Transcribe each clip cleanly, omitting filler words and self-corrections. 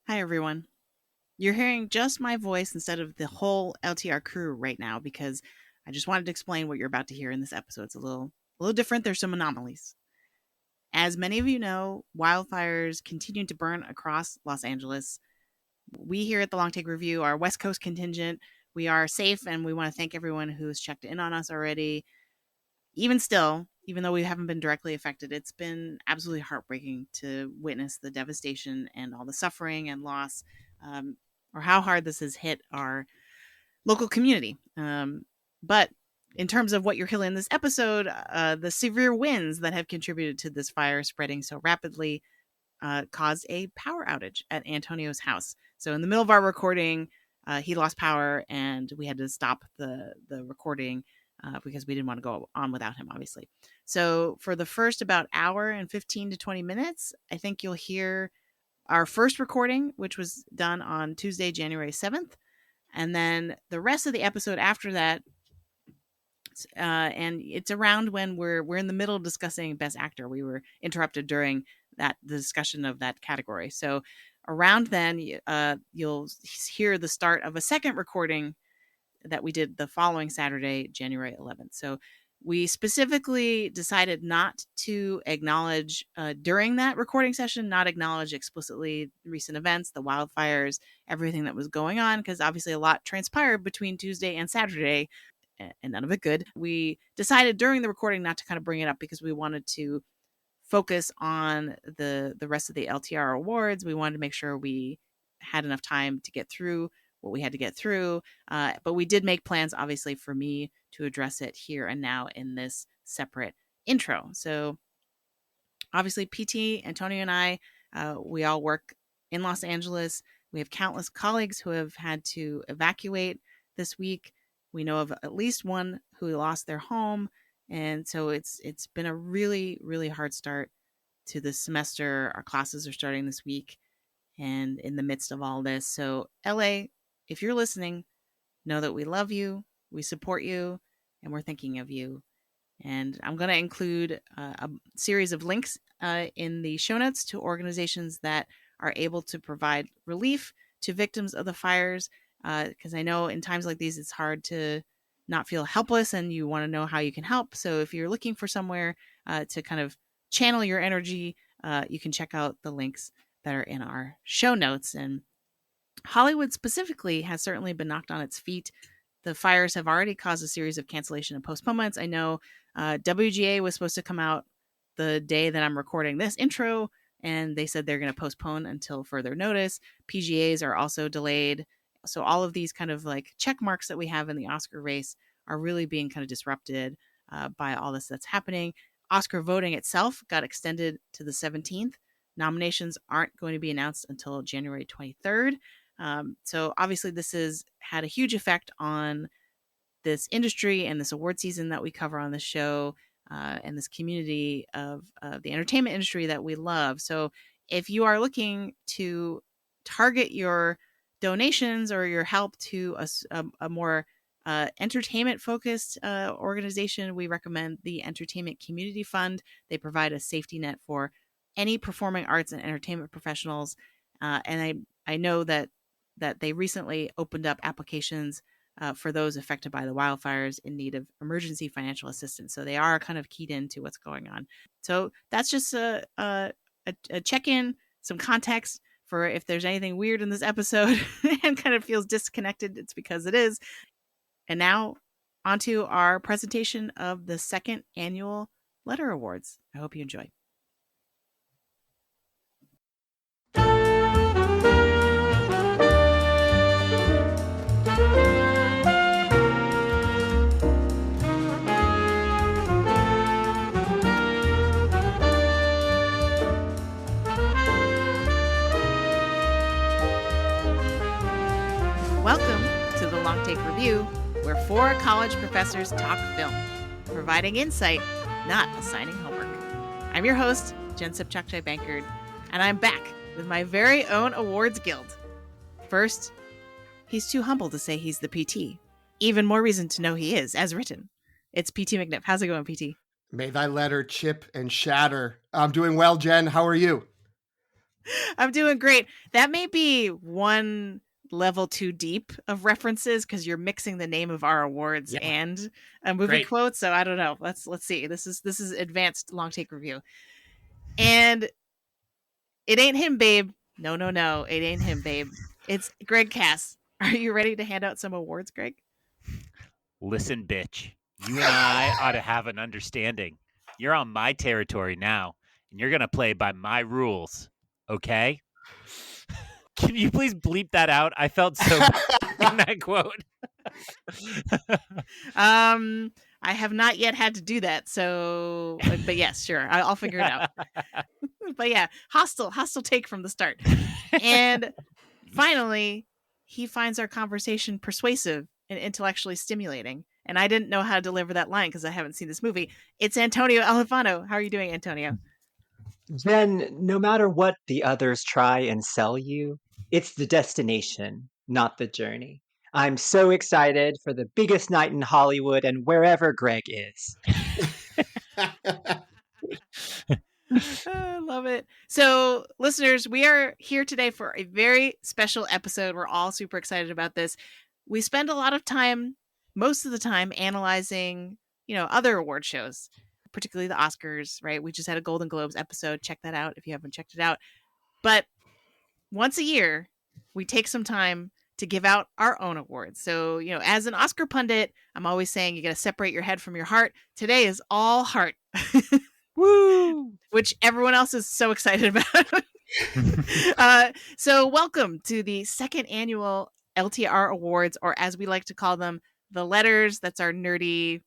Hi, everyone. You're hearing just my voice instead of the whole LTR crew right now because I just wanted to explain what you're about to hear in this episode. It's a little different. There's some anomalies. As many of you know, wildfires continue to burn across Los Angeles. We here at the Long Take Review, our West Coast contingent, we are safe and we want to thank everyone who's checked in on us already. Even still, even though we haven't been directly affected, it's been absolutely heartbreaking to witness the devastation and all the suffering and loss, um, or how hard this has hit our local community. But in terms of what you're hearing in this episode, the severe winds that have contributed to this fire spreading so rapidly caused a power outage at Antonio's house. So in the middle of our recording, he lost power, and we had to stop the recording because we didn't want to go on without him, obviously. So for the first about hour and 15 to 20 minutes, I think you'll hear our first recording, which was done on Tuesday, January 7th. And then the rest of the episode after that, and it's around when we're in the middle of discussing Best Actor. We were interrupted during the discussion of that category. So around then, you'll hear the start of a second recording that we did the following Saturday, January 11th. So we specifically decided not to acknowledge during that recording session, not acknowledge explicitly recent events, the wildfires, everything that was going on, because obviously a lot transpired between Tuesday and Saturday, and none of it good. We decided during the recording not to kind of bring it up because we wanted to focus on the rest of the LTR awards. We wanted to make sure we had enough time to get through what we had to get through. But we did make plans, obviously, for me to address it here and now in this separate intro. So obviously, PT, Antonio, and I, we all work in Los Angeles. We have countless colleagues who have had to evacuate this week. We know of at least one who lost their home. And so it's been a really, really hard start to the semester. Our classes are starting this week and in the midst of all this. So, LA, if you're listening, know that we love you, we support you, and we're thinking of you. And I'm going to include a series of links in the show notes to organizations that are able to provide relief to victims of the fires. Because I know in times like these, it's hard to not feel helpless and you want to know how you can help. So if you're looking for somewhere to kind of channel your energy, you can check out the links that are in our show notes. And Hollywood specifically has certainly been knocked on its feet. The fires have already caused a series of cancellation and postponements. I know WGA was supposed to come out the day that I'm recording this intro, and they said they're going to postpone until further notice. PGAs are also delayed. So all of these kind of like check marks that we have in the Oscar race are really being kind of disrupted by all this that's happening. Oscar voting itself got extended to the 17th. Nominations aren't going to be announced until January 23rd. So obviously this has had a huge effect on this industry and this award season that we cover on the show, and this community of the entertainment industry that we love. So if you are looking to target your donations or your help to a more entertainment focused organization, we recommend the Entertainment Community Fund. They provide a safety net for any performing arts and entertainment professionals. And I know that they recently opened up applications for those affected by the wildfires in need of emergency financial assistance. So they are kind of keyed into what's going on. So that's just a check-in, some context for if there's anything weird in this episode and kind of feels disconnected, it's because it is. And now onto our presentation of the second annual Letter Awards. I hope you enjoy. Welcome to the Long Take Review, where four college professors talk film, providing insight, not assigning homework. I'm your host, Jen Sipchakchai-Bankard, and I'm back with my very own awards guild. First, he's too humble to say he's the PT. Even more reason to know he is, as written. It's PT McNiff. How's it going, PT? May thy letter chip and shatter. I'm doing well, Jen. How are you? I'm doing great. That may be one level too deep of references because you're mixing the name of our awards Yeah. and a movie Great. quote. So I don't know. Let's see. This is advanced long take review. And it ain't him, babe. No, no, no. It ain't him, babe. It's Greg Cass. Are you ready to hand out some awards, Greg? Listen, bitch. You and I ought to have an understanding. You're on my territory now, and you're going to play by my rules. Okay? Can you please bleep that out? I felt so bad in that quote. I have not yet had to do that. So, but yes, sure. I'll figure it out. But yeah, hostile take from the start. And finally, he finds our conversation persuasive and intellectually stimulating. And I didn't know how to deliver that line because I haven't seen this movie. It's Antonio Alifano. How are you doing, Antonio? Jen, no matter what the others try and sell you, it's the destination, not the journey. I'm so excited for the biggest night in Hollywood and wherever Greg is. I love it. So, listeners, we are here today for a very special episode. We're all super excited about this. We spend a lot of time, most of the time, analyzing, other award shows, particularly the Oscars, right? We just had a Golden Globes episode. Check that out if you haven't checked it out. But once a year, we take some time to give out our own awards. So, as an Oscar pundit, I'm always saying you got to separate your head from your heart. Today is all heart. Woo! Which everyone else is so excited about. So welcome to the second annual LTR Awards, or as we like to call them, the letters. That's our nerdy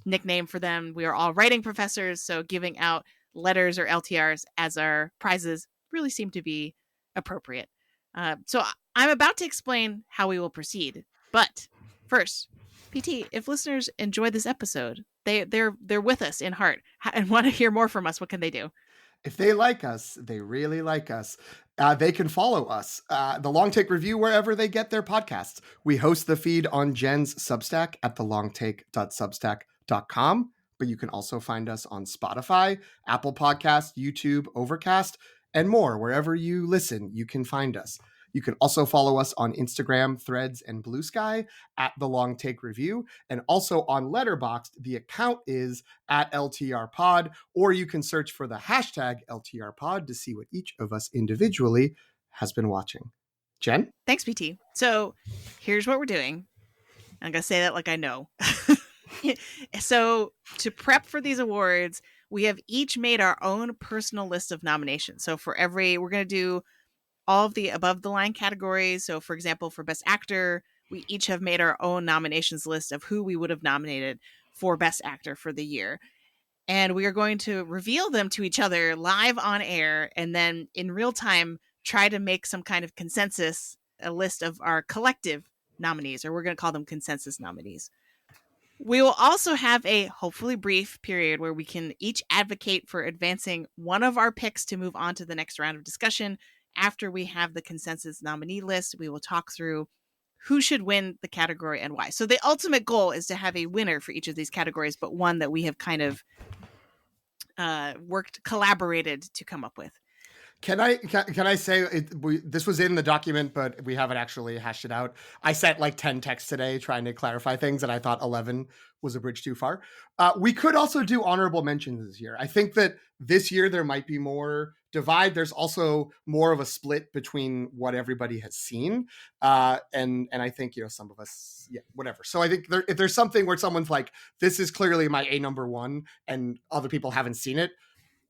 nickname for them. We are all writing professors, so giving out letters or LTRs as our prizes really seem to be appropriate. So I'm about to explain how we will proceed, but first, PT, if listeners enjoy this episode, they're with us in heart and want to hear more from us, what can they do? If they like us, they really like us. They can follow us, the Long Take Review, wherever they get their podcasts. We host the feed on Jen's Substack at thelongtake.substack.com, but you can also find us on Spotify, Apple Podcasts, YouTube, Overcast, and more. Wherever you listen, you can find us. You can also follow us on Instagram, Threads, and Blue Sky at The Long Take Review. And also on Letterboxd, the account is at LTR Pod, or you can search for the hashtag LTR Pod to see what each of us individually has been watching. Jen? Thanks, PT. So here's what we're doing. I'm going to say that like I know. So to prep for these awards, we have each made our own personal list of nominations. So for we're going to do all of the above the line categories. So for example, for Best Actor, we each have made our own nominations list of who we would have nominated for Best Actor for the year. And we are going to reveal them to each other live on air and then in real time try to make some kind of consensus, a list of our collective nominees, or we're going to call them consensus nominees. We will also have a hopefully brief period where we can each advocate for advancing one of our picks to move on to the next round of discussion. After we have the consensus nominee list, we will talk through who should win the category and why. So the ultimate goal is to have a winner for each of these categories, but one that we have kind of collaborated to come up with. Can I say this was in the document, but we haven't actually hashed it out. I sent like 10 texts today trying to clarify things, and I thought 11 was a bridge too far. We could also do honorable mentions this year. I think that this year there might be more divide. There's also more of a split between what everybody has seen, and I think some of us, whatever. So I think if there's something where someone's like, "This is clearly my number one," and other people haven't seen it,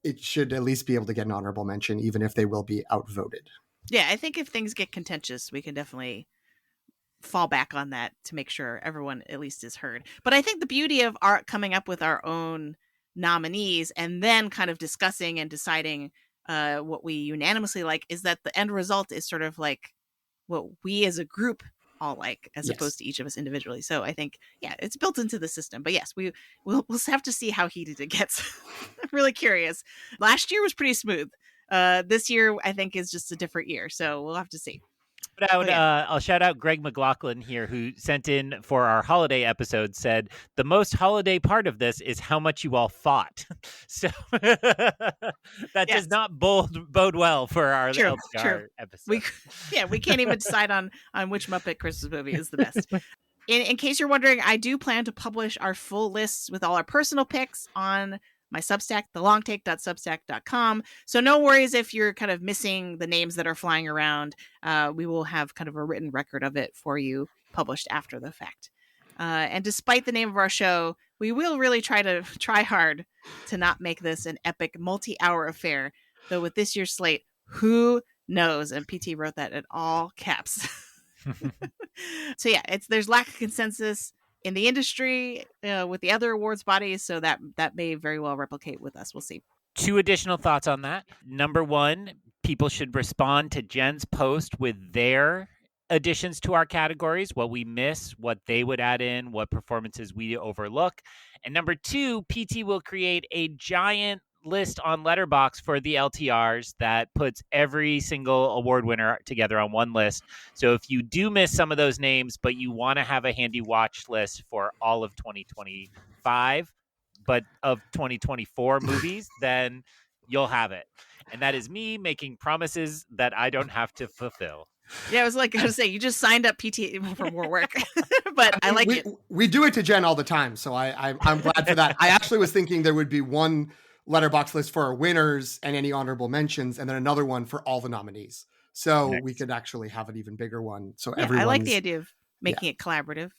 it should at least be able to get an honorable mention, even if they will be outvoted. Yeah, I think if things get contentious, we can definitely fall back on that to make sure everyone at least is heard. But I think the beauty of coming up with our own nominees and then kind of discussing and deciding what we unanimously like is that the end result is sort of like what we as a group all like, as opposed to each of us individually. So I think, it's built into the system. But yes, we'll have to see how heated it gets. I'm really curious. Last year was pretty smooth. This year, I think, is just a different year. So we'll have to see. I'll shout out Greg McLaughlin here, who sent in for our holiday episode, said the most holiday part of this is how much you all fought. So that does not bode well for our LTR episode. We can't even decide on which Muppet Christmas movie is the best. In case you're wondering, I do plan to publish our full lists with all our personal picks on my Substack, thelongtake.substack.com. So no worries if you're kind of missing the names that are flying around. We will have kind of a written record of it for you published after the fact. And despite the name of our show, we will really try hard to not make this an epic multi-hour affair. Though with this year's slate, who knows? And PT wrote that in all caps. So yeah, there's lack of consensus in the industry with the other awards bodies, so that may very well replicate with us. We'll see. 2 additional thoughts on that. Number 1, people should respond to Jen's post with their additions to our categories, what we miss, what they would add in, what performances we overlook. And number 2, PT will create a giant list on Letterboxd for the LTRs that puts every single award winner together on one list. So if you do miss some of those names, but you want to have a handy watch list for all of 2025, but of 2024 movies, then you'll have it. And that is me making promises that I don't have to fulfill. Yeah, I was like going to say, you just signed up PT for more work, but I like it. We do it to Jen all the time, so I'm glad for that. I actually was thinking there would be one Letterboxd list for our winners and any honorable mentions, and then another one for all the nominees. So we could actually have an even bigger one. So everyone. I like the idea of making it collaborative.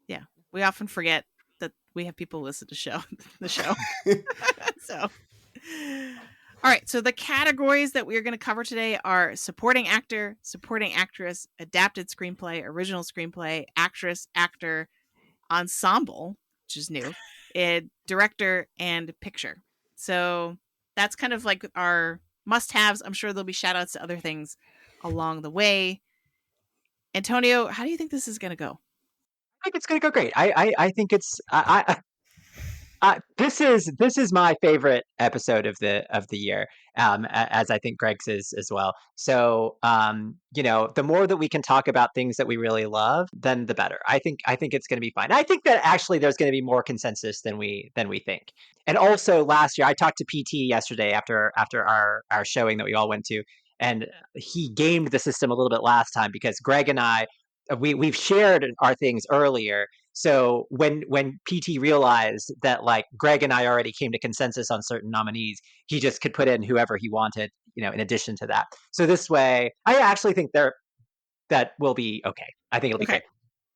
Yeah, we often forget that we have people listen to the show. So, all right. So the categories that we're going to cover today are supporting actor, supporting actress, adapted screenplay, original screenplay, actress, actor, ensemble, which is new, director, and picture. So that's kind of like our must-haves. I'm sure there'll be shout-outs to other things along the way. Antonio, how do you think this is going to go? I think it's going to go great. I think it's this is my favorite episode of the year, as I think Greg's is as well. So the more that we can talk about things that we really love, then the better. I think it's going to be fine. I think that actually there's going to be more consensus than we think. And also last year, I talked to PT yesterday after our showing that we all went to, and he gamed the system a little bit last time because Greg and I, we've shared our things earlier. So when PT realized that like Greg and I already came to consensus on certain nominees, he just could put in whoever he wanted, in addition to that. So this way, I actually think that will be okay. I think it'll be great.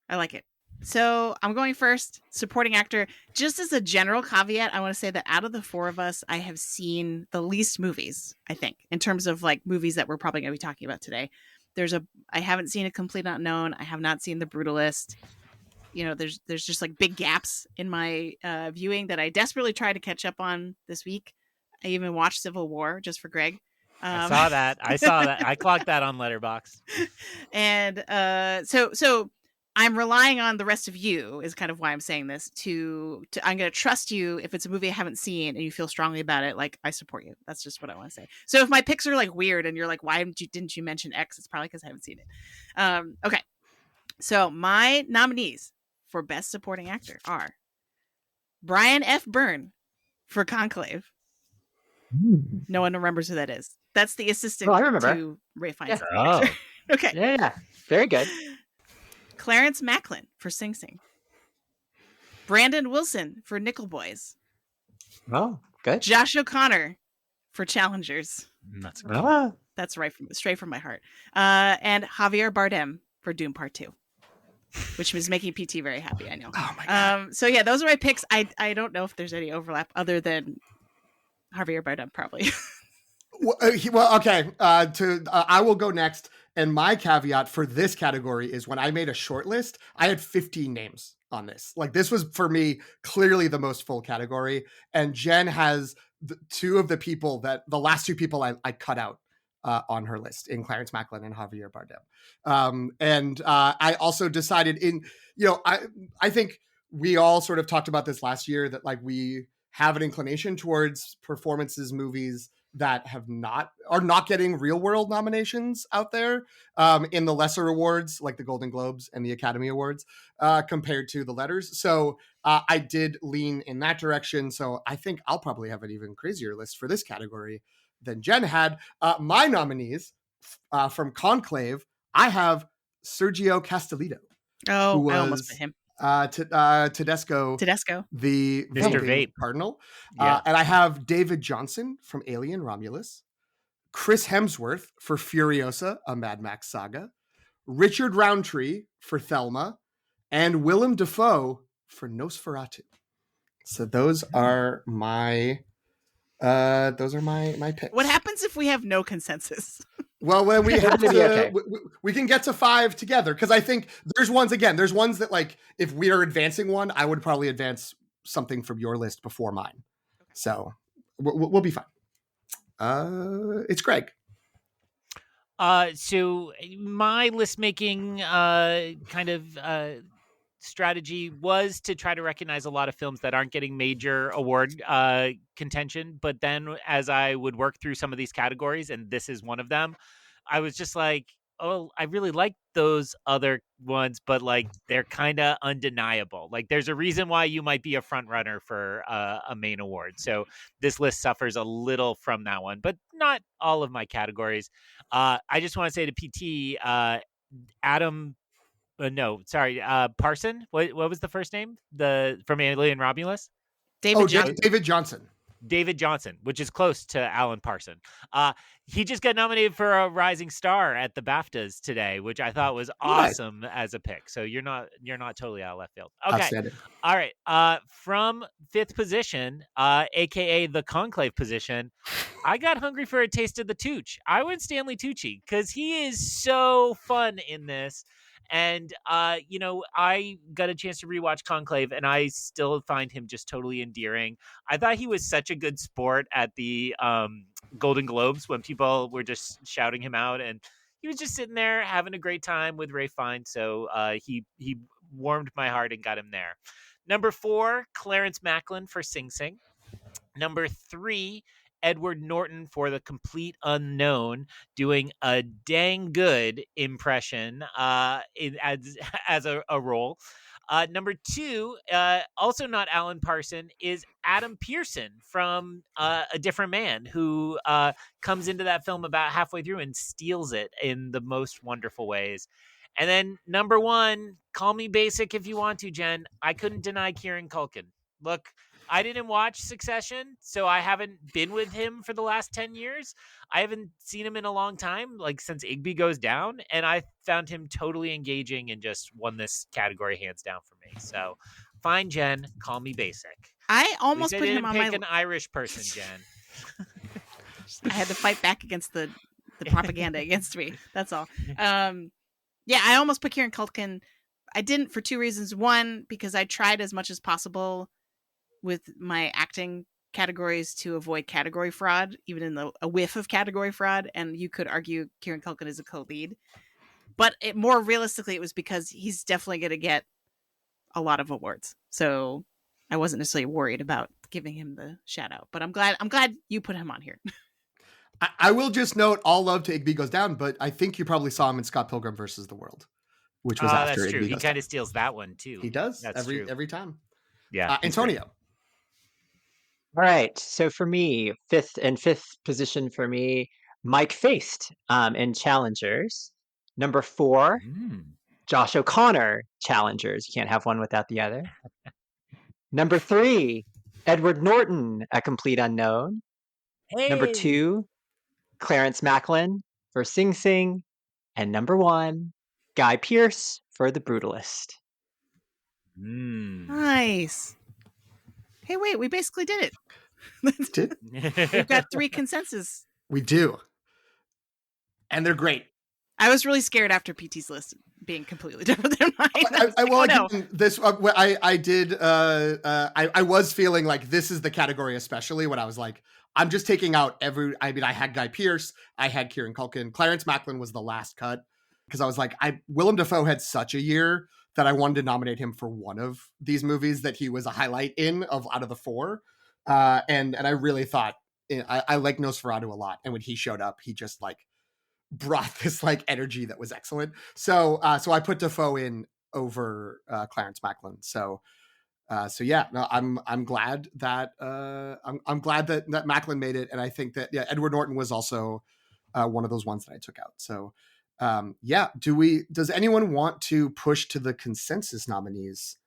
I like it. So I'm going first, supporting actor. Just as a general caveat, I want to say that out of the 4 of us, I have seen the least movies, I think, in terms of like movies that we're probably going to be talking about today. I haven't seen A Complete Unknown. I have not seen The Brutalist. There's just like big gaps in my viewing that I desperately try to catch up on this week. I even watched Civil War just for Greg. I saw that. I clocked that on Letterboxd. And so I'm relying on the rest of you is kind of why I'm saying this to I'm going to trust you. If it's a movie I haven't seen and you feel strongly about it, like I support you. That's just what I want to say. So if my picks are like weird and you're like, why didn't you mention X? It's probably because I haven't seen it. Okay. So my nominees for Best Supporting Actor are Brian F. Byrne for Conclave. No one remembers who that is. That's the assistant to Ray Fiennes. Yeah. Oh. Okay. Yeah. Very good. Clarence Macklin for Sing Sing. Brandon Wilson for Nickel Boys. Oh, good. Josh O'Connor for Challengers. That's good. That's straight from my heart. And Javier Bardem for Doom Part 2. Which was making PT very happy, I know. Oh my God. So yeah, those are my picks. I don't know if there's any overlap other than Javier Bardem, probably. Well, okay. I will go next. And my caveat for this category is when I made a short list, I had 15 names on this. Like this was for me clearly the most full category. And Jen has the last 2 people I cut out on her list in Clarence Macklin and Javier Bardem. And I also decided I think we all sort of talked about this last year that like we have an inclination towards performances, movies that are not getting real world nominations out there in the lesser awards like the Golden Globes and the Academy Awards compared to the letters. So I did lean in that direction. So I think I'll probably have an even crazier list for this category than Jen had. My nominees from Conclave, I have Sergio Castellitto. Oh, I almost put him. Tedesco, the Mr. Vape Cardinal. Yeah. And I have David Johnson from Alien Romulus, Chris Hemsworth for Furiosa, a Mad Max saga, Richard Roundtree for Thelma, and Willem Dafoe for Nosferatu. So those are my picks. What happens if we have no consensus? Well, when we have to, okay. we can get to 5 together, because I think there's ones that, like, if we are advancing one, I would probably advance something from your list before mine. So we'll be fine. It's Greg. So my list making kind of strategy was to try to recognize a lot of films that aren't getting major award contention. But then as I would work through some of these categories, and this is one of them, I was just like, oh, I really like those other ones, but like they're kind of undeniable. Like there's a reason why you might be a front runner for a main award. So this list suffers a little from that one, but not all of my categories. I just want to say to PT, Adam. Parson. What was the first name? From Alien Romulus? David Johnson. David Johnson. David Johnson, which is close to Alan Parson. He just got nominated for a Rising Star at the BAFTAs today, which I thought was awesome as a pick. So you're not totally out of left field. Okay. All right. From 5th position, aka the Conclave position, I got hungry for a taste of the Tooch. I went Stanley Tucci because he is so fun in this. And, I got a chance to rewatch Conclave, and I still find him just totally endearing. I thought he was such a good sport at the Golden Globes when people were just shouting him out, and he was just sitting there having a great time with Ralph Fiennes. So he warmed my heart and got him there. Number 4, Clarence Macklin for Sing Sing. Number 3, Edward Norton for The Complete Unknown, doing a dang good impression as a role. Number 2, also not Alan Parson, is Adam Pearson from A Different Man, who comes into that film about halfway through and steals it in the most wonderful ways. And then number 1, call me basic if you want to, Jen, I couldn't deny Kieran Culkin. Look, I didn't watch Succession, so I haven't been with him for the last 10 years. I haven't seen him in a long time, like since Igby Goes Down, and I found him totally engaging and just won this category hands down for me. So, fine, Jen, call me basic. I almost put him on my list. An Irish person, Jen. I had to fight back against the propaganda against me. That's all. Yeah, I almost put Kieran Culkin. I didn't for 2 reasons. One, because I tried as much as possible with my acting categories to avoid category fraud, even in a whiff of category fraud. And you could argue Kieran Culkin is a co-lead. But more realistically, it was because he's definitely going to get a lot of awards. So I wasn't necessarily worried about giving him the shout out. But I'm glad you put him on here. I will just note, all love to Igby Goes Down, but I think you probably saw him in Scott Pilgrim versus the World, which was after that's Igby true. Goes He Down. kind of steals that one too. He does. That's every time. Yeah. Antonio. All right. So for me, fifth position for me, Mike Feist in Challengers. Number 4, Josh O'Connor, Challengers. You can't have one without the other. Number 3, Edward Norton, A Complete Unknown. Hey. Number 2, Clarence Macklin for Sing Sing. And number 1, Guy Pearce for The Brutalist. Nice. Hey, wait, we basically did it. We've got 3 consensus. We do. And they're great. I was really scared after PT's list being completely different than mine. I was feeling like this is the category, especially when I was like, I'm just taking out I had Guy Pearce, I had Kieran Culkin, Clarence Macklin was the last cut, because I was like, Willem Dafoe had such a year that I wanted to nominate him for one of these movies that he was a highlight in out of the 4. And I really thought I like Nosferatu a lot, and when he showed up, he just like brought this like energy that was excellent. So so I put Defoe in over Clarence Macklin. So yeah, no, I'm glad that I'm glad that Macklin made it, and I think that Edward Norton was also one of those ones that I took out. So yeah, does anyone want to push to the consensus nominees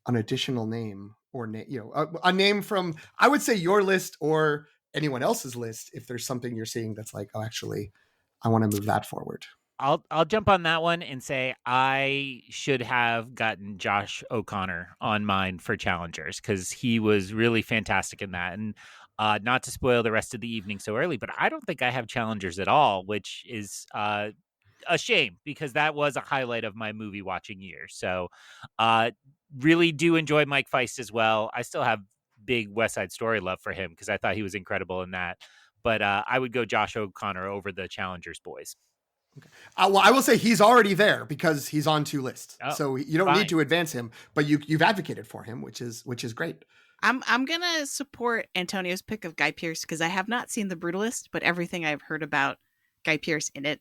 an additional name or a name from, I would say, your list or anyone else's list if there's something you're seeing that's like, oh, actually, I want to move that forward. I'll jump on that one and say I should have gotten Josh O'Connor on mine for challengers because he was really fantastic in that. And not to spoil the rest of the evening so early, but I don't think I have challengers at all, which is a shame because that was a highlight of my movie watching year. So really do enjoy Mike Feist as well. I still have big West Side Story love for him because I thought he was incredible in that. But I would go Josh O'Connor over the challengers boys. Okay. Well, I will say he's already there because he's on 2 lists, Oh, so you don't fine. need to advance him, but you've advocated for him, which is great. I'm gonna support Antonio's pick of Guy Pearce because I have not seen The Brutalist, but everything I've heard about Guy Pearce in it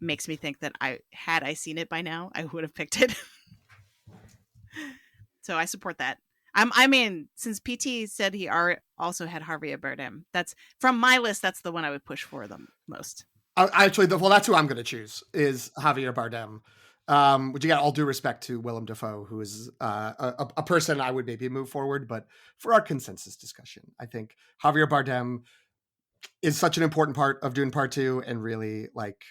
makes me think that I seen it by now, I would have picked it. So I support that. I mean, since PT said he also had Javier Bardem, that's from my list. That's the one I would push for the most. Actually, well, that's who I'm going to choose is Javier Bardem. Which you got all due respect to Willem Dafoe, who is a person I would maybe move forward, but for our consensus discussion, I think Javier Bardem is such an important part of Dune Part 2 and really like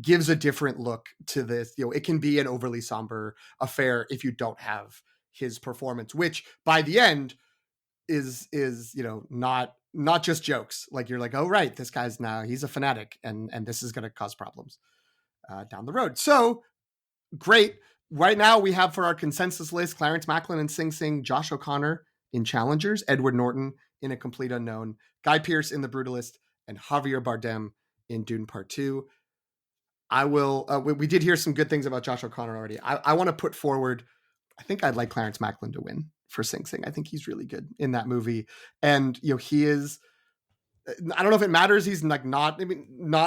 gives a different look to this. It can be an overly somber affair if you don't have his performance, which by the end is not just jokes. Like you're like, oh right, this guy's now he's a fanatic, and this is going to cause problems down the road. So great. Right now we have for our consensus list Clarence Macklin in Sing Sing, Josh O'Connor in Challengers, Edward Norton in A Complete Unknown, Guy Pearce in The Brutalist, and Javier Bardem in Dune Part 2. I will. We did hear some good things about Josh O'Connor already. I want to put forward. I think I'd like Clarence Macklin to win for Sing Sing. I think he's really good in that movie, and he is. I don't know if it matters. He's like not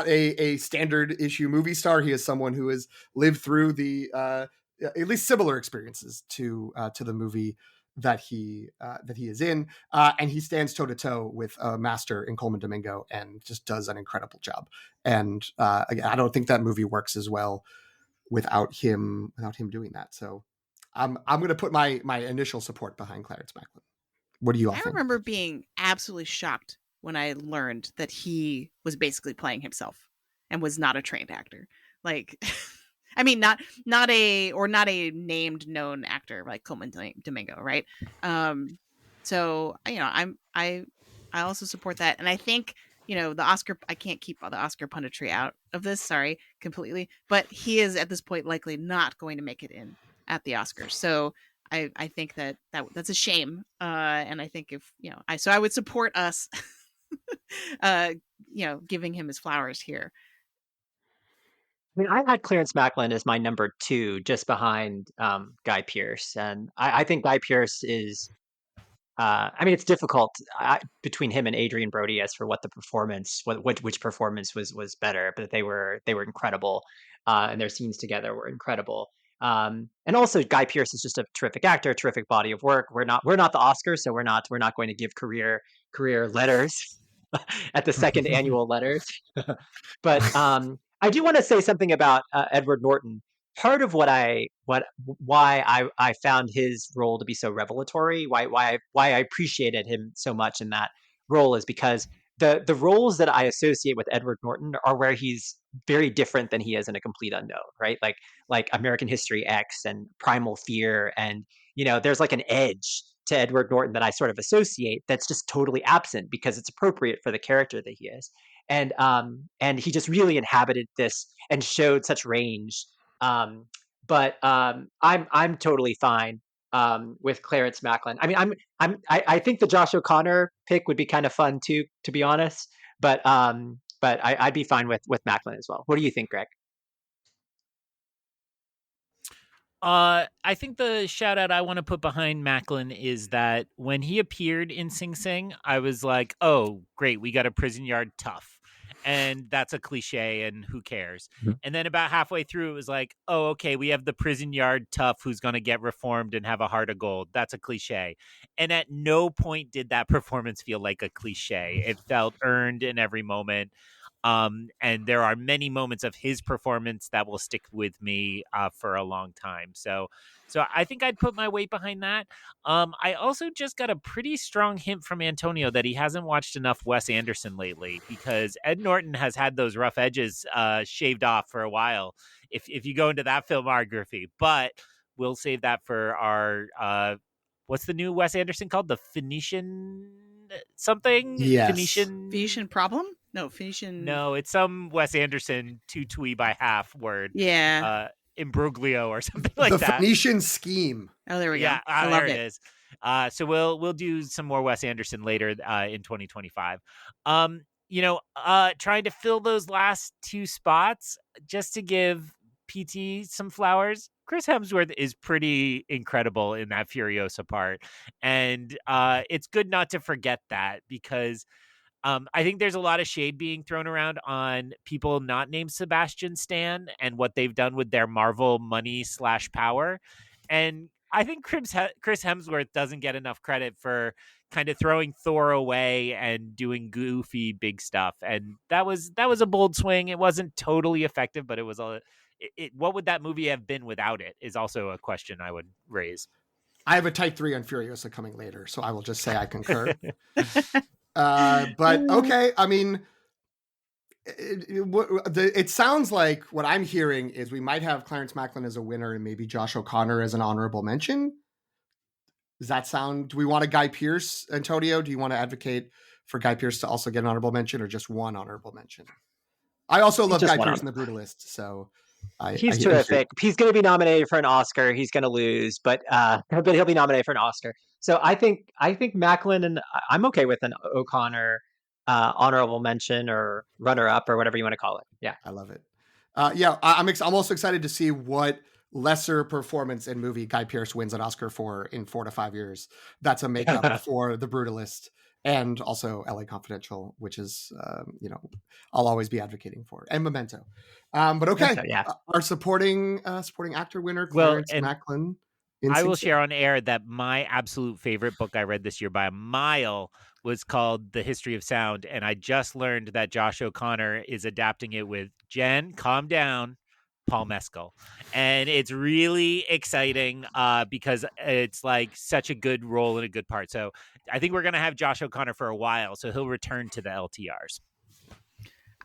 a standard issue movie star. He is someone who has lived through the at least similar experiences to the movie that he is in, and he stands toe to toe with a master in Coleman Domingo and just does an incredible job. And again, I don't think that movie works as well without him doing that. So I'm going to put my initial support behind Clarence Macklin. What do you all think? I remember being absolutely shocked when I learned that he was basically playing himself and was not a trained actor. Like, I mean, not a named known actor like Coleman Domingo, right? So I also support that, and I think the Oscar. I can't keep all the Oscar punditry out of this, sorry, completely, but he is at this point likely not going to make it in at the Oscars. So I think that's a shame, and I think if I would support us, giving him his flowers here. I mean, I had Clarence Macklin as my number 2, just behind Guy Pearce, and I think Guy Pearce is. I mean, it's difficult between him and Adrian Brody as for what the performance, which performance was better, but they were incredible, and their scenes together were incredible. And also, Guy Pearce is just a terrific actor, a terrific body of work. We're not the Oscars, so we're not going to give career letters at the second annual letters. But I do want to say something about Edward Norton. Part of why I found his role to be so revelatory, why I appreciated him so much in that role, is because the roles that I associate with Edward Norton are where he's very different than he is in A Complete Unknown, right? Like American History X and Primal Fear, and there's like an edge to Edward Norton that I sort of associate that's just totally absent because it's appropriate for the character that he is. And he just really inhabited this and showed such range. But I'm totally fine with Clarence Macklin. I mean, I think the Josh O'Connor pick would be kind of fun too, to be honest. But I'd be fine with Macklin as well. What do you think, Greg? I think the shout out I want to put behind Macklin is that when he appeared in Sing Sing, I was like, oh, great, we got a prison yard tough. And that's a cliche, and who cares? Mhm. And then about halfway through, it was like, oh, okay, we have the prison yard tough who's going to get reformed and have a heart of gold. That's a cliche. And at no point did that performance feel like a cliche. It felt earned in every moment. And there are many moments of his performance that will stick with me for a long time. So I think I'd put my weight behind that. I also just got a pretty strong hint from Antonio that he hasn't watched enough Wes Anderson lately, because Ed Norton has had those rough edges shaved off for a while. If you go into that filmography, but we'll save that for our what's the new Wes Anderson called? The Phoenician something? Yes. Phoenician problem? No, Phoenician. No, it's some Wes Anderson two twee by half word. Yeah. Imbroglio or something like the that. Phoenician scheme. Oh, there we go. Yeah, I there love it is. So we'll do some more Wes Anderson later in 2025. Trying to fill those last two spots just to give PT some flowers. Chris Hemsworth is pretty incredible in that Furiosa part, and it's good not to forget that, because I think there's a lot of shade being thrown around on people not named Sebastian Stan and what they've done with their Marvel money / power. And I think Chris Hemsworth doesn't get enough credit for kind of throwing Thor away and doing goofy big stuff. And that was a bold swing. It wasn't totally effective, but it was what would that movie have been without it is also a question I would raise. I have a type 3 on Furiosa coming later, so I will just say I concur. But okay, I mean, it sounds like what I'm hearing is we might have Clarence Macklin as a winner and maybe Josh O'Connor as an honorable mention. Does that sound? Do we want a Guy Pearce, Antonio? Do you want to advocate for Guy Pearce to also get an honorable mention, or just one honorable mention? I also love Guy Pearce in The Brutalist, so he's terrific. He's going to be nominated for an Oscar. He's going to lose, but he'll be nominated for an Oscar. So I think Macklin, and I'm okay with an O'Connor honorable mention or runner up or whatever you want to call it. Yeah, I love it. I'm also excited to see what lesser performance in movie Guy Pearce wins an Oscar for in 4 to 5 years. That's a makeup for The Brutalist and also LA Confidential, which is I'll always be advocating for, and Memento. But okay, our supporting actor winner, Clarence Macklin. I will share on air that my absolute favorite book I read this year by a mile was called The History of Sound. And I just learned that Josh O'Connor is adapting it with Jen, calm down, Paul Mescal. And it's really exciting because it's like such a good role and a good part. So I think we're going to have Josh O'Connor for a while. So he'll return to the LTRs.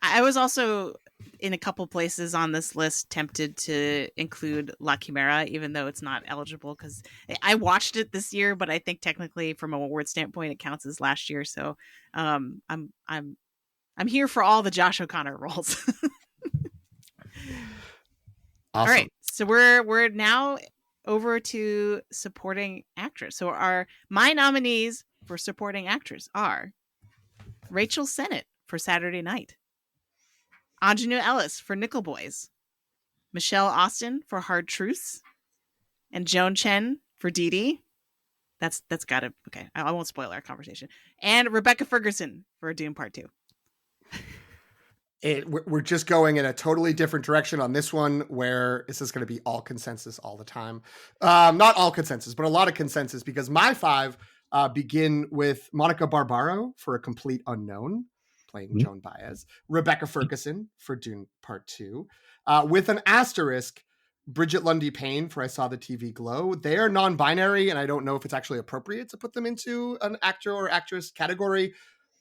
I was also in a couple places on this list tempted to include La Chimera, even though it's not eligible, because I watched it this year, but I think technically from an award standpoint it counts as last year. So I'm here for all the Josh O'Connor roles. Awesome. All right, so we're now over to supporting actress. So my nominees for supporting actress are Rachel Sennett for Saturday Night, Anjanou Ellis for Nickel Boys, Michelle Austin for Hard Truths, and Joan Chen for Dee Dee. That's gotta okay. I won't spoil our conversation. And Rebecca Ferguson for Dune Part 2. We're just going in a totally different direction on this one, where this is going to be all consensus all the time. Not all consensus, but a lot of consensus, because my 5 begin with Monica Barbaro for A Complete Unknown, playing Joan Baez, Rebecca Ferguson for Dune Part 2, with an asterisk, Bridget Lundy Payne for I Saw the TV Glow. They are non-binary, and I don't know if it's actually appropriate to put them into an actor or actress category,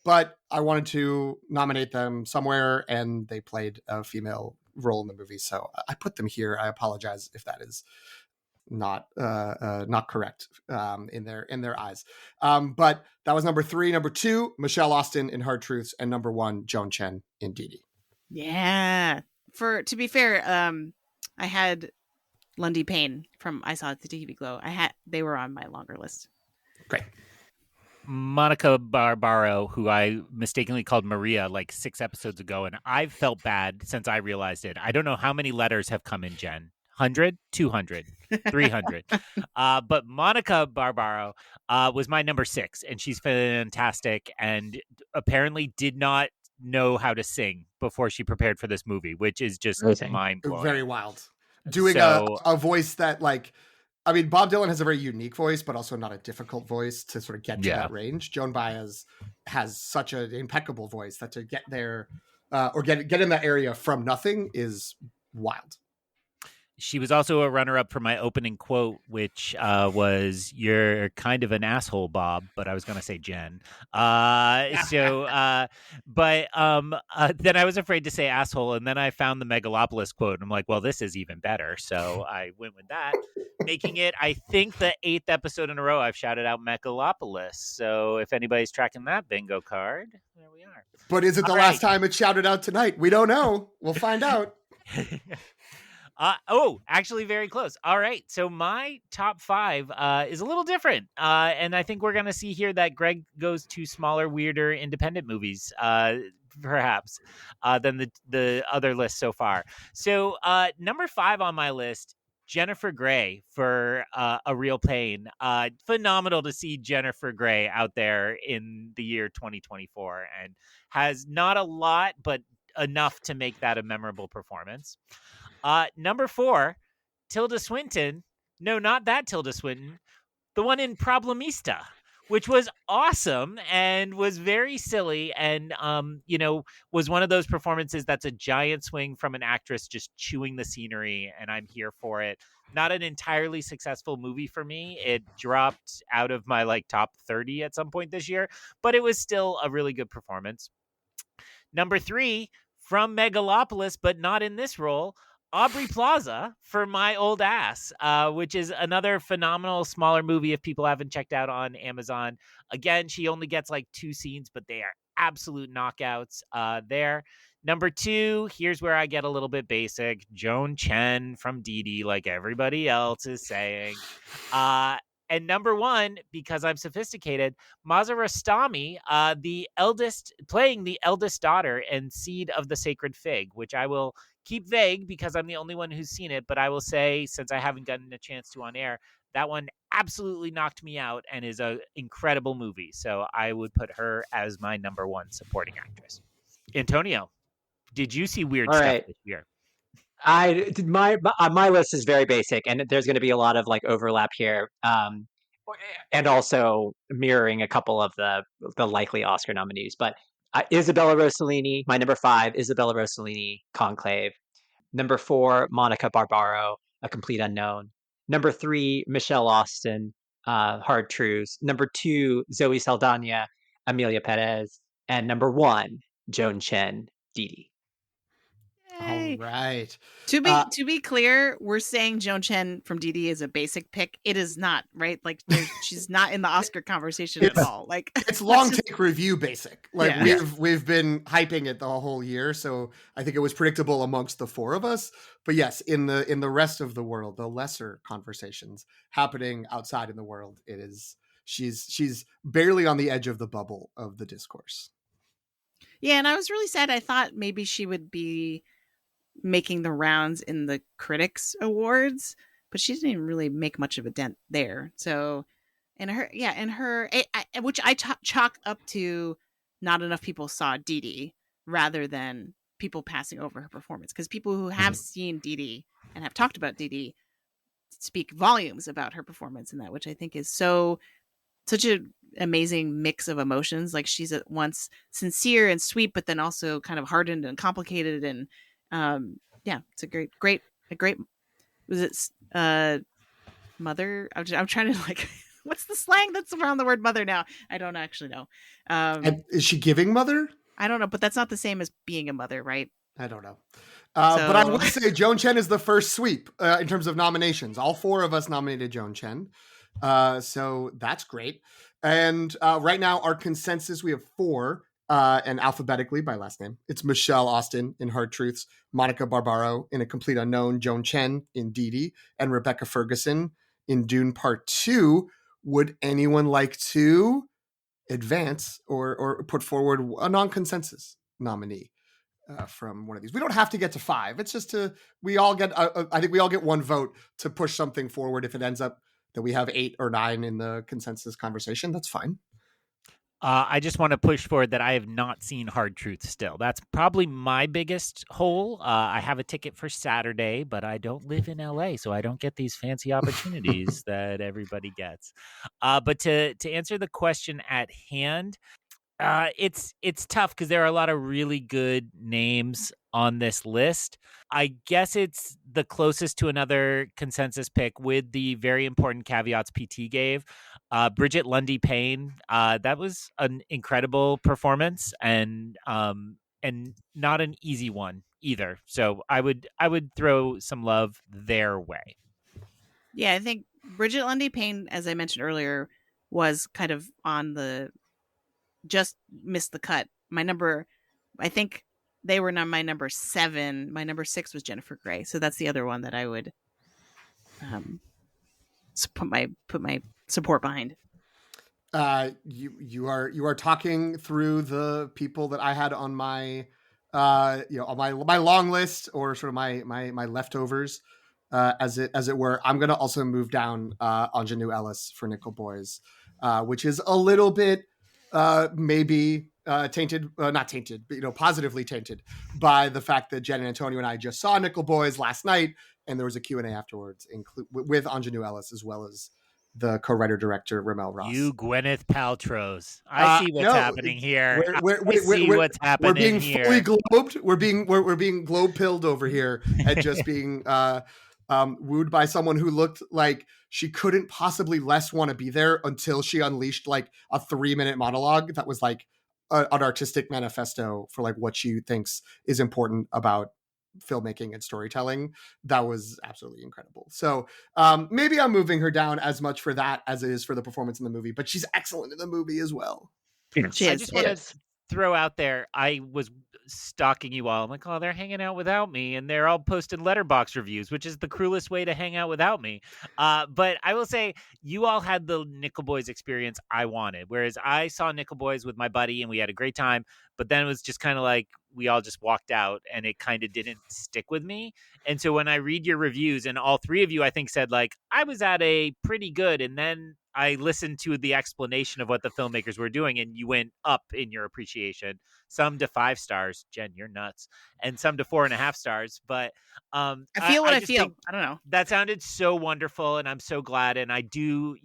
but I wanted to nominate them somewhere, and they played a female role in the movie, so I put them here. I apologize if that is not correct in their eyes. But that was number 3. Number 2, Michelle Austin in Hard Truths, and number 1, Joan Chen in Dee Dee. Yeah. To be fair, I had Lundy Payne from I Saw the TV Glow. They were on my longer list. Great. Monica Barbaro, who I mistakenly called Maria like 6 episodes ago, and I've felt bad since I realized it. I don't know how many letters have come in, Jen. 100, 200, 300. But Monica Barbaro was my number 6, and she's fantastic and apparently did not know how to sing before she prepared for this movie, which is just Amazing. mind-blowing. Very wild. Doing So, a voice that, like, I mean, Bob Dylan has a very unique voice, but also not a difficult voice to sort of get to that range. Joan Baez has such an impeccable voice that to get there or get in that area from nothing is wild. she was also a runner-up for my opening quote, which was "You're kind of an asshole, Bob," but I was going to say Jen. But then I was afraid to say asshole, and then I found the Megalopolis quote, and I'm like, well, this is even better. So I went with that, making it, I think, the 8th episode in a row I've shouted out Megalopolis. So if anybody's tracking that bingo card, there we are. But is it the last time it's shouted out tonight? We don't know. We'll find out. Actually very close. All right. So my top 5 is a little different. And I think we're going to see here that Greg goes to smaller, weirder, independent movies, perhaps, than the other list so far. So number 5 on my list, Jennifer Grey for A Real Pain. Phenomenal to see Jennifer Grey out there in the year 2024, and has not a lot, but enough to make that a memorable performance. Number 4, Tilda Swinton. No, not that Tilda Swinton. The one in Problemista, which was awesome and was very silly and, was one of those performances that's a giant swing from an actress just chewing the scenery, and I'm here for it. Not an entirely successful movie for me. It dropped out of my top 30 at some point this year, but it was still a really good performance. Number 3, from Megalopolis, but not in this role, Aubrey Plaza for My Old Ass, which is another phenomenal smaller movie if people haven't checked out on Amazon. Again, she only gets 2 scenes, but they are absolute knockouts there. Number 2, here's where I get a little bit basic. Joan Chen from Dee Dee, like everybody else is saying. And number 1, because I'm sophisticated, Maza Rastami, playing the eldest daughter and Seed of the Sacred Fig, which I will keep vague because I'm the only one who's seen it. But I will say, since I haven't gotten a chance to on air, that one absolutely knocked me out and is an incredible movie. So I would put her as my number 1 supporting actress. Antonio, did you see weird stuff this year? My list is very basic, and there's going to be a lot of overlap here, and also mirroring a couple of the likely Oscar nominees. But Isabella Rossellini, my number 5, Isabella Rossellini, Conclave. Number 4, Monica Barbaro, A Complete Unknown. Number 3, Michelle Austin, Hard Truths. Number 2, Zoe Saldana, Amelia Perez. And number 1, Joan Chen, Dee Dee. All right. To be clear, we're saying Joan Chen from Dee Dee is a basic pick. It is not, right? She's not in the Oscar conversation at all. It's long take review basic. We've been hyping it the whole year, so I think it was predictable amongst the 4 of us. But yes, in the rest of the world, the lesser conversations happening outside in the world, it is she's barely on the edge of the bubble of the discourse. Yeah, and I was really sad. I thought maybe she would be making the rounds in the critics awards, but she didn't even really make much of a dent there. So which I chalk up to not enough people saw Dee Dee rather than people passing over her performance, because people who have seen Dee Dee and have talked about Dee Dee speak volumes about her performance in that, which I think is such an amazing mix of emotions. She's at once sincere and sweet, but then also kind of hardened and complicated. And it's a great. Was it mother? I'm trying to what's the slang that's around the word mother now? I don't actually know. And is she giving mother? I don't know, but that's not the same as being a mother, right? I don't know. But I would say Joan Chen is the first sweep in terms of nominations. All 4 of us nominated Joan Chen. So that's great. And right now our consensus, we have 4 and alphabetically by last name. It's Michelle Austin in Hard Truths, Monica Barbaro in A Complete Unknown, Joan Chen in Dee Dee, and Rebecca Ferguson in Dune Part 2. Would anyone like to advance or put forward a non-consensus nominee? from one of these. We don't have to get to 5. It's just we all get. I think we all get one vote to push something forward. If it ends up that we have 8 or 9 in the consensus conversation, that's fine. I just want to push forward that I have not seen Hard Truth still. That's probably my biggest hole. I have a ticket for Saturday, but I don't live in LA, so I don't get these fancy opportunities that everybody gets. But to answer the question at hand, it's tough because there are a lot of really good names on this list. I guess it's the closest to another consensus pick with the very important caveats PT gave. Bridget Lundy Payne, that was an incredible performance and not an easy one either. So I would throw some love their way. Yeah, I think Bridget Lundy Payne, as I mentioned earlier, was kind of on the just missed the cut. I think they were my number 7. My number 6 was Jennifer Grey. So that's the other one that I would put my support behind. You are talking through the people that I had on my on my long list, or sort of my leftovers, as it were. I'm gonna also move down Ingenue Ellis for Nickel Boys, which is a little bit maybe tainted, not tainted, but positively tainted by the fact that Jen and Antonio and I just saw Nickel Boys last night, and there was a Q&A afterwards with Ingenue Ellis, as well as the co-writer director Ramel Ross. You Gwyneth Paltrow's. I see what's happening here. I see what's happening. We're being here. fully globed. We're being globe pilled over here, and just being wooed by someone who looked like she couldn't possibly less want to be there until she unleashed like a 3-minute monologue that was like an artistic manifesto for like what she thinks is important about filmmaking and storytelling. That was absolutely incredible. So maybe I'm moving her down as much for that as it is for the performance in the movie, but she's excellent in the movie as well. She I is. just want to throw out there, I was stalking you all. I'm like, oh, they're hanging out without me, and they're all posting letterbox reviews, which is the cruelest way to hang out without me. But I will say, you all had the Nickel Boys experience I wanted, whereas I saw Nickel Boys with my buddy, and we had a great time, but then it was just kind of like, we all just walked out, and it kind of didn't stick with me. And so when I read your reviews, and all 3 of you, I think, said, like, I was at a pretty good, and then I listened to the explanation of what the filmmakers were doing, and you went up in your appreciation. Some to 5 stars, Jen, you're nuts, and some to 4.5 stars. But I feel what I feel. think I don't know. that sounded so wonderful, and I'm so glad. And I do,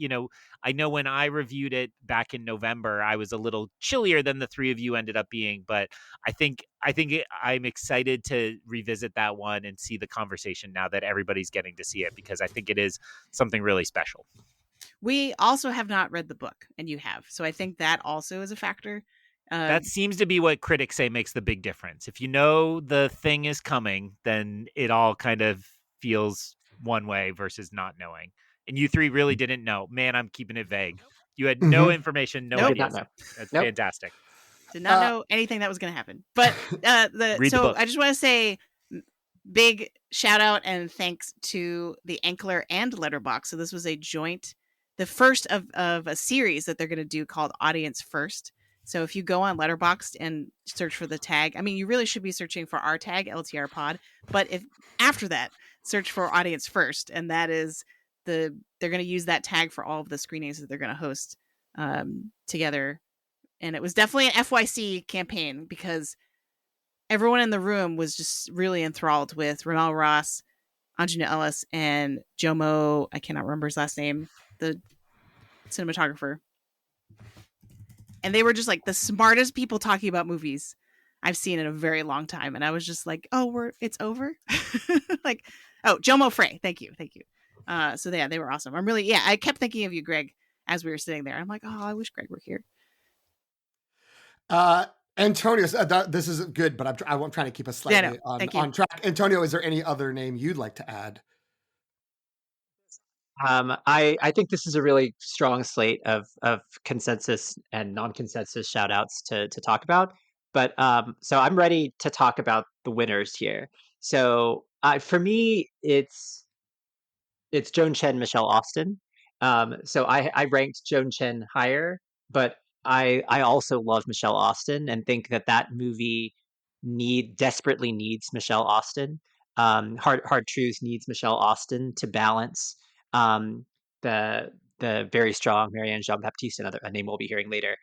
I know when I reviewed it back in November, I was a little chillier than the 3 of you ended up being. But I'm excited to revisit that one and see the conversation now that everybody's getting to see it, because I think it is something really special. We also have not read the book, and you have. So I think that also is a factor. That seems to be what critics say makes the big difference. If you know the thing is coming, then it all kind of feels one way versus not knowing. And you 3 really didn't know. Man, I'm keeping it vague. You had no information, no Nope. ideas. That's fantastic. Did not know anything that was going to happen. But Read the book. I just want to say big shout out and thanks to the Ankler and Letterbox. So this was a joint, the first of a series that they're going to do called Audience First. So if you go on Letterboxd and search for the tag, I mean, you really should be searching for our tag, LTR Pod. But if after that, search for Audience First, and that is they're going to use that tag for all of the screenings that they're going to host together. And it was definitely an FYC campaign, because everyone in the room was just really enthralled with Ramel Ross, Ingenue Ellis, and Jomo. I cannot remember his last name, the cinematographer. And they were just like the smartest people talking about movies I've seen in a very long time. And I was just like, oh, it's over. Like, oh, Jomo Frey. Thank you. So yeah, they were awesome. I kept thinking of you, Greg, as we were sitting there. I'm like, oh, I wish Greg were here. Antonio, this is good, but I'm trying to keep us slightly on track. Antonio, is there any other name you'd like to add? I think this is a really strong slate of consensus and non-consensus shout outs to talk about. But so I'm ready to talk about the winners here. So for me, it's Joan Chen, Michelle Austin. So I ranked Joan Chen higher, but I also love Michelle Austin and think that movie desperately needs Michelle Austin. Hard Truths needs Michelle Austin to balance um, the very strong Marianne Jean Baptiste, a name we'll be hearing later,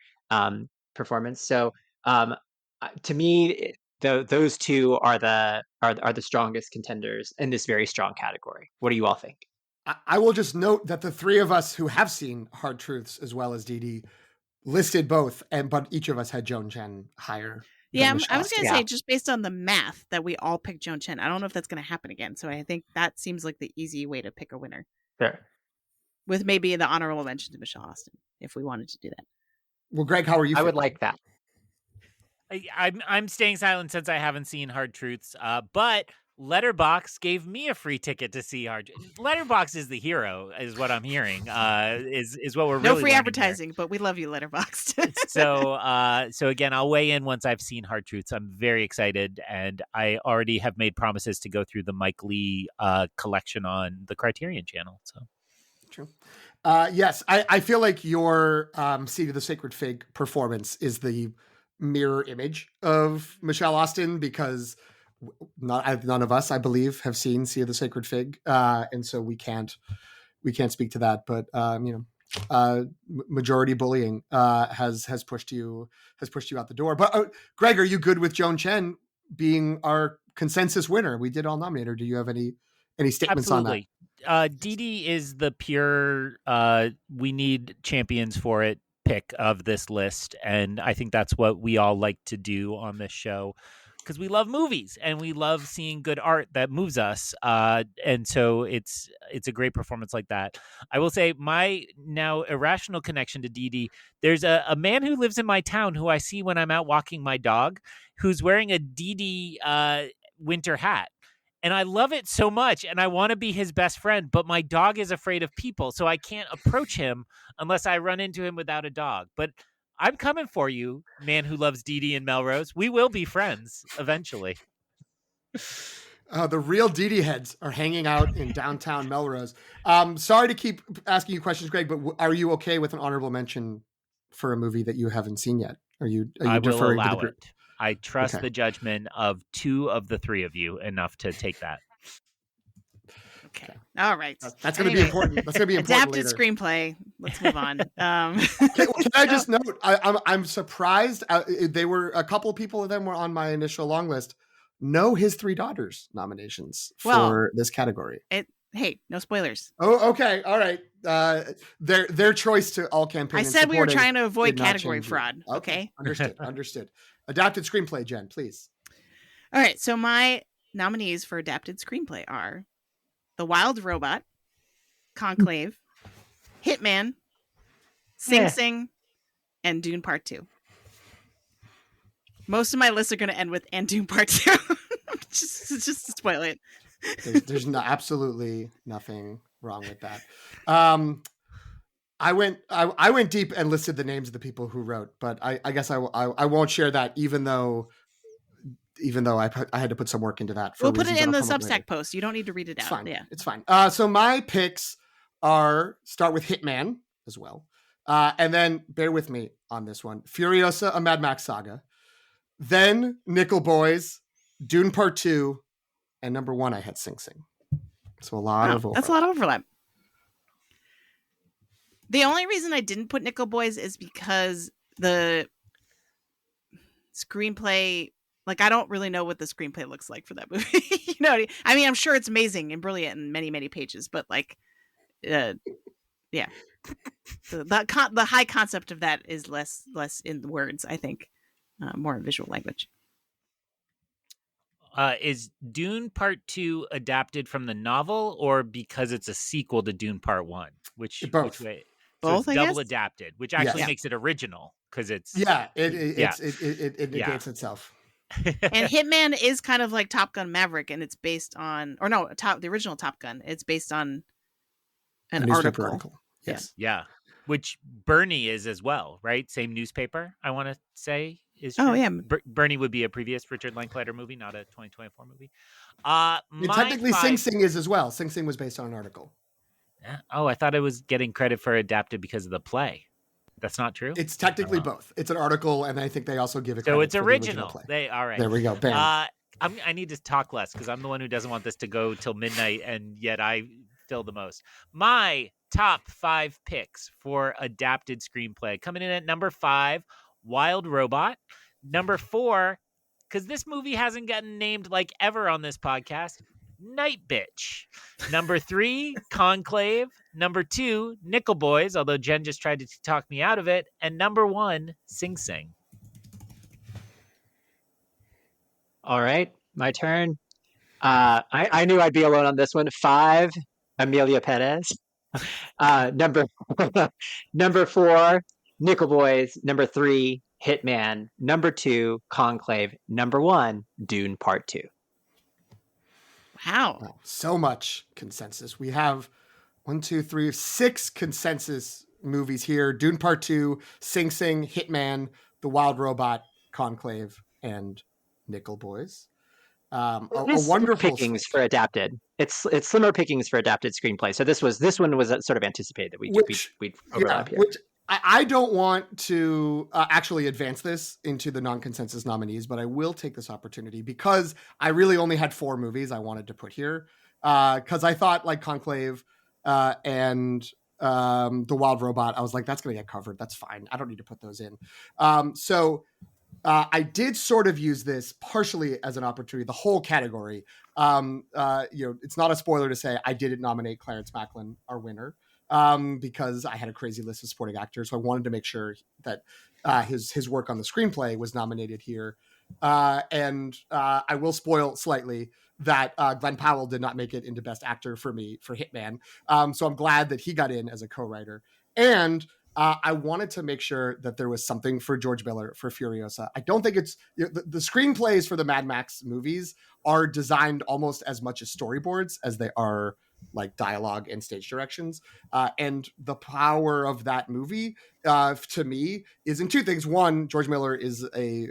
performance. So um, to me, those two are the strongest contenders in this very strong category. What do you all think? I will just note that the three of us who have seen Hard Truths as well as Dee listed both, but each of us had Joan Chen higher. Yeah, than I was Michelle. going to say, just based on the math, that we all picked Joan Chen. I don't know if that's going to happen again. So I think that seems like the easy way to pick a winner. Sure. With maybe the honorable mention to Michelle Austin, if we wanted to do that. Well, Greg, how are you? I would like that. I'm staying silent since I haven't seen Hard Truths, but Letterbox gave me a free ticket to see Hard. Letterbox is the hero, is what I'm hearing. Is what we're no really free learning advertising, here. But we love you, Letterbox. So again, I'll weigh in once I've seen Hard Truths. I'm very excited, and I already have made promises to go through the Mike Lee collection on the Criterion Channel. So true. Yes, I feel like your Seed of the Sacred Fig performance is the mirror image of Michelle Austin, because none of us, I believe, have seen Seed of the Sacred Fig, and so we can't speak to that. But majority bullying has pushed you out the door. But Greg, are you good with Joan Chen being our consensus winner? We did all nominate her. Do you have any statements on that? Dee is the pure we need champions for it pick of this list, and I think that's what we all like to do on this show, because we love movies and we love seeing good art that moves us, and so it's a great performance like that. I will say my now irrational connection to Dee, there's a man who lives in my town who I see when I'm out walking my dog, who's wearing a Dee winter hat. And I love it so much, and I want to be his best friend, but my dog is afraid of people, so I can't approach him unless I run into him without a dog. But I'm coming for you, man who loves Dee and Melrose. We will be friends eventually. The real Dee heads are hanging out in downtown Melrose. Sorry to keep asking you questions, Greg, but are you okay with an honorable mention for a movie that you haven't seen yet? Are you I will deferring allow to the it. I trust the judgment of two of the three of you enough to take that. Okay. All right. That's going to be important. That's going to be important. Adapted screenplay. Let's move on. Can I just note? I'm surprised. They were a couple of people of them were on my initial long list. No, His Three Daughters nominations for this category. Hey, no spoilers. Oh, okay, all right. Their choice to all campaign. I said we were trying to avoid category fraud. Okay. Understood. Adapted screenplay, Jen, please. All right. So my nominees for adapted screenplay are The Wild Robot, Conclave, Hitman, Sing Sing, and Dune Part 2. Most of my lists are going to end with "and Dune Part 2." just to spoil it. There's absolutely nothing wrong with that. I went deep and listed the names of the people who wrote, but I guess I won't share that, even though I had to put some work into that. We'll put it in the Substack post. You don't need to read it out. Fine. Yeah, it's fine. So my picks start with Hitman as well, and then bear with me on this one: Furiosa, a Mad Max saga, then Nickel Boys, Dune Part 2, and number 1 I had Sing Sing. So a lot of overlap. That's a lot of overlap. The only reason I didn't put Nickel Boys is because the screenplay, like, I don't really know what the screenplay looks like for that movie. You know, I mean, I'm sure it's amazing and brilliant and many, many pages, but like, yeah, the high concept of that is less in the words, I think, more in visual language. Is Dune Part 2 adapted from the novel, or because it's a sequel to Dune Part 1? Which way? Both, so it's double adapted, which actually makes it original, because it's it negates itself. And Hitman is kind of like Top Gun Maverick, and it's based on, or no, the original Top Gun. It's based on an article. Yes. Yeah. Which Bernie is as well, right? Same newspaper, I want to say. Oh, yeah. Bernie would be a previous Richard Linklater movie, not a 2024 movie. Technically, Sing Sing is as well. Sing Sing was based on an article. Oh, I thought it was getting credit for adapted because of the play. That's not true. It's technically Oh. both. It's an article, and I think they also give it So credit it's for the original original. play. All right. There we go. Bam. I need to talk less because I'm the one who doesn't want this to go till midnight, and yet I fill the most. My top 5 picks for adapted screenplay coming in at number 5, Wild Robot. Number 4, because this movie hasn't gotten named like ever on this podcast, Night Bitch. Number 3, Conclave. Number 2, Nickel Boys, although Jen just tried to talk me out of it. And number 1, Sing Sing. All right, my turn. I knew I'd be alone on this one. 5, Amelia Perez. Number number 4, Nickel Boys. Number 3, Hitman. Number 2, Conclave. Number 1, Dune Part 2. Wow. So much consensus. We have 6 consensus movies here: Dune Part 2, Sing Sing, Hitman, The Wild Robot, Conclave, and Nickel Boys. A wonderful pickings slate. for adapted. It's slimmer pickings for adapted screenplay. So this one was sort of anticipated that we'd overlap here. Which I don't want to actually advance this into the non-consensus nominees, but I will take this opportunity because I really only had 4 movies I wanted to put here because I thought like Conclave and The Wild Robot, I was like, that's going to get covered. That's fine. I don't need to put those in. So I did sort of use this partially as an opportunity, the whole category. It's not a spoiler to say I didn't nominate Clarence Macklin, our winner, because I had a crazy list of supporting actors. So I wanted to make sure that his work on the screenplay was nominated here. And I will spoil slightly that Glenn Powell did not make it into Best Actor for me for Hitman. So I'm glad that he got in as a co-writer. And I wanted to make sure that there was something for George Miller for Furiosa. I don't think it's the screenplays for the Mad Max movies are designed almost as much as storyboards as they are like dialogue and stage directions. And the power of that movie to me is in 2 things. One, George Miller is a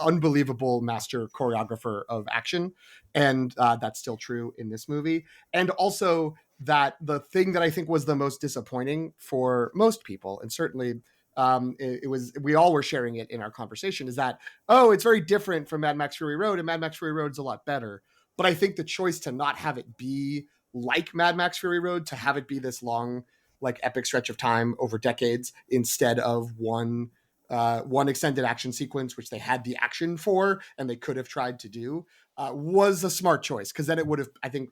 unbelievable master choreographer of action. And that's still true in this movie. And also that the thing that I think was the most disappointing for most people, and certainly it was, we all were sharing it in our conversation, is that, oh, it's very different from Mad Max Fury Road, and Mad Max Fury Road is a lot better. But I think the choice to not have it be like Mad Max Fury Road, to have it be this long, like epic stretch of time over decades, instead of one extended action sequence, which they had the action for and they could have tried to do, was a smart choice, because then it would have, I think,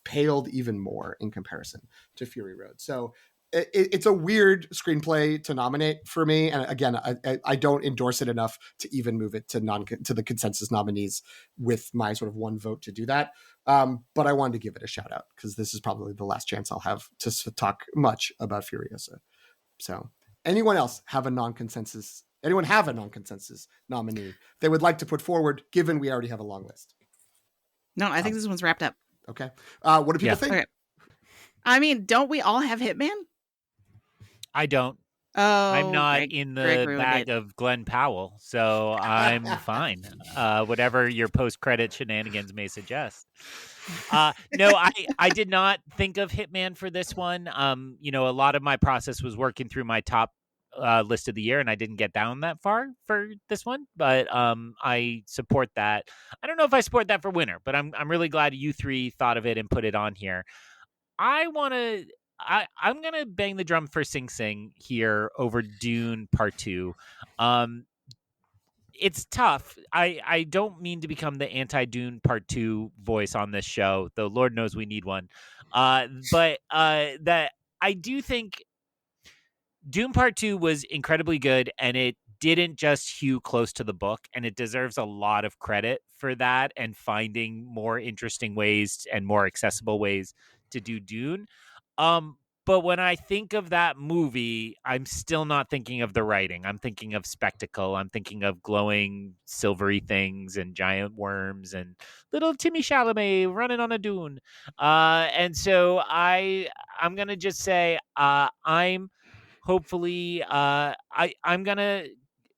paled even more in comparison to Fury Road. So it's a weird screenplay to nominate for me, and again, I don't endorse it enough to even move it to the consensus nominees with my sort of 1 vote to do that. But I wanted to give it a shout out because this is probably the last chance I'll have to talk much about Furiosa. So, anyone else have a non-consensus? Anyone have a non-consensus nominee they would like to put forward? Given we already have a long list. No, I think this one's wrapped up. Okay. What do people think? Okay. I mean, don't we all have Hitman? I don't. Oh, I'm not in the bag of Glenn Powell, so I'm fine. Whatever your post-credit shenanigans may suggest. No, I did not think of Hitman for this one. A lot of my process was working through my top list of the year, and I didn't get down that far for this one. But I support that. I don't know if I support that for winner, but I'm really glad you 3 thought of it and put it on here. I'm gonna bang the drum for Sing Sing here over Dune Part 2. It's tough. I don't mean to become the anti-Dune Part 2 voice on this show, though Lord knows we need one. But that I do think Dune Part 2 was incredibly good, and it didn't just hew close to the book, and it deserves a lot of credit for that and finding more interesting ways and more accessible ways to do Dune. But when I think of that movie, I'm still not thinking of the writing. I'm thinking of spectacle. I'm thinking of glowing silvery things and giant worms and little Timmy Chalamet running on a dune. And so I'm gonna just say I'm hopefully I'm gonna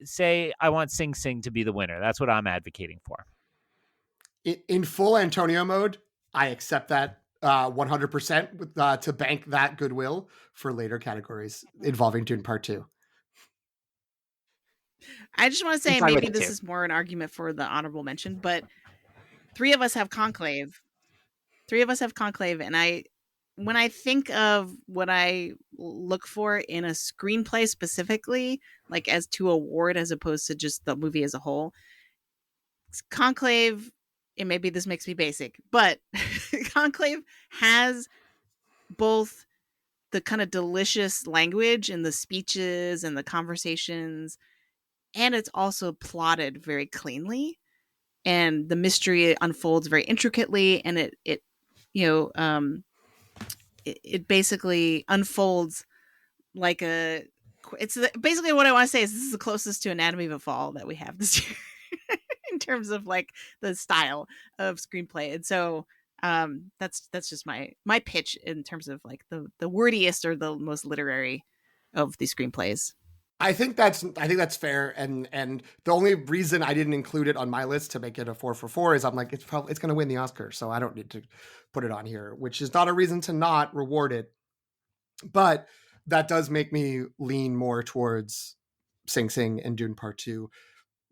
say I want Sing Sing to be the winner. That's what I'm advocating for. In full Antonio mode, I accept that 100% to bank that goodwill for later categories involving Dune Part 2. I just want to I'm say fine with maybe it this too. is more an argument for the honorable mention, but three of us have Conclave. And when I think of what I look for in a screenplay specifically, like as to award as opposed to just the movie as a whole, Conclave, and maybe this makes me basic, but Conclave has both the kind of delicious language and the speeches and the conversations, and it's also plotted very cleanly, and the mystery unfolds very intricately, and it you know it basically unfolds like a basically what I want to say is this is the closest to Anatomy of a Fall that we have this year in terms of like the style of screenplay. And so that's just my pitch in terms of like the wordiest or the most literary of the screenplays. I think that's fair, and the only reason I didn't include it on my list to make it a 4 for 4 is I'm like it's going to win the Oscar, so I don't need to put it on here, which is not a reason to not reward it, but that does make me lean more towards Sing Sing and Dune Part 2.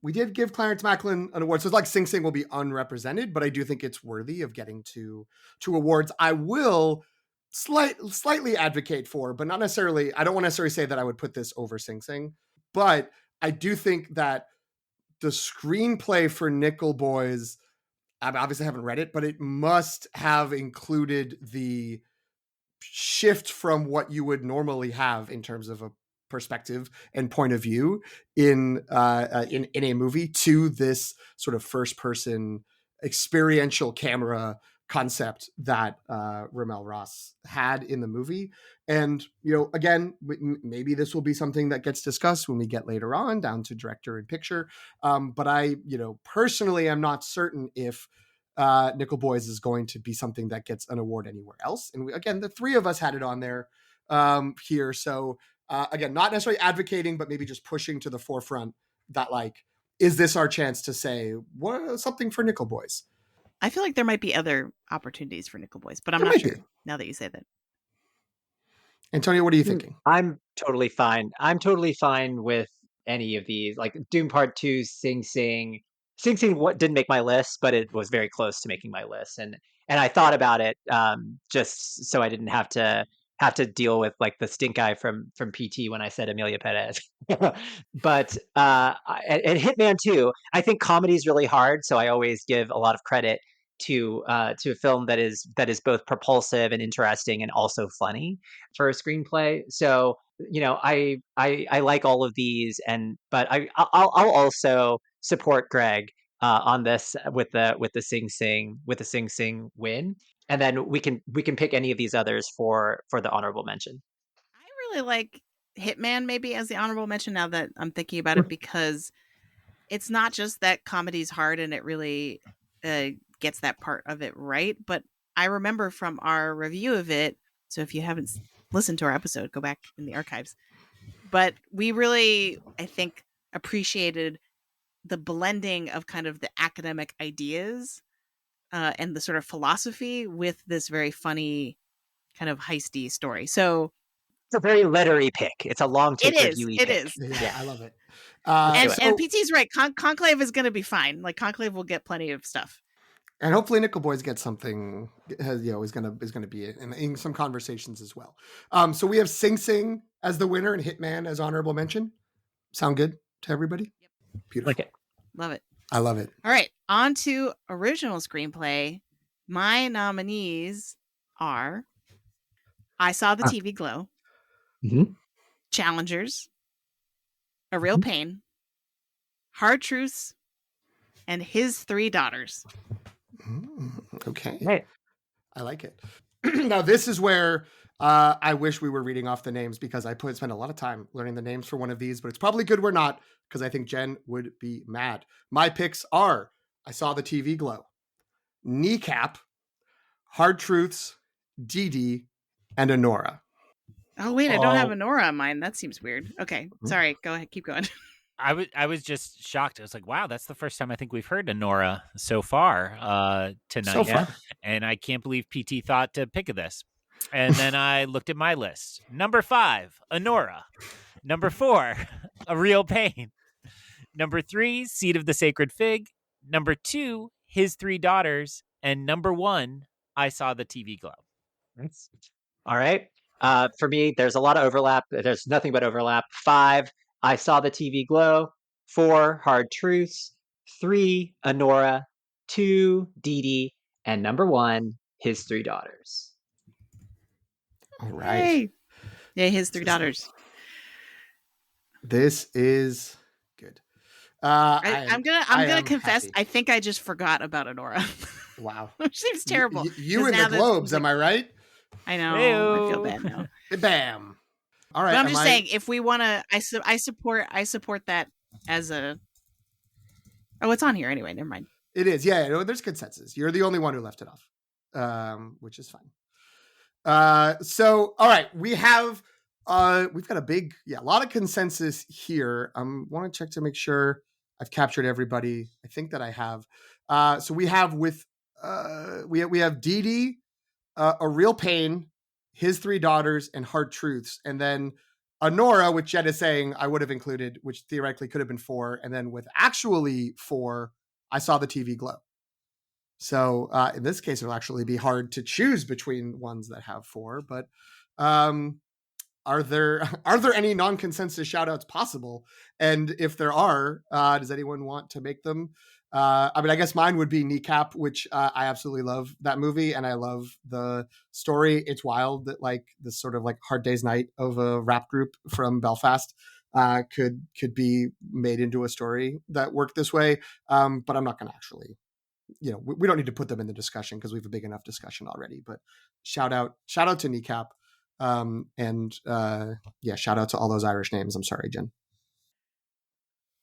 We did give Clarence Macklin an award, so it's like Sing Sing will be unrepresented, but I do think it's worthy of getting two awards. I will slightly advocate for, but not necessarily. I don't want to necessarily say that I would put this over Sing Sing, but I do think that the screenplay for Nickel Boys, I obviously haven't read it, but it must have included the shift from what you would normally have in terms of a perspective and point of view in a movie to this sort of first person experiential camera concept that Ramel Ross had in the movie. And again, maybe this will be something that gets discussed when we get later on down to director and picture, but I personally am not certain if Nickel Boys is going to be something that gets an award anywhere else. And again, the three of us had it on there here. So again, not necessarily advocating, but maybe just pushing to the forefront that like, is this our chance to say something for Nickel Boys? I feel like there might be other opportunities for Nickel Boys, but I'm not sure now that you say that. Antonio, what are you thinking? I'm totally fine. I'm totally fine with any of these. Like Doom Part 2, Sing Sing. Sing Sing what didn't make my list, but it was very close to making my list. And I thought about it just so I didn't have to deal with like the stink eye from PT when I said Amelia Perez. But and Hitman 2, I think comedy is really hard, so I always give a lot of credit to a film that is both propulsive and interesting and also funny for a screenplay. So I like all of these, but I'll also support Greg on this with the Sing Sing win, and then we can pick any of these others for the honorable mention. I really like Hitman maybe as the honorable mention now that I'm thinking about it, because it's not just that comedy's hard and it really gets that part of it right, but I remember from our review of it, so if you haven't listened to our episode, go back in the archives, but we really, I think, appreciated the blending of kind of the academic ideas and the sort of philosophy with this very funny kind of heisty story. So it's a very lettery pick. It's a long take reviewy it pick. is. Yeah, I love it. And PT's right. Conclave is going to be fine. Like Conclave will get plenty of stuff. And hopefully Nickel Boys gets something, is gonna be in some conversations as well. So we have Sing Sing as the winner and Hitman as honorable mention. Sound good to everybody? Yep. Beautiful. Okay. Love it. I love it. All right, on to original screenplay. My nominees are I Saw the TV Glow, Mm-hmm. Challengers, A Real Pain, Hard Truths, and His Three Daughters. Okay. Right. I like it. Now, this is where I wish we were reading off the names, because I spent a lot of time learning the names for one of these, but it's probably good we're not, because I think Jen would be mad. My picks are I Saw the TV Glow, Kneecap, Hard Truths, Dee Dee, and Honora. Oh, wait, I don't have Honora on mine. That seems weird. Okay, sorry. Go ahead. Keep going. I was just shocked. I was like, wow, that's the first time I think we've heard Honora so far tonight. So far. And I can't believe PT thought to pick of this. And then I looked at my list. Number 5, Honora. Number 4, A Real Pain. Number 3, Seed of the Sacred Fig. Number 2, His Three Daughters. And number 1, I Saw the TV Glow. That's all right. For me, there's a lot of overlap. There's nothing but overlap. 5, I Saw the TV Glow. 4, Hard Truths. 3, Honora. 2, Dee Dee. And number 1, His Three Daughters. All right. Yay. Yeah, his three daughters. This is good. I'm gonna confess. Happy. I think I just forgot about Honora. Wow. Which seems terrible. You and the Globes, am I right? I know. Hey-o. I feel bad now. Bam. All right. But I'm just saying, if we want to, I support that as a. Oh, it's on here anyway. Never mind. It is. Yeah. No, there's consensus. You're the only one who left it off, which is fine. So, all right, we've got a lot of consensus here. I want to check to make sure I've captured everybody. I think that I have. So we have we have Dee Dee, A Real Pain, His Three Daughters, and Hard Truths, and then Honora, which Jen is saying I would have included, which theoretically could have been 4, and then with actually 4, I Saw the TV Glow. So in this case, it'll actually be hard to choose between ones that have 4. But are there any non-consensus shout-outs possible? And if there are, does anyone want to make them? I mean, I guess mine would be Kneecap, which I absolutely love that movie, and I love the story. It's wild that like this sort of like Hard Day's Night of a rap group from Belfast could be made into a story that worked this way. But I'm not going to actually. We don't need to put them in the discussion because we have a big enough discussion already. But shout out to Kneecap, and shout out to all those Irish names. I'm sorry, Jen.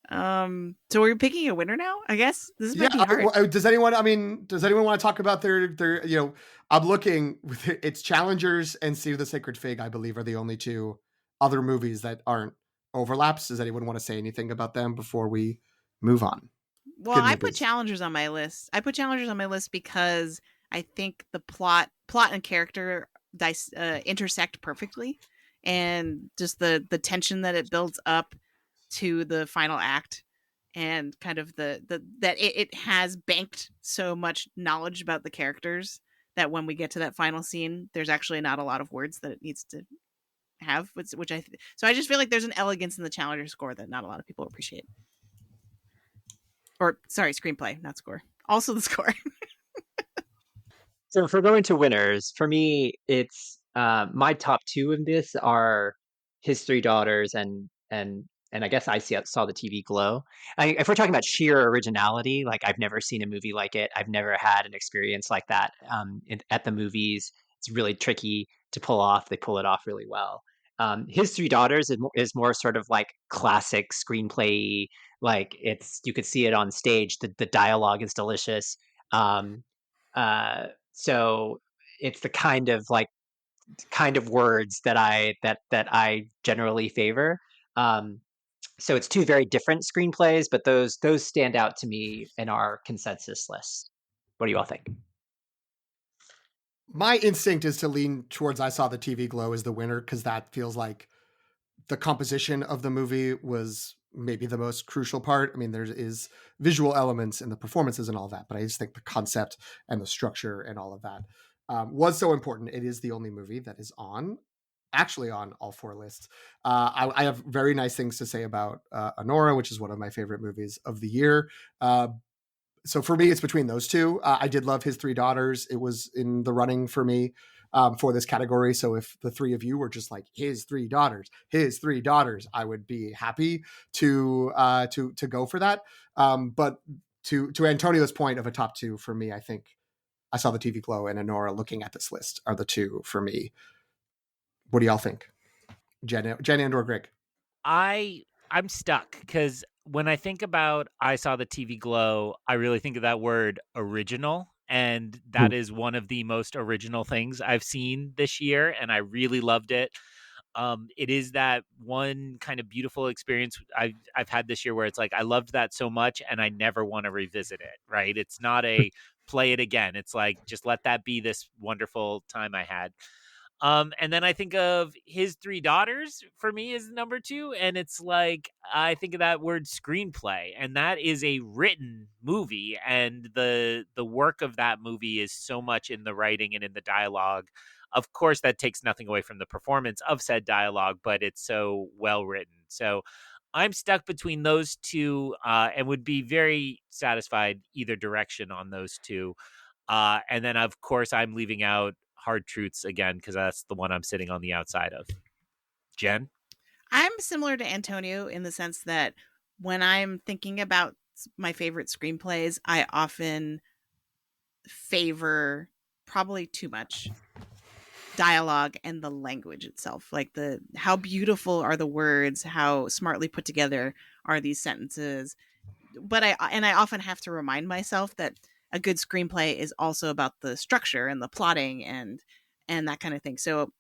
So we're picking a winner now, I guess. This is hard. Does anyone want to talk about their I'm looking. It's Challengers and Seed of the Sacred Fig, I believe, are the only 2 other movies that aren't overlaps. Does anyone want to say anything about them before we move on? Well, I put Challengers on my list. Because I think the plot and character intersect perfectly, and just the tension that it builds up to the final act, and kind of that it has banked so much knowledge about the characters that when we get to that final scene, there's actually not a lot of words that it needs to have, so I just feel like there's an elegance in the Challenger score that not a lot of people appreciate. Or sorry, screenplay, not score. Also the score. So if we're going to winners, for me, it's my top 2 in this are His Three Daughters and I guess I saw the TV Glow. If we're talking about sheer originality, like I've never seen a movie like it. I've never had an experience like that at the movies. It's really tricky to pull off. They pull it off really well. His Three Daughters is more sort of like classic screenplay. Like you could see it on stage. The dialogue is delicious. So it's the kind of words that I generally favor. So it's 2 very different screenplays, but those stand out to me in our consensus list. What do you all think? My instinct is to lean towards I Saw the TV Glow as the winner, because that feels like the composition of the movie was maybe the most crucial part. I mean, there is visual elements and the performances and all that, but I just think the concept and the structure and all of that was so important. It is the only movie that is actually on all 4 lists. I have very nice things to say about Honora, which is one of my favorite movies of the year. So for me, it's between those 2. I did love His Three Daughters. It was in the running for me for this category. So if the 3 of you were just like His Three Daughters, I would be happy to go for that. But to Antonio's point of a top 2 for me, I think I Saw the TV Glow and Honora, looking at this list, are the 2 for me. What do y'all think? Jen and or Greg? I'm stuck because when I think about I Saw the TV Glow, I really think of that word original. And that is one of the most original things I've seen this year. And I really loved it. It is that one kind of beautiful experience I've had this year where it's like, I loved that so much and I never want to revisit it. Right. It's not a play it again. It's like, just let that be this wonderful time I had. And then I think of His Three Daughters for me is number 2. And it's like, I think of that word screenplay, and that is a written movie. And the work of that movie is so much in the writing and in the dialogue. Of course, that takes nothing away from the performance of said dialogue, but it's so well written. So I'm stuck between those two, and would be very satisfied either direction on those two. And then, of course, I'm leaving out Hard Truths again because that's the one I'm sitting on the outside of. Jen? I'm similar to Antonio in the sense that when I'm thinking about my favorite screenplays, I often favor probably too much dialogue and the language itself, like how beautiful are the words, how smartly put together are these sentences. But I often have to remind myself that a good screenplay is also about the structure and the plotting and that kind of thing. So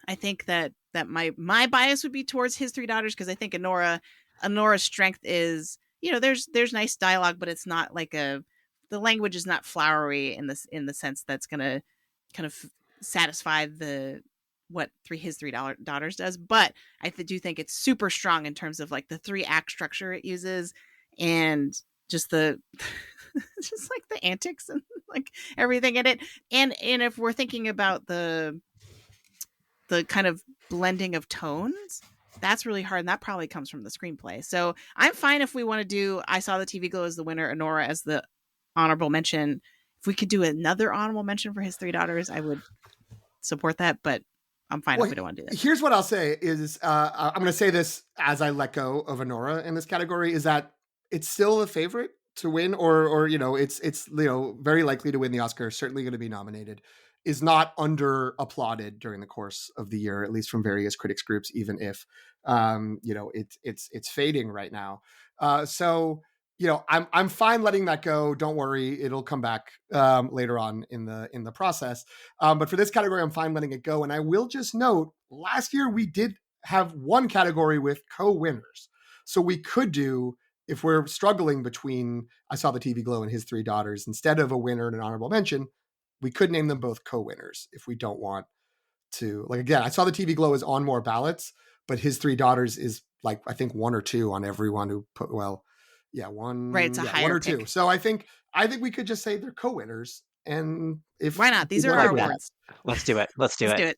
I think that my bias would be towards His Three Daughters, because I think Anora's strength is, there's nice dialogue, but it's not like the language is not flowery in the sense that's gonna kind of satisfy what His Three Daughters does. But I do think it's super strong in terms of like the 3-act structure it uses, and just the just like the antics and like everything in it. And if we're thinking about the kind of blending of tones, that's really hard, and that probably comes from the screenplay. So I'm fine if we want to do I Saw the TV Glow as the winner, Anora as the honorable mention. If we could do another honorable mention for His Three Daughters, I would support that, but I'm fine if we don't want to do that. Here's what I'll say is, I'm going to say this as I let go of Anora in this category, is that it's still a favorite to win, or it's very likely to win the Oscar, certainly going to be nominated, is not under applauded during the course of the year, at least from various critics groups, even if it's fading right now. So I'm fine letting that go. Don't worry, it'll come back later on in the process. But for this category, I'm fine letting it go. And I will just note, last year we did have one category with co-winners, so we could do, if we're struggling between I Saw the TV Glow and His Three Daughters, instead of a winner and an honorable mention, we could name them both co-winners if we don't want to. Like, again, I Saw the TV Glow is on more ballots, but His Three Daughters is like, I think 1 or 2 on everyone who put, one. Right, it's a higher 1 or pick. 2. So I think we could just say they're co-winners. And if why not? These are our awards. Let's do it. Let's do it.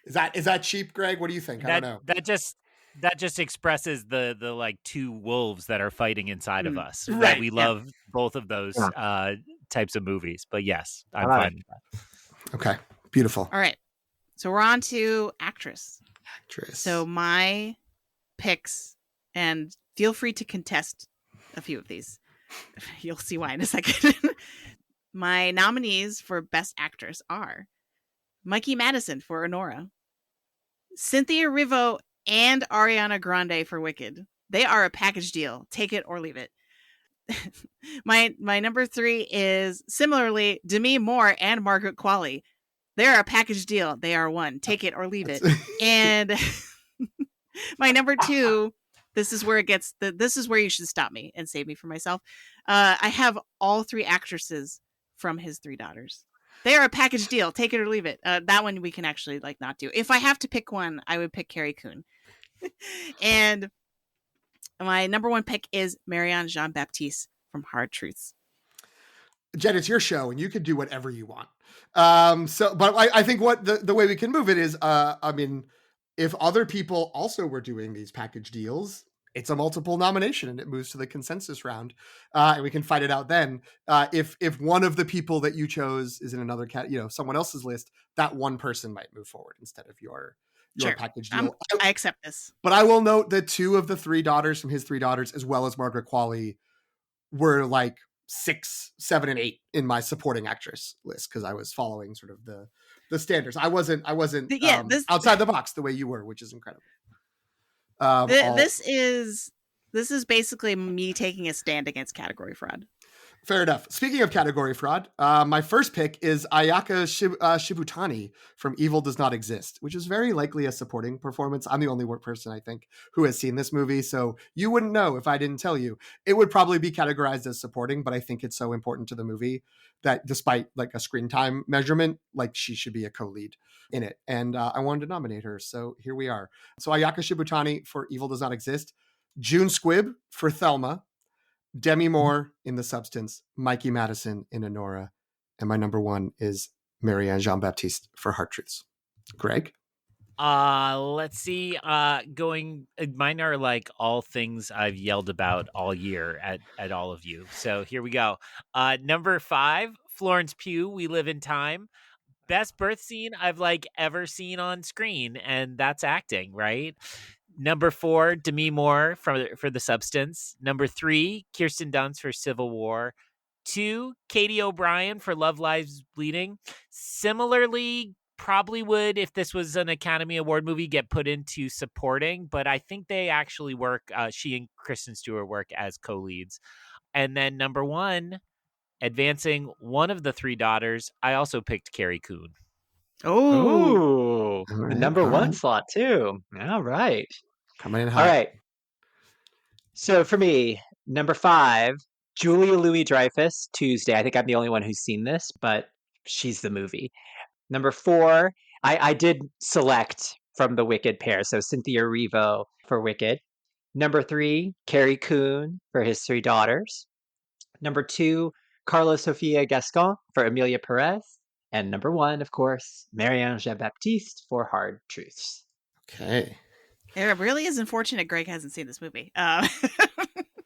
Is that cheap, Greg? What do you think? I don't know. That just expresses the like two wolves that are fighting inside of us. Right. That we love both of those types of movies. But yes, I'm fine with that. Okay, beautiful. All right, so we're on to actress. So my picks, and feel free to contest a few of these. You'll see why in a second. My nominees for Best Actress are Mikey Madison for Anora, Cynthia Erivo and Ariana Grande for Wicked. They are a package deal. Take it or leave it. My number 3 is similarly Demi Moore and Margaret Qualley. They're a package deal. They are one. Take it or leave it. And my number 2, this is where you should stop me and save me from myself. I have all 3 actresses from His Three Daughters. They are a package deal. Take it or leave it. That one we can actually not do. If I have to pick one, I would pick Carrie Coon. And my number 1 pick is Marianne Jean-Baptiste from Hard Truths. Jen, it's your show, and you can do whatever you want. But I think what the way we can move it is, if other people also were doing these package deals, it's a multiple nomination and it moves to the consensus round, and we can fight it out then. If one of the people that you chose is in another someone else's list, that one person might move forward instead of your sure. package deal. I accept this. But I will note that 2 of the 3 daughters from His Three Daughters, as well as Margaret Qualley, were like 6, 7, and 8 in my supporting actress list, because I was following sort of the standards. I wasn't outside the box the way you were, which is incredible. This is basically me taking a stand against category fraud. Fair enough. Speaking of category fraud, my first pick is Ayaka Shibutani from Evil Does Not Exist, which is very likely a supporting performance. I'm the only person, I think, who has seen this movie, so you wouldn't know if I didn't tell you. It would probably be categorized as supporting, but I think it's so important to the movie that despite like a screen time measurement, like she should be a co-lead in it. And I wanted to nominate her, so here we are. So Ayaka Shibutani for Evil Does Not Exist, June Squibb for Thelma, Demi Moore in The Substance, Mikey Madison in Honora, and my number one is Marianne Jean-Baptiste for Hard Truths. Greg? Let's see. Mine are like all things I've yelled about all year at all of you. So here we go. Number 5, Florence Pugh, We Live in Time. Best birth scene I've like ever seen on screen, and that's acting, right? Number 4, Demi Moore for The Substance. Number 3, Kirsten Dunst for Civil War. 2, Katie O'Brien for Love Lies Bleeding. Similarly, probably would, if this was an Academy Award movie, get put into supporting, but I think they actually work, she and Kristen Stewart work as co-leads. And then number 1, advancing one of the 3 daughters, I also picked Carrie Coon. Ooh, All the right, number all one right. slot too. All right. Coming in All hot. right. So for me, number 5, Julia Louis-Dreyfus, Tuesday. I think I'm the only one who's seen this, but she's the movie. Number 4, I did select from the Wicked pair, so Cynthia Erivo for Wicked. Number 3, Carrie Coon for his 3 daughters. Number 2, Carla Sofia Gascon for Amelia Perez. And number 1, of course, Marianne Jean-Baptiste for Hard Truths. Okay. It really is unfortunate Greg hasn't seen this movie.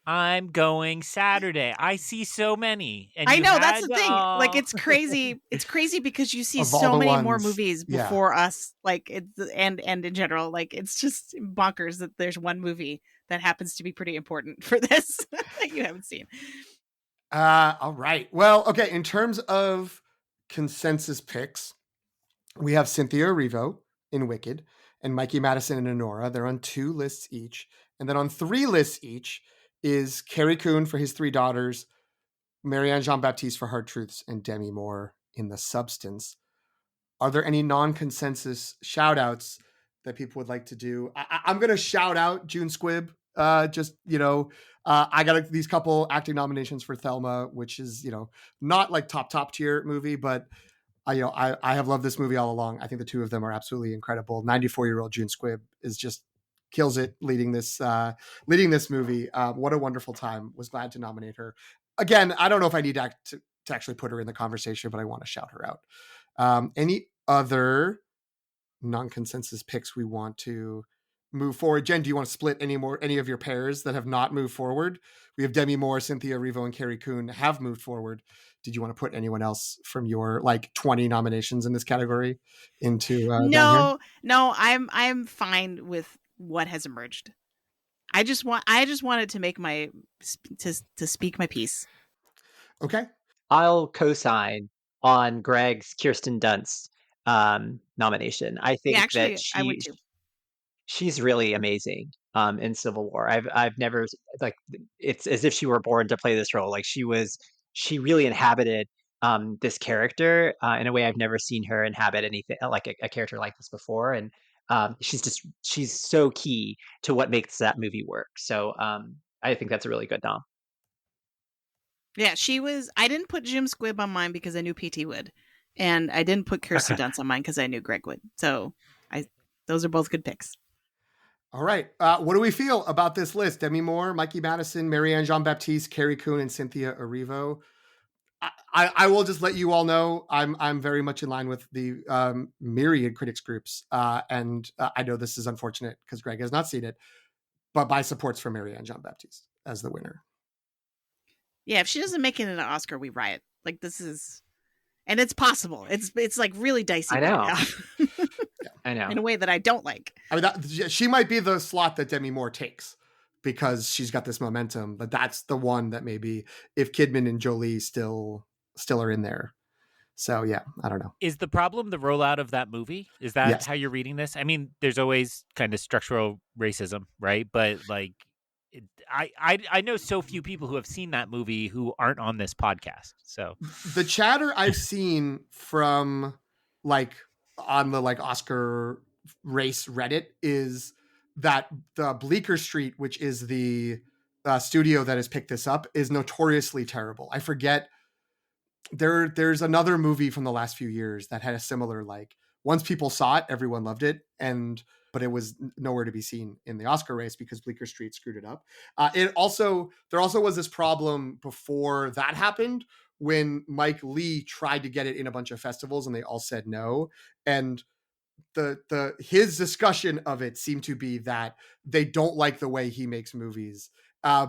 I'm going Saturday. I see so many. And I you know, that's had the thing. Like, it's crazy. It's crazy because you see Of all so the many more ones, movies yeah. before us. Like, and in general, like, it's just bonkers that there's one movie that happens to be pretty important for this that you haven't seen. All right. Well, okay. In terms of consensus picks, we have Cynthia Erivo in Wicked and Mikey Madison in Honora. They're on 2 lists each. And then on 3 lists each is Carrie Coon for his 3 daughters, Marianne Jean-Baptiste for Hard Truths, and Demi Moore in The Substance. Are there any non-consensus shout-outs that people would like to do? I'm going to shout out June Squibb. I got these couple acting nominations for Thelma, which is, not like top tier movie, but I have loved this movie all along. I think the 2 of them are absolutely incredible. 94-year-old June Squibb is just kills it leading this movie. What a wonderful time. Was glad to nominate her. Again, I don't know if I need to actually put her in the conversation, but I want to shout her out. Any other non-consensus picks we want to move forward? Jen, do you want to split any of your pairs that have not moved forward? We have Demi Moore, Cynthia Erivo, and Carrie Coon have moved forward. Did you want to put anyone else from your like 20 nominations in this category into down here? No, I'm fine with what has emerged. I just wanted to make to speak my piece. Okay. I'll co-sign on Greg's Kirsten Dunst nomination. I think Yeah, that actually, I would too. she's really amazing in Civil War. I've never, like, it's as if she were born to play this role. Like she really inhabited this character in a way I've never seen her inhabit anything like a character like this before. And she's so key to what makes that movie work. So I think that's a really good nom. Yeah, she was. I didn't put Jim Squibb on mine because I knew PT would, and I didn't put Kirsten Dunst on mine because I knew Greg would. So those are both good picks. All right. What do we feel about this list? Demi Moore, Mikey Madison, Marianne Jean-Baptiste, Carrie Coon, and Cynthia Erivo. I will just let you all know I'm very much in line with the myriad critics groups, and I know this is unfortunate because Greg has not seen it, but my support's for Marianne Jean-Baptiste as the winner. Yeah, if she doesn't make it an Oscar, we riot. Like, this is, and it's possible. It's like really dicey. I know. Right now. I know. In a way that I don't like. I mean, she might be the slot that Demi Moore takes because she's got this momentum, but that's the one that maybe if Kidman and Jolie still are in there. So yeah, I don't know. Is the problem the rollout of that movie? Is that Yes. how you're reading this? I mean, there's always kind of structural racism, right? But like, I know so few people who have seen that movie who aren't on this podcast. So The chatter I've seen from like on the like Oscar race Reddit is that the Bleecker Street, which is the studio that has picked this up, is notoriously terrible. I forget there's another movie from the last few years that had a similar like once people saw it, everyone loved it, and but it was nowhere to be seen in the Oscar race because Bleecker Street screwed it up. There also was this problem before that happened when Mike Lee tried to get it in a bunch of festivals and they all said no. And the his discussion of it seemed to be that they don't like the way he makes movies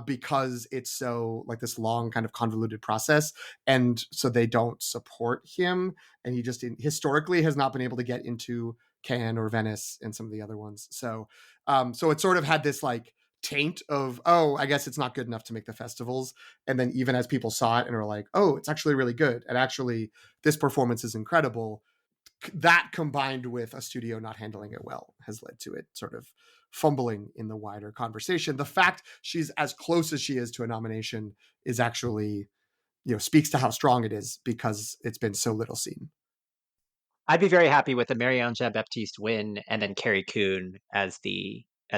because it's so like this long kind of convoluted process, and so they don't support him. And he just historically has not been able to get into Cannes or Venice and some of the other ones. So so it sort of had this like taint of, oh, I guess it's not good enough to make the festivals. And then even as people saw it and were like, oh, it's actually really good, and actually this performance is incredible, that combined with a studio not handling it well has led to it sort of fumbling in the wider conversation. The fact she's as close as she is to a nomination is actually, speaks to how strong it is because it's been so little seen. I'd be very happy with a Marianne Jean-Baptiste win and then Carrie Coon as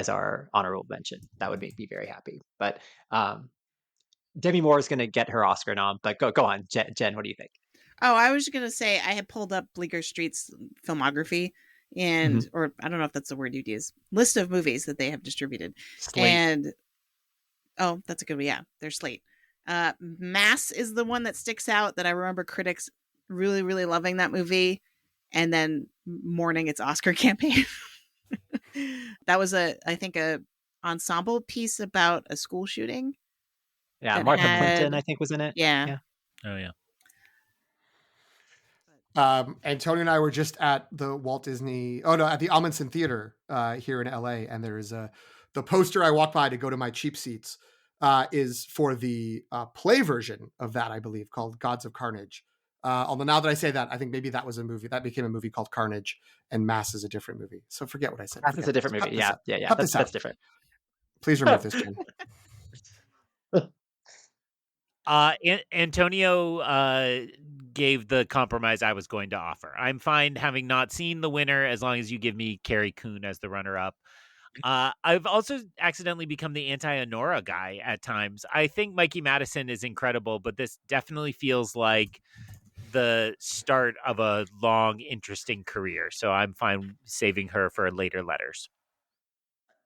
our honorable mention. That would make me very happy. But Demi Moore is going to get her Oscar nom. But go on, Jen. What do you think? Oh, I was going to say I had pulled up Bleecker Street's filmography and, or I don't know if that's the word you'd use, list of movies that they have distributed. Slate. And, oh, that's a good one. Yeah, their slate. Mass is the one that sticks out that I remember critics really, really loving that movie and then mourning its Oscar campaign. That was I think a ensemble piece about a school shooting. Yeah, Martha Plimpton, I think, was in it. Yeah. Oh, yeah. And Tony and I were just at the at the Amundsen Theater here in LA, and there's the poster I walked by to go to my cheap seats is for the play version of that, I believe, called Gods of Carnage. Although now that I say that, I think maybe that was a movie that became a movie called Carnage, and Mass is a different movie. So forget what I said. Mass is a different movie. Yeah. That's different. Please remove this, Jen. Antonio gave the compromise I was going to offer. I'm fine having not seen the winner as long as you give me Carrie Coon as the runner-up. I've also accidentally become the anti-Honora guy at times. I think Mikey Madison is incredible, but this definitely feels like the start of a long, interesting career. So I'm fine saving her for later letters.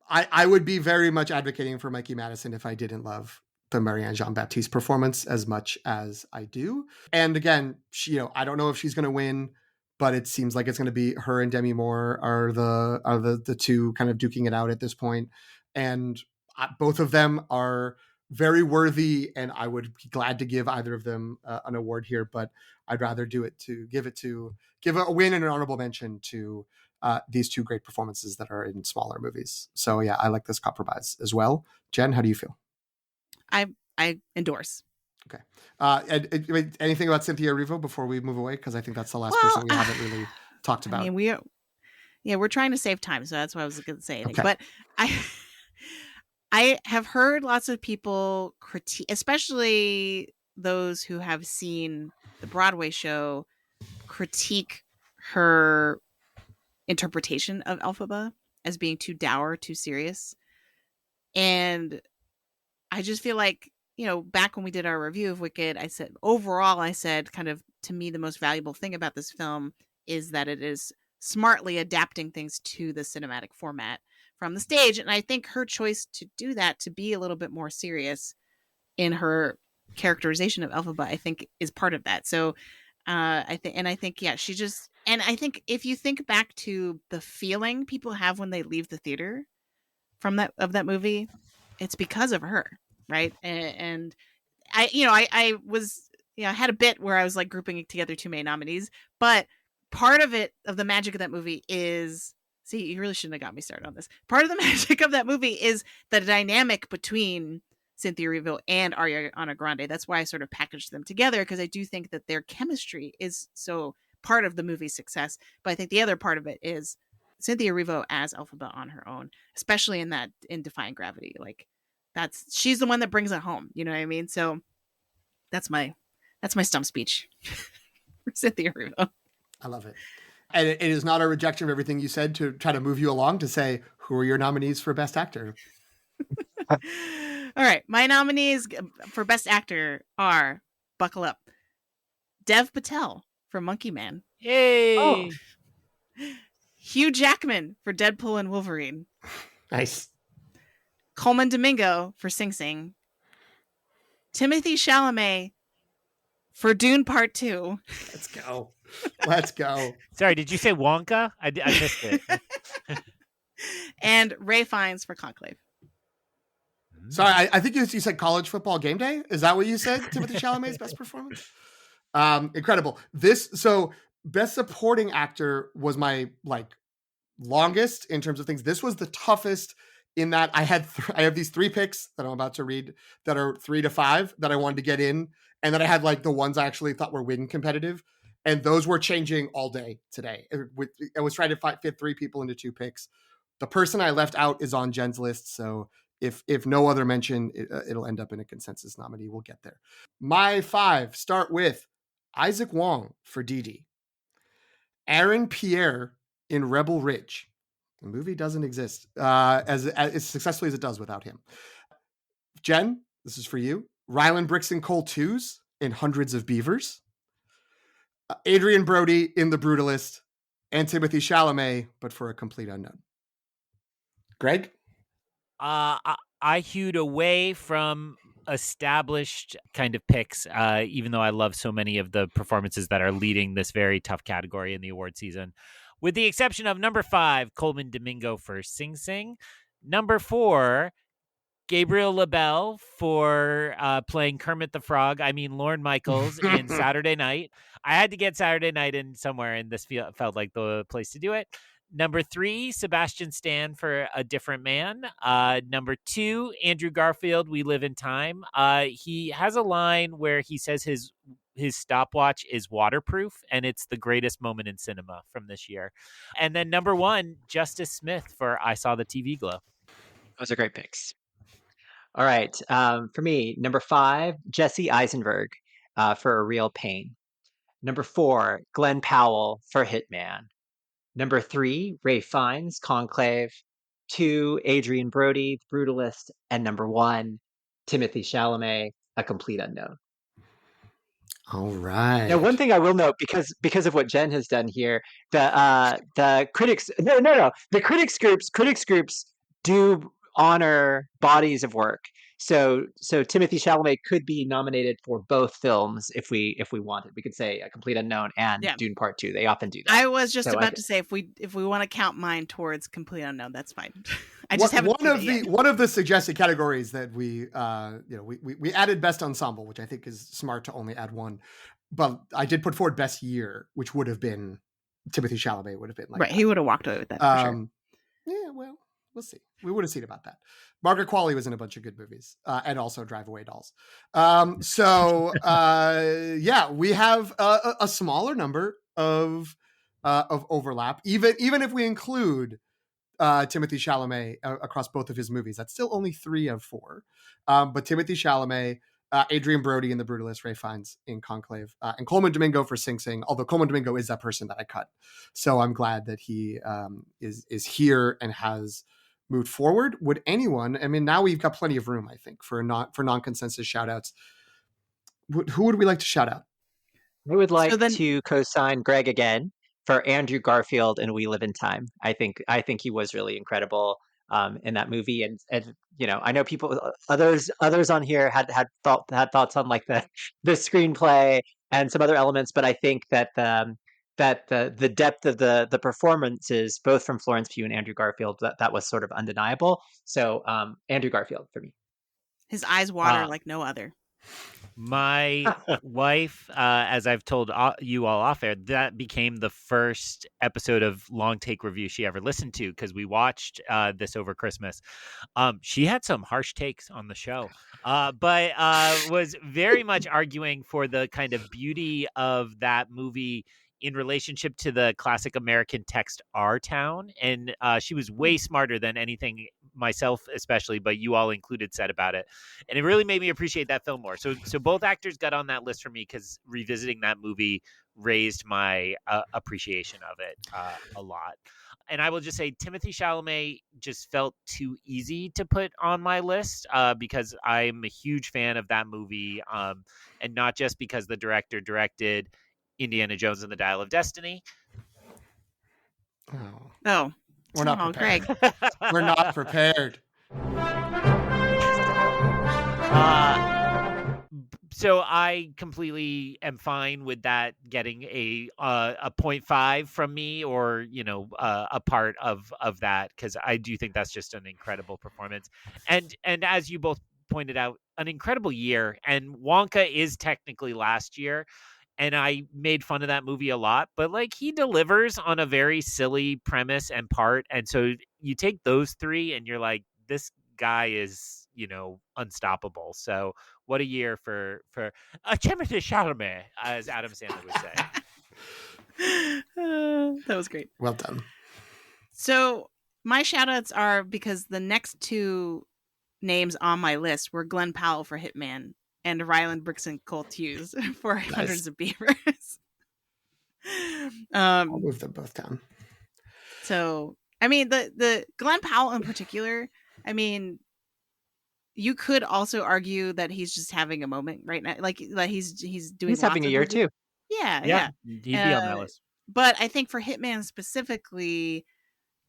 I would be very much advocating for Mikey Madison if I didn't love the Marianne Jean-Baptiste performance as much as I do. And again, she, I don't know if she's going to win, but it seems like it's going to be her and Demi Moore are the two kind of duking it out at this point. And both of them are very worthy, and I would be glad to give either of them an award here, but I'd rather give a win and an honorable mention to these two great performances that are in smaller movies. So yeah, I like this compromise as well. Jen, how do you feel? I endorse. Okay. Anything about Cynthia Erivo before we move away? Because I think that's the last person we haven't really talked about. I mean, we're trying to save time, so that's why I was going to say anything. Okay. But I have heard lots of people critique, especially those who have seen the Broadway show, critique her interpretation of Elphaba as being too dour, too serious. And I just feel like, back when we did our review of Wicked, I said kind of, to me, the most valuable thing about this film is that it is smartly adapting things to the cinematic format from the stage. And I think her choice to do that, to be a little bit more serious in her characterization of Elphaba, I think is part of that. So I think, yeah, and I think if you think back to the feeling people have when they leave the theater from that movie, it's because of her, right? And I was, I had a bit where I was like grouping together too many nominees, but part of the magic of that movie is, see, you really shouldn't have got me started on this. Part of the magic of that movie is the dynamic between Cynthia Erivo and Ariana Grande. That's why I sort of packaged them together, because I do think that their chemistry is so part of the movie's success. But I think the other part of it is Cynthia Erivo as Elphaba on her own, especially in Defying Gravity. Like, she's the one that brings it home. You know what I mean? So that's my stump speech for Cynthia Erivo. I love it. And it is not a rejection of everything you said to try to move you along to say, who are your nominees for Best Actor? All right. My nominees for Best Actor are, buckle up, Dev Patel for Monkey Man. Yay! Oh. Hugh Jackman for Deadpool and Wolverine. Nice. Coleman Domingo for Sing Sing. Timothy Chalamet for Dune Part 2. Let's go. Let's go. Sorry, did you say Wonka? I missed it. And Ray Fiennes for Conclave. Sorry, I think you said College Football Game Day. Is that what you said? Timothy Chalamet's best performance? Incredible. So Best Supporting Actor was my longest in terms of things. This was the toughest in that I have these 3 picks that I'm about to read that are 3 to 5 that I wanted to get in, and then I had the ones I actually thought were win competitive, and those were changing all day today. I was trying to fit 3 people into 2 picks. The person I left out is on Jen's list, so if no other mention, it'll end up in a consensus nominee. We'll get there. My 5 start with Isaac Wong for Dee, Aaron Pierre in Rebel Ridge. The movie doesn't exist as successfully as it does without him. Jen, this is for you. Ryland Brixton Cole Twos in Hundreds of Beavers. Adrian Brody in The Brutalist. And Timothy Chalamet, but for A Complete Unknown. Greg? I hewed away from established kind of picks, even though I love so many of the performances that are leading this very tough category in the award season. With the exception of number 5, Coleman Domingo for Sing Sing. Number 4, Gabriel LaBelle for playing Kermit the Frog. I mean, Lorne Michaels in Saturday Night. I had to get Saturday Night in somewhere, and this felt like the place to do it. Number 3, Sebastian Stan for A Different Man. Number 2, Andrew Garfield, We Live in Time. He has a line where he says his stopwatch is waterproof, and it's the greatest moment in cinema from this year. And then number 1, Justice Smith for I Saw the TV Glow. Those are great picks. All right. For me, number 5, Jesse Eisenberg for A Real Pain. Number 4, Glenn Powell for Hitman. Number 3, Ray Fiennes, Conclave. 2, Adrian Brody, The Brutalist. And number 1, Timothy Chalamet, A Complete Unknown. All right. Now, one thing I will note, because of what Jen has done here, the critics the critics groups do honor bodies of work. So Timothy Chalamet could be nominated for both films if we wanted. We could say A Complete Unknown and Dune Part 2. They often do that. I was just about to say if we want to count mine towards Complete Unknown, that's fine. I just haven't one of the suggested categories that we added Best Ensemble, which I think is smart to only add one. But I did put forward Best Year, which would have been Timothy Chalamet would have been right. That. He would have walked away with that for sure. Yeah, well, we'll see. We would have seen about that. Margaret Qualley was in a bunch of good movies, and also Drive Away Dolls. We have a smaller number of overlap, even if we include Timothy Chalamet across both of his movies. That's still only 3 of 4. But Timothy Chalamet, Adrian Brody in The Brutalist, Ray Fiennes in Conclave, and Coleman Domingo for Sing Sing. Although Coleman Domingo is that person that I cut, so I'm glad that he is here and has moved forward. Would anyone? I mean, now we've got plenty of room, I think, for non-consensus shout outs. Who would we like to shout out? I would like to co-sign Greg again for Andrew Garfield in We Live in Time. I think he was really incredible in that movie, and I know others on here had thoughts on like the screenplay and some other elements, but I think that the depth of the performances, both from Florence Pugh and Andrew Garfield, that was sort of undeniable. So Andrew Garfield for me. His eyes water like no other. My wife, as I've told you all off air, that became the first episode of Long Take Review she ever listened to because we watched this over Christmas. She had some harsh takes on the show, but was very much arguing for the kind of beauty of that movie in relationship to the classic American text Our Town. And she was way smarter than anything myself especially, but you all included, said about it, and it really made me appreciate that film more. So both actors got on that list for me because revisiting that movie raised my appreciation of it a lot. And I will just say Timothy Chalamet just felt too easy to put on my list because I'm a huge fan of that movie, and not just because the director directed Indiana Jones and the Dial of Destiny. Oh, We're not prepared. Greg. We're not prepared. So I completely am fine with that getting a 0.5 from me, or a part of that, because I do think that's just an incredible performance, and as you both pointed out, an incredible year. And Wonka is technically last year, and I made fun of that movie a lot, but like, he delivers on a very silly premise and part, and so you take those three and you're like, this guy is unstoppable. So what a year for Timothy Chalamet, as Adam Sandler would say. That was great. Well done. So my shout outs are because the next two names on my list were Glenn Powell for Hitman and Ryland Brixton Colt Hughes for Hundreds of Beavers. I'll move them both down. So, I mean, the Glenn Powell in particular, I mean, you could also argue that he's just having a moment right now. Like he's doing. He's having a year too. Yeah. He'd be on that list. But I think for Hitman specifically,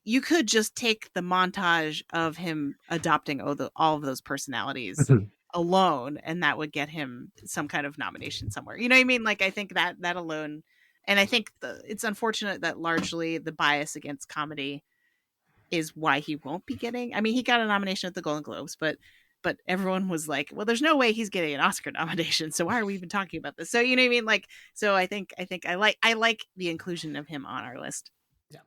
you could just take the montage of him adopting all of those personalities alone, and that would get him some kind of nomination somewhere. You know what I mean? Like, I think that alone, and I think it's unfortunate that largely the bias against comedy is why he won't be getting. I mean, he got a nomination at the Golden Globes, but everyone was like, well, there's no way he's getting an Oscar nomination, so why are we even talking about this? So, you know what I mean? Like, so I think I like the inclusion of him on our list. Yeah.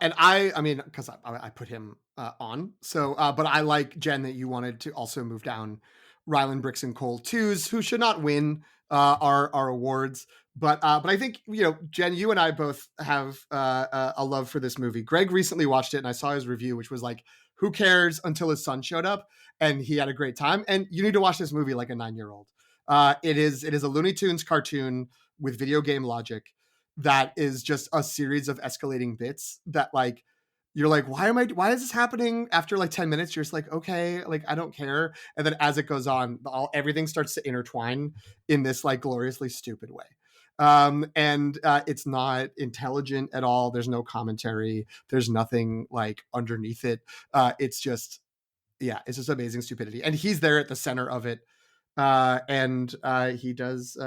And I mean, because I put him on. So, but I like, Jen, that you wanted to also move down Ryland Brixton Cole Twos, who should not win our awards. But I think, Jen, you and I both have a love for this movie. Greg recently watched it, and I saw his review, which was like, who cares, until his son showed up, and he had a great time. And you need to watch this movie like a 9-year-old. It is a Looney Tunes cartoon with video game logic that is just a series of escalating bits that, like, you're like, why is this happening? After like 10 minutes, you're just like, okay, like, I don't care. And then as it goes on, everything starts to intertwine in this like gloriously stupid way. And it's not intelligent at all. There's no commentary. There's nothing like underneath it. It's just amazing stupidity. And he's there at the center of it. And he does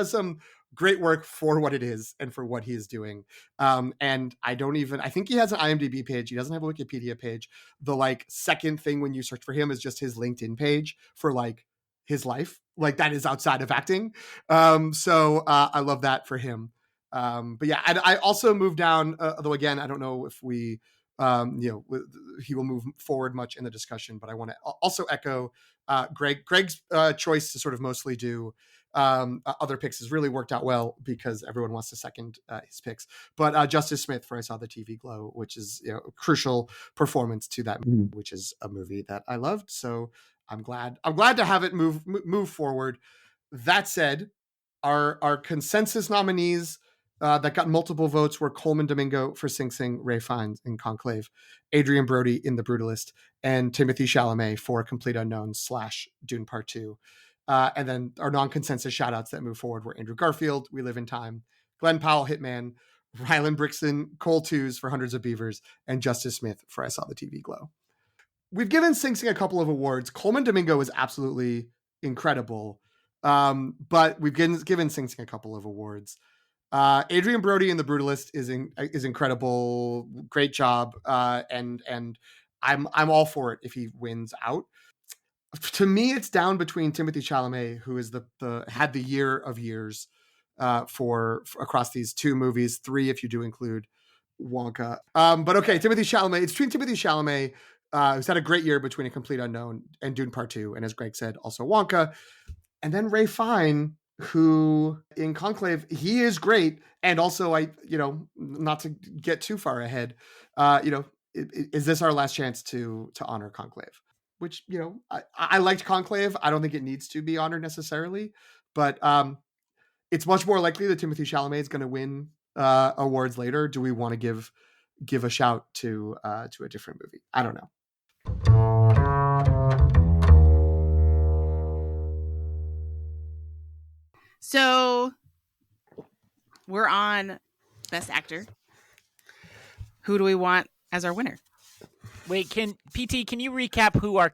some great work for what it is and for what he is doing. And I think he has an IMDb page. He doesn't have a Wikipedia page. The like second thing when you search for him is just his LinkedIn page for like his life. Like, that is outside of acting. So I love that for him. But yeah, I also moved down, though again, I don't know if we, he will move forward much in the discussion, but I want to also echo Greg's choice to sort of mostly do other picks has really worked out well because everyone wants to second his picks. But Justice Smith for I Saw the TV Glow, which is a crucial performance to that movie, which is a movie that I loved. So I'm glad to have it move forward. That said, our consensus nominees that got multiple votes were Coleman Domingo for Sing Sing, Ray Fiennes in Conclave, Adrian Brody in The Brutalist, and Timothy Chalamet for Complete Unknown / Dune Part 2. And then our non-consensus shout-outs that move forward were Andrew Garfield, We Live in Time, Glenn Powell, Hitman, Ryland Brixton, Cole Twos for Hundreds of Beavers, and Justice Smith for I Saw the TV Glow. We've given Sing Sing a couple of awards. Coleman Domingo is absolutely incredible, but we've given Sing Sing a couple of awards. Adrian Brody in The Brutalist is incredible. Great job. And I'm all for it if he wins out. To me, it's down between Timothy Chalamet, who is had the year of years for across these two movies, 3 if you do include Wonka. But okay, Timothy Chalamet. It's between Timothy Chalamet, who's had a great year between A Complete Unknown and Dune Part 2, and as Greg said, also Wonka, and then Ray Fiennes, who in Conclave, he is great. And also, not to get too far ahead, is this our last chance to honor Conclave? Which, you know, I liked Conclave. I don't think it needs to be honored necessarily, but it's much more likely that Timothy Chalamet is going to win awards later. Do we want to give a shout to a different movie? I don't know. So we're on Best Actor. Who do we want as our winner? Wait, can you recap who our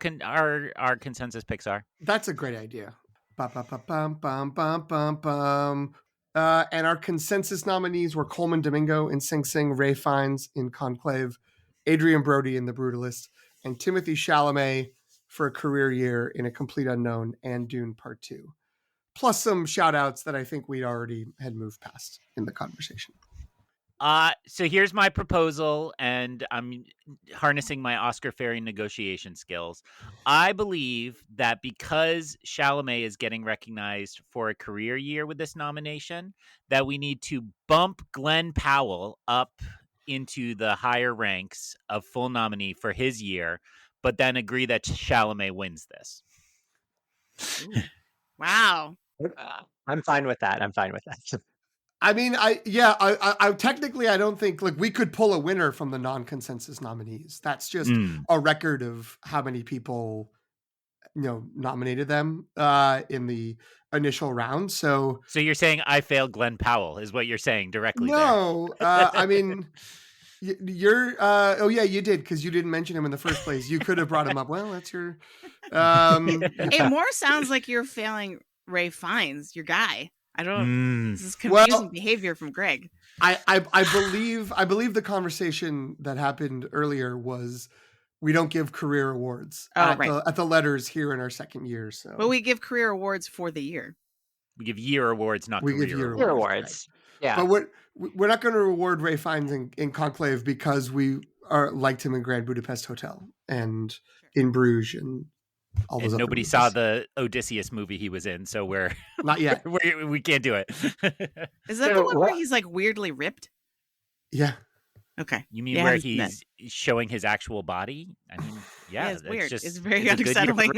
consensus picks are? That's a great idea. Bum, bum, bum, bum, bum. And our consensus nominees were Coleman Domingo in Sing Sing, Ray Fiennes in Conclave, Adrian Brody in The Brutalist, and Timothy Chalamet for a career year in A Complete Unknown and Dune Part 2. Plus some shout outs that I think we already had moved past in the conversation. So here's my proposal, and I'm harnessing my Oscar Ferry negotiation skills. I believe that because Chalamet is getting recognized for a career year with this nomination, that we need to bump Glenn Powell up into the higher ranks of full nominee for his year, but then agree that Chalamet wins this. Ooh. Wow. I'm fine with that. I mean, I technically, I don't think, like, we could pull a winner from the non-consensus nominees. That's just a record of how many people, you know, nominated them in the initial round. So you're saying I failed Glenn Powell is what you're saying directly? No, I mean, you're. Oh yeah, you did, because you didn't mention him in the first place. You could have brought him up. Well, that's your. It more sounds like you're failing Ray Fiennes, your guy. I don't. This is confusing behavior from Greg. I believe the conversation that happened earlier was we don't give career awards at the letters here in our second year. So, but we give career awards for the year. We give year awards, not career awards. Year awards. Right. Yeah, but we're not going to reward Ray Fiennes in Conclave because we liked him in Grand Budapest Hotel and in Bruges and. And nobody saw the Odysseus movie he was in, so we're not yet. We can't do it. Is that the one where he's like weirdly ripped? Yeah. Okay. You mean where he's showing his actual body? I mean, yeah, it's weird. It's very unsettling.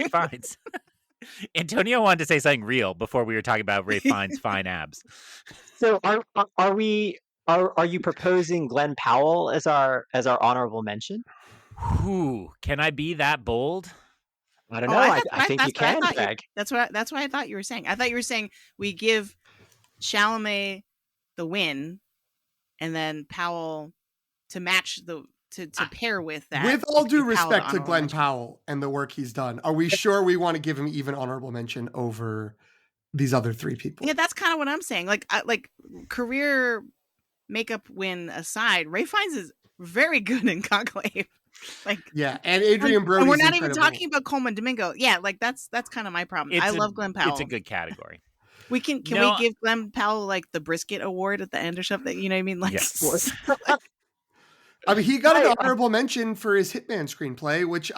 Antonio wanted to say something real before we were talking about Ray Fiennes' fine abs. So are you proposing Glenn Powell as our honorable mention? Ooh, can I be that bold? I don't know. I think you can, Greg. That's what I thought you were saying. I thought you were saying we give Chalamet the win, and then Powell to match to pair with that. With all due respect to Glenn Powell and the work he's done, are we sure we want to give him even honorable mention over these other three people? Yeah, that's kind of what I'm saying. Like career makeup win aside, Ray Fiennes is very good in Conclave. Like, yeah, and Adrian Brody. And we're not even talking about Coleman Domingo. Yeah, like that's kind of my problem. I love Glenn Powell. It's a good category. We can we give Glenn Powell like the brisket award at the end or something? You know what I mean? Like, yes. I mean, he got an honorable mention for his Hitman screenplay, which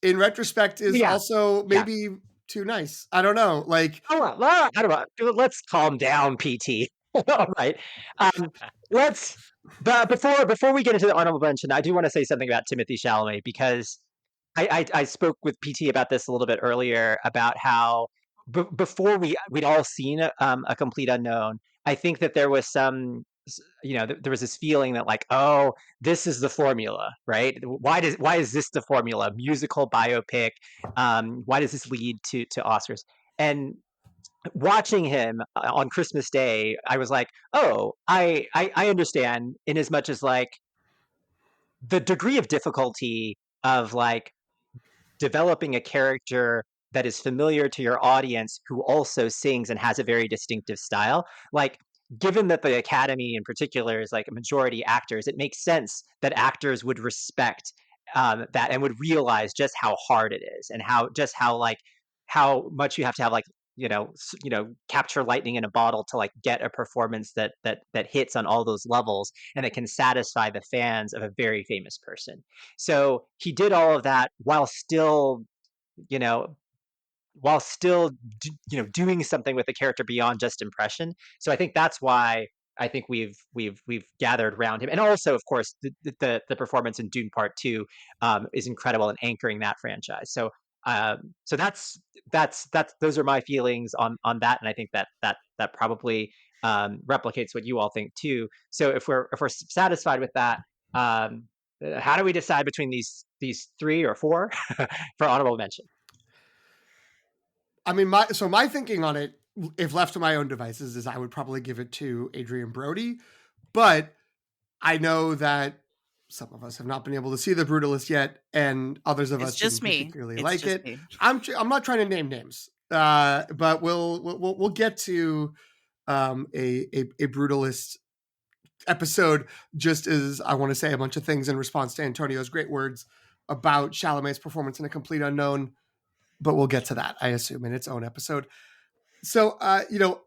in retrospect, is also maybe too nice. I don't know. Like, I don't know. Let's calm down, PT. All right. But before we get into the honorable mention, I do want to say something about Timothy Chalamet, because I spoke with PT about this a little bit earlier about how before we'd all seen a Complete Unknown. I think that there was some, there was this feeling that like, oh, this is the formula, right? Why is this the formula? Musical biopic. Why does this lead to Oscars? And watching him on Christmas Day, I was like, oh, I understand, in as much as like the degree of difficulty of like developing a character that is familiar to your audience who also sings and has a very distinctive style. Like, given that the Academy in particular is like a majority actors, it makes sense that actors would respect that and would realize just how hard it is, and how much you have to have like, capture lightning in a bottle to like get a performance that hits on all those levels and that can satisfy the fans of a very famous person. So he did all of that while still doing something with the character beyond just impression. So I think that's why I think we've gathered around him, and also, of course, the performance in Dune Part Two is incredible in anchoring that franchise. So that's those are my feelings on that, and I think that probably replicates what you all think too. So if we're satisfied with that, how do we decide between these three or four for honorable mention? I mean, my thinking on it, if left to my own devices, is I would probably give it to Adrian Brody, but I know that some of us have not been able to see The Brutalist yet, and others of It's us just didn't me. particularly It's like just it. me. I'm not trying to name names, but we'll get to a Brutalist episode, just as I want to say a bunch of things in response to Antonio's great words about Chalamet's performance in A Complete Unknown. But we'll get to that, I assume, in its own episode. So,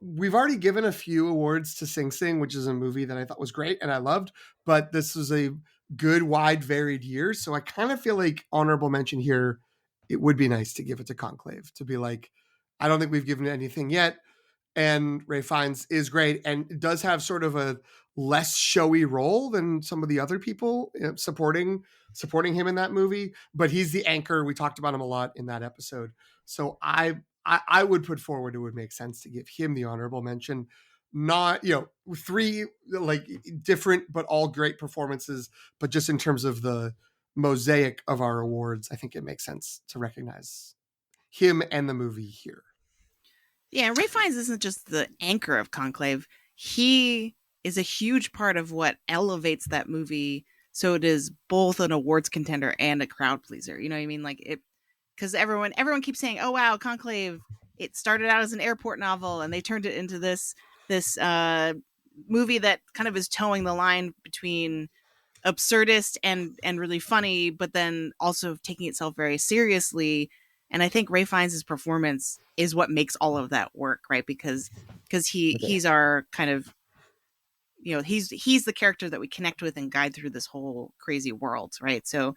we've already given a few awards to Sing Sing, which is a movie that I thought was great and I loved, but this was a good, wide, varied year. So I kind of feel like honorable mention here, it would be nice to give it to Conclave, to be like, I don't think we've given it anything yet. And Ray Fiennes is great and does have sort of a less showy role than some of the other people supporting him in that movie, but he's the anchor. We talked about him a lot in that episode. So I would put forward, it would make sense to give him the honorable mention. Not, three like different but all great performances, but just in terms of the mosaic of our awards, I think it makes sense to recognize him and the movie here. Yeah, Ray Fiennes isn't just the anchor of Conclave. He is a huge part of what elevates that movie so it is both an awards contender and a crowd pleaser. You know what I mean? Like it, because everyone keeps saying, "Oh wow, Conclave! It started out as an airport novel, and they turned it into this movie that kind of is towing the line between absurdist and really funny, but then also taking itself very seriously." And I think Ray Fiennes' performance is what makes all of that work, right? Because he's our kind of, he's the character that we connect with and guide through this whole crazy world, right? So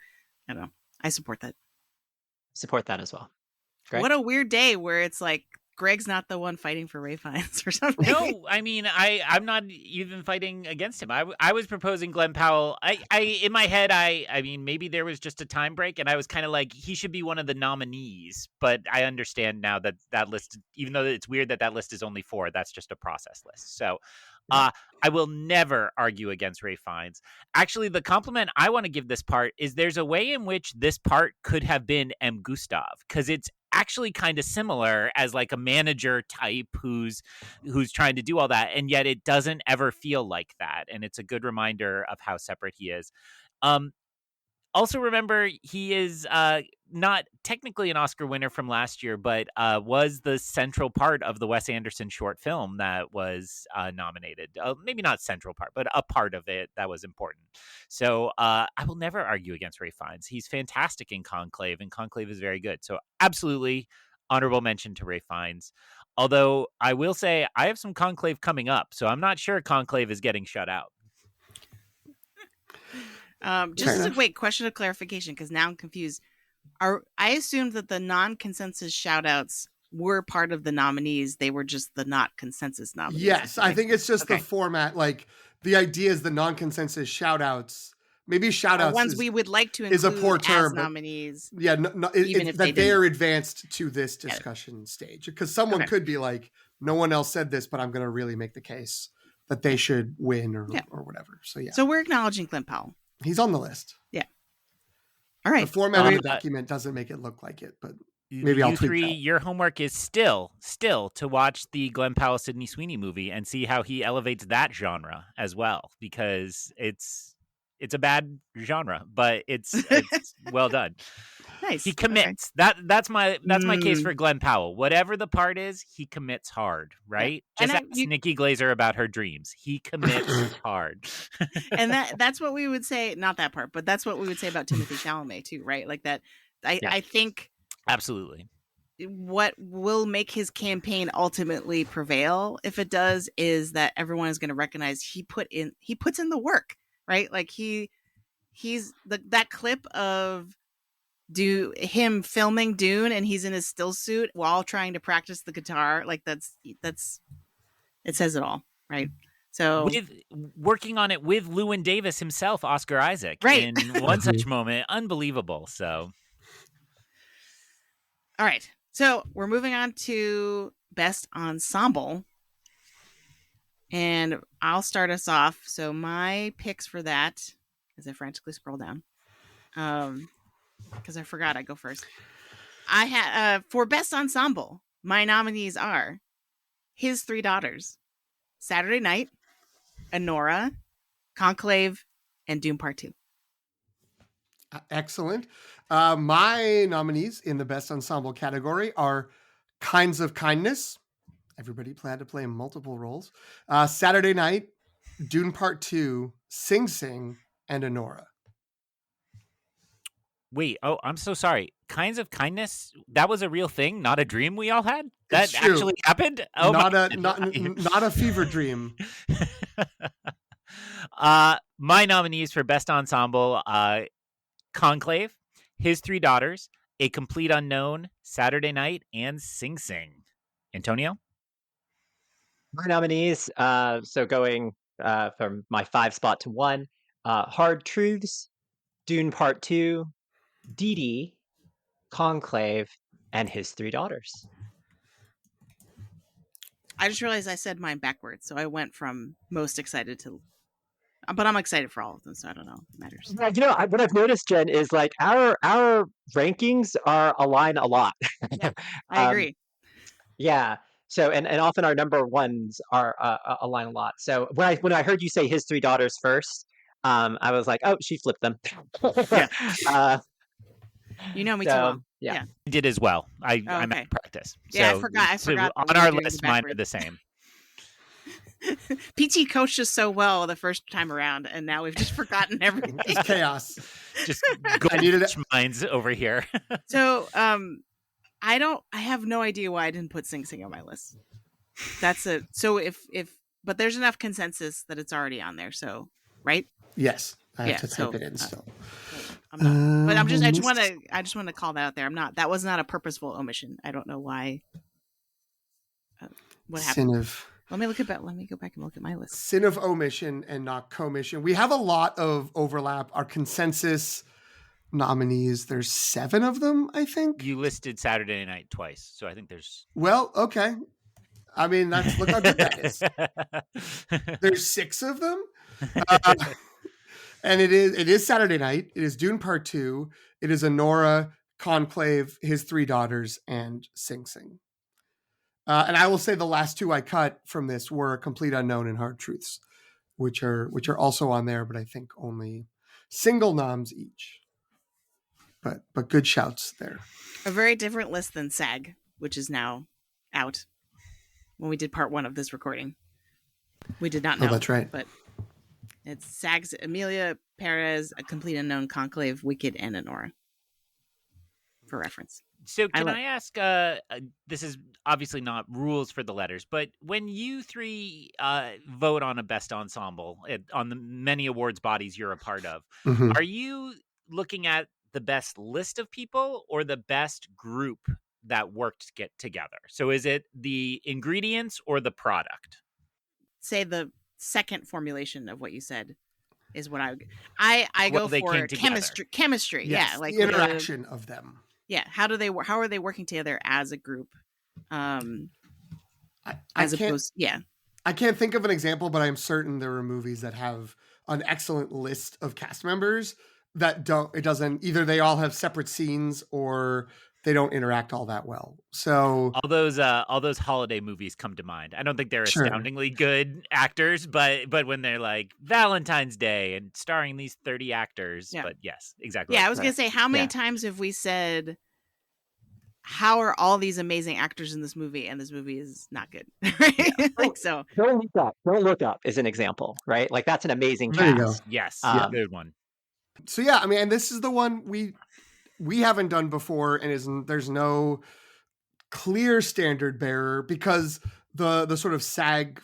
I don't know. I support that. Support that as well. Greg? What a weird day where it's like Greg's not the one fighting for Ray Fiennes or something. No, I mean, I'm not even fighting against him. I was proposing Glenn Powell. I in my head, I mean, maybe there was just a time break, and I was kind of like, he should be one of the nominees. But I understand now that list, even though it's weird that list is only 4, that's just a process list. So, I will never argue against Ray Fiennes. Actually, the compliment I want to give this part is there's a way in which this part could have been M. Gustav, because it's actually kind of similar as like a manager type who's trying to do all that, and yet it doesn't ever feel like that, and it's a good reminder of how separate he is. Also remember, he is not technically an Oscar winner from last year, but was the central part of the Wes Anderson short film that was nominated. Maybe not central part, but a part of it that was important. So I will never argue against Ray Fiennes. He's fantastic in Conclave, and Conclave is very good. So absolutely honorable mention to Ray Fiennes. Although I will say I have some Conclave coming up, so I'm not sure Conclave is getting shut out. Just as a wait, question of clarification, because now I'm confused. I assumed that the non-consensus shout-outs were part of the nominees. They were just the not consensus nominees. Yes, I think it's just the format. Like the idea is the non-consensus shout-outs. Maybe shout-outs ones we would like to include is a poor term, as nominees. Yeah, even if that they're advanced to this discussion stage. Because someone could be like, no one else said this, but I'm going to really make the case that they should win or whatever. So yeah. So we're acknowledging Glenn Powell. He's on the list. Yeah. All right. The format of the document doesn't make it look like it, but maybe I'll tweak that. Your homework is still to watch the Glenn Powell Sydney Sweeney movie and see how he elevates that genre as well, because it's a bad genre, but it's well done. Nice. He commits. Okay. That's my case for Glenn Powell. Whatever the part is, he commits hard, right? Yeah. Just ask Nikki Glaser about her dreams. He commits hard. And that's what we would say, not that part, but that's what we would say about Timothée Chalamet too, right? Like that. I think absolutely what will make his campaign ultimately prevail, if it does, is that everyone is going to recognize he puts in the work, right? Like he's that clip of him filming Dune and he's in his still suit while trying to practice the guitar. Like that's it says it all, right? So with working on it with Llewyn Davis himself, Oscar Isaac, Right. in one such moment, unbelievable. So, all right. So we're moving on to best ensemble. And I'll start us off. So my picks for that, as I frantically scroll down, because I forgot I go first. I had for best ensemble, my nominees are His Three Daughters, Saturday Night, Anora, Conclave, and Doom Part 2. Excellent. My nominees in the best ensemble category are Kinds of Kindness. Everybody planned to play multiple roles. Saturday Night, Dune Part 2, Sing Sing, and Anora. wait, oh, I'm so sorry. Kinds of Kindness, that was a real thing, not a dream we all had? That It's true. actually happened? Oh, not my not a fever dream. My nominees for best ensemble, Conclave, His Three Daughters, A Complete Unknown, Saturday Night, and Sing Sing. Antonio? My nominees, so going from my 5 spot to 1, Hard Truths, Dune Part 2, Dee Dee, Conclave, and His Three Daughters. I just realized I said mine backwards, so I went from most excited to, but I'm excited for all of them, so I don't know. It matters. Yeah, what I've noticed, Jen, is like our rankings are align a lot. Yeah, I Um, agree. Yeah. So and often our number ones are align a lot. So when I heard you say His Three Daughters first, I was like, oh, she flipped them. Yeah. uh, You know me too so well. yeah. I did as well. I'm okay. at practice. Yeah, I So, forgot that on we were our doing list, the mine are backwards. the same. PT coached us so well the first time around, and now we've just forgotten everything. Just chaos. Just I needed goldfish minds over here. So, I have no idea why I didn't put Sing Sing on my list. So if but there's enough consensus that it's already on there. So, right? Yes, I have Yeah, to type it in still. I'm not, but I just want to call that out there. That was not a purposeful omission. I don't know why. What happened? Let me go back and look at my list. Sin of omission and not commission. We have a lot of overlap. Our consensus nominees, there's 7 of them, I think. You listed Saturday Night twice, so I think there's. Well, okay. I mean, look how good that is. There's 6 of them. And it is Saturday Night. It is Dune Part 2. It is Anora, Conclave, His Three Daughters, and Sing Sing. And I will say the last 2 I cut from this were Complete Unknown and Hard Truths, which are also on there, but I think only single noms each. But good shouts there. A very different list than SAG, which is now out. When we did part 1 of this recording, we did not know. Oh, that's right. But it's SAG's Amelia, Perez, A Complete Unknown, Conclave, Wicked, and Anora. For reference. So can I ask, this is obviously not rules for the letters, but when you 3 vote on a best ensemble on the many awards bodies you're a part of, are you looking at the best list of people or the best group that worked to get together? So is it the ingredients or the product? Say the second formulation of what you said is what I go for chemistry. Yes, yeah, like the interaction of them. Yeah, how are they working together as a group? I can't think of an example, but I'm certain there are movies that have an excellent list of cast members that doesn't either. They all have separate scenes or they don't interact all that well. So all those holiday movies come to mind. I don't think they're astoundingly good actors, but when they're like Valentine's Day and starring these 30 actors, but yes, exactly. Yeah, I was gonna say, how many times have we said, how are all these amazing actors in this movie, and this movie is not good? Right? Like, so Don't Look Up is an example, right? Like that's an amazing cast. There you go. Yes, good one. So yeah, I mean, and this is the one we haven't done before, and there's no clear standard bearer because the sort of SAG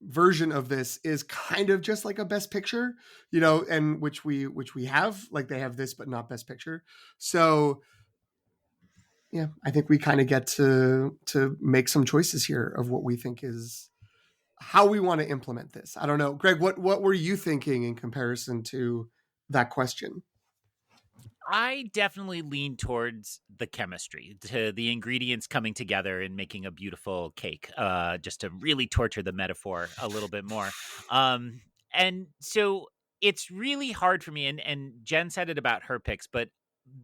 version of this is kind of just like a best picture, and which we have, like they have this but not best picture. So yeah, I think we kind of get to make some choices here of what we think is how we want to implement this. I don't know, Greg. What were you thinking in comparison to that question? I definitely lean towards the chemistry, to the ingredients coming together and making a beautiful cake. Just to really torture the metaphor a little bit more. And so it's really hard for me. And Jen said it about her picks, but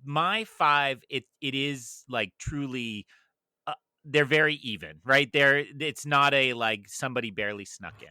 my five, it is like truly. They're very even, right? It's not a like somebody barely snuck in.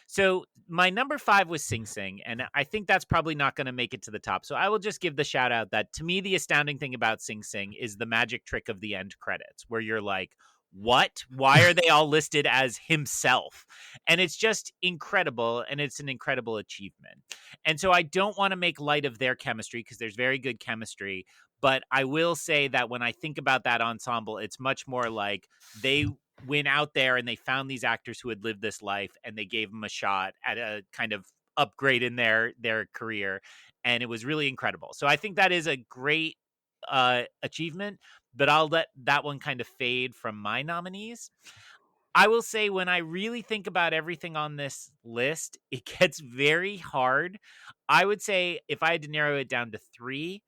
So my number five was Sing Sing, and I think that's probably not going to make it to the top. So I will just give the shout out that to me, the astounding thing about Sing Sing is the magic trick of the end credits, where you're like, what? Why are they all listed as himself? And it's just incredible, and it's an incredible achievement. And so I don't want to make light of their chemistry because there's very good chemistry. But I will say that when I think about that ensemble, it's much more like they went out there and they found these actors who had lived this life and they gave them a shot at a kind of upgrade in their career, and it was really incredible. So I think that is a great achievement, but I'll let that one kind of fade from my nominees. I will say when I really think about everything on this list, it gets very hard. I would say if I had to narrow it down to three,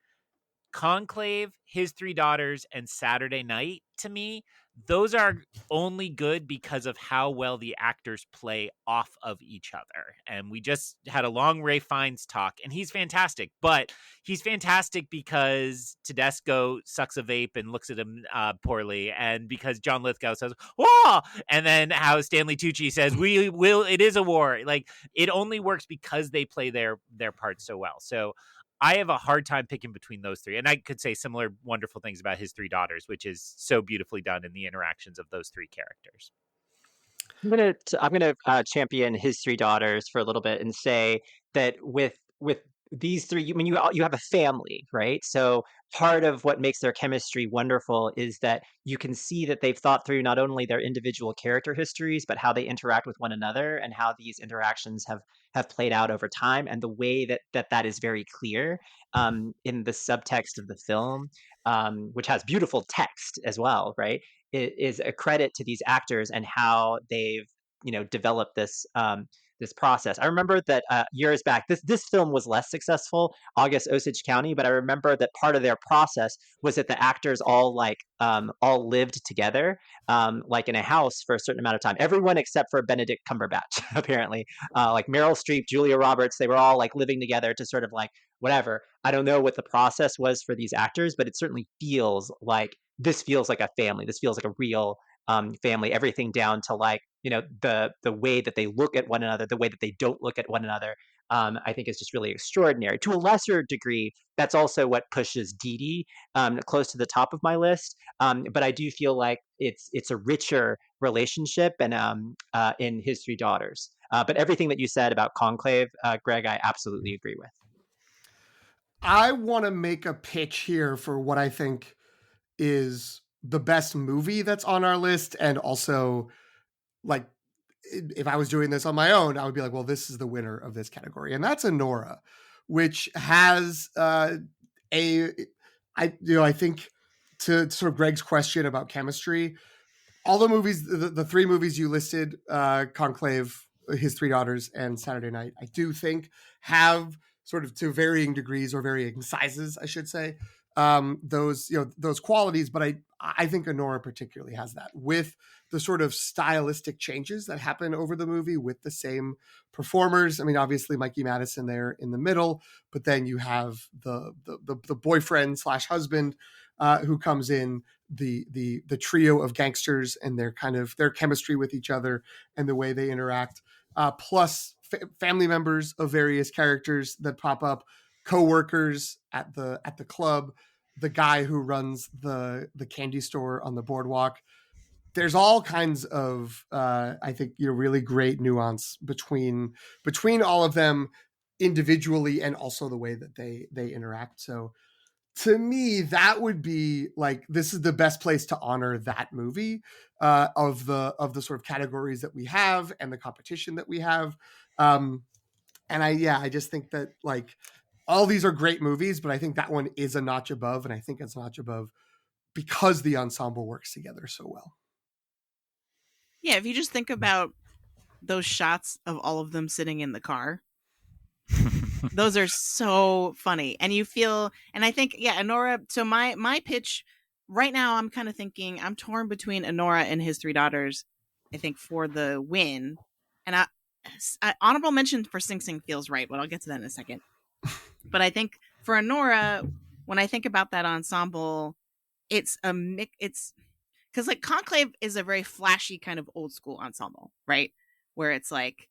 Conclave, His Three Daughters, and Saturday Night, to me, those are only good because of how well the actors play off of each other. And we just had a long Ray Fiennes talk, and he's fantastic. But he's fantastic because Tedesco sucks a vape and looks at him poorly, and because John Lithgow says "Whoa," and then how Stanley Tucci says "We will." It is a war. Like it only works because they play their parts so well. So I have a hard time picking between those three. And I could say similar wonderful things about His Three Daughters, which is so beautifully done in the interactions of those three characters. I'm gonna champion His Three Daughters for a little bit and say that with these three, you have a family, right? So part of what makes their chemistry wonderful is that you can see that they've thought through not only their individual character histories, but how they interact with one another and how these interactions have played out over time, and the way that is very clear in the subtext of the film, which has beautiful text as well, right? Is a credit to these actors and how they've developed this process. I remember that years back, this film was less successful, August Osage County, but I remember that part of their process was that the actors all lived together, like in a house for a certain amount of time. Everyone except for Benedict Cumberbatch, apparently, like Meryl Streep, Julia Roberts, they were all like living together to sort of like whatever. I don't know what the process was for these actors, but it certainly feels like this feels like a family. This feels like a real family. Everything down to like the way that they look at one another, the way that they don't look at one another. I think is just really extraordinary. To a lesser degree, that's also what pushes Dee Dee close to the top of my list. But I do feel like it's a richer relationship and in His Three Daughters. But everything that you said about Conclave, Greg, I absolutely agree with. I want to make a pitch here for what I think is the best movie that's on our list, and also like if I was doing this on my own, I would be like, well, this is the winner of this category, and that's Anora, which has I think to sort of Greg's question about chemistry, all the movies, the three movies you listed, Conclave, His Three Daughters, and Saturday Night, I do think have sort of to varying degrees or varying sizes, I should say, those qualities. But I think Honora particularly has that, with the sort of stylistic changes that happen over the movie with the same performers. I mean, obviously Mikey Madison there in the middle, but then you have the boyfriend slash husband who comes in, the trio of gangsters and their chemistry with each other and the way they interact, plus family members of various characters that pop up, co-workers at the club, the guy who runs the candy store on the boardwalk. There's all kinds of I think really great nuance between all of them individually, and also the way that they interact. So to me, that would be like, this is the best place to honor that movie, of the sort of categories that we have and the competition that we have. And I just think that like all these are great movies, but I think that one is a notch above, and I think it's a notch above because the ensemble works together so well. Yeah, if you just think about those shots of all of them sitting in the car. Those are so funny. And you feel, and I think, yeah, Honora. So my pitch right now, I'm kind of thinking I'm torn between Honora and his three daughters, I think, for the win. And I honorable mention for Sing Sing feels right, but I'll get to that in a second. But I think for Honora, when I think about that ensemble, it's a mix. It's because like Conclave is a very flashy kind of old school ensemble, right? Where it's like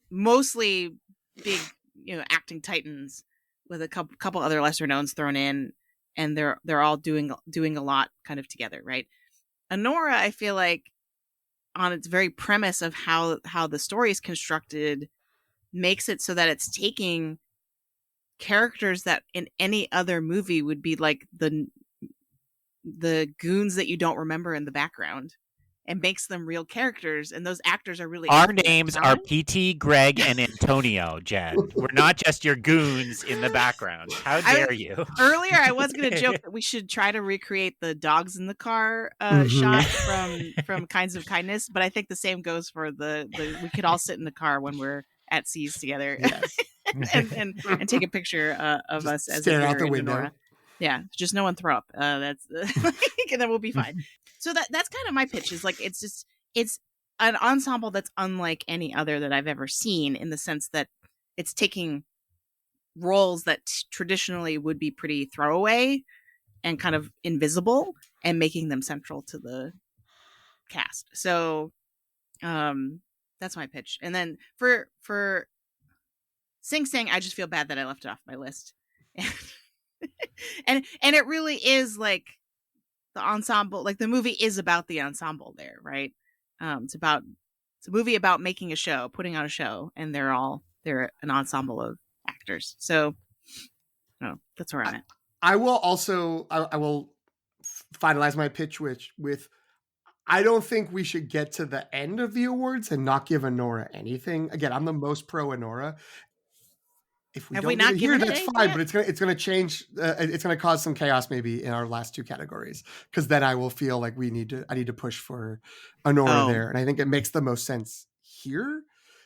mostly big, acting titans with a couple other lesser knowns thrown in, and they're all doing a lot kind of together, right? Honora, I feel like on its very premise of how the story is constructed, makes it so that it's taking characters that in any other movie would be like the goons that you don't remember in the background, and makes them real characters, and those actors are really Our acting names are talent. PT, Greg, and Antonio, Jen. We're not just your goons in the background. How dare you? Earlier, I was going to joke that we should try to recreate the dogs in the car shot from Kinds of Kindness, but I think the same goes for the we could all sit in the car when we're at seas together, Yes. and take a picture of Just us as stare if we out were the in window. Nora. Yeah, just no one throw up. That's and then we'll be fine. So that's kind of my pitch. Is like it's an ensemble that's unlike any other that I've ever seen, in the sense that it's taking roles that traditionally would be pretty throwaway and kind of invisible, and making them central to the cast. So that's my pitch. And then for Sing Sing, I just feel bad that I left it off my list. and it really is like the ensemble, like the movie is about the ensemble there, right? It's a movie about making a show, putting on a show, and they're an ensemble of actors. So that's where I'm at. I will also I will finalize my pitch with I don't think we should get to the end of the awards and not give Honora anything. Again, I'm the most pro Honora. If we Have don't we get not it here, given it that's anything fine. yet? But it's gonna change. It's gonna cause some chaos maybe in our last two categories, because then I will feel like I need to push for Honora there, and I think it makes the most sense here.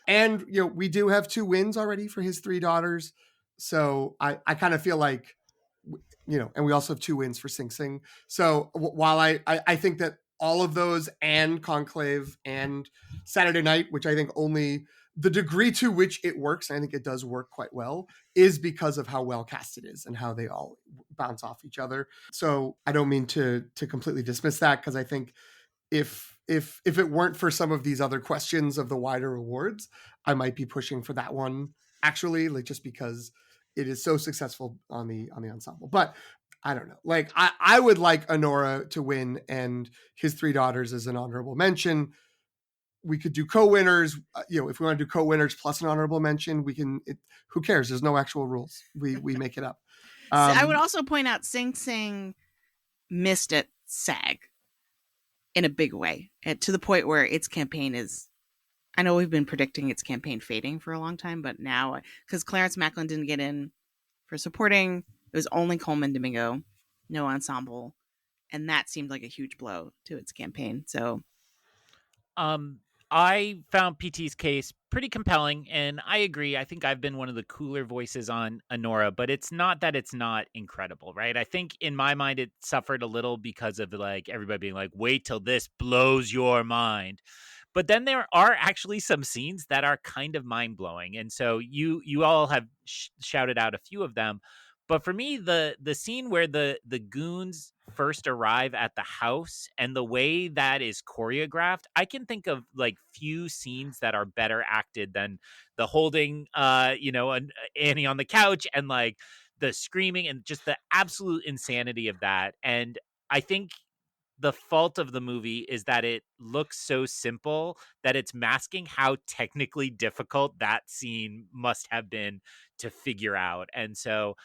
And we do have 2 wins already for his 3 daughters, so I kind of feel like and we also have 2 wins for Sing Sing. So while I think that all of those and Conclave and Saturday Night, which I think only the degree to which it works, and I think it does work quite well, is because of how well cast it is and how they all bounce off each other. So I don't mean to completely dismiss that, because I think if it weren't for some of these other questions of the wider awards, I might be pushing for that one, actually, like just because it is so successful on the ensemble. But I don't know. Like I would like Honora to win, and his 3 daughters as an honorable mention. We could do co-winners. If we want to do co-winners plus an honorable mention, we can. Who cares? There's no actual rules. We make it up. So I would also point out Sing Sing missed at SAG in a big way, to the point where its campaign is. I know we've been predicting its campaign fading for a long time, but now, because Clarence Macklin didn't get in for supporting, it was only Coleman Domingo, no ensemble, and that seemed like a huge blow to its campaign. So I found PT's case pretty compelling, and I agree. I think I've been one of the cooler voices on Honora, but it's not that it's not incredible, right? I think in my mind it suffered a little because of like everybody being like, wait till this blows your mind. But then there are actually some scenes that are kind of mind-blowing. And so you all have shouted out a few of them. But for me, the scene where the goons first arrive at the house and the way that is choreographed, I can think of like few scenes that are better acted than the holding Annie on the couch, and like the screaming and just the absolute insanity of that. And I think the fault of the movie is that it looks so simple that it's masking how technically difficult that scene must have been to figure out. And so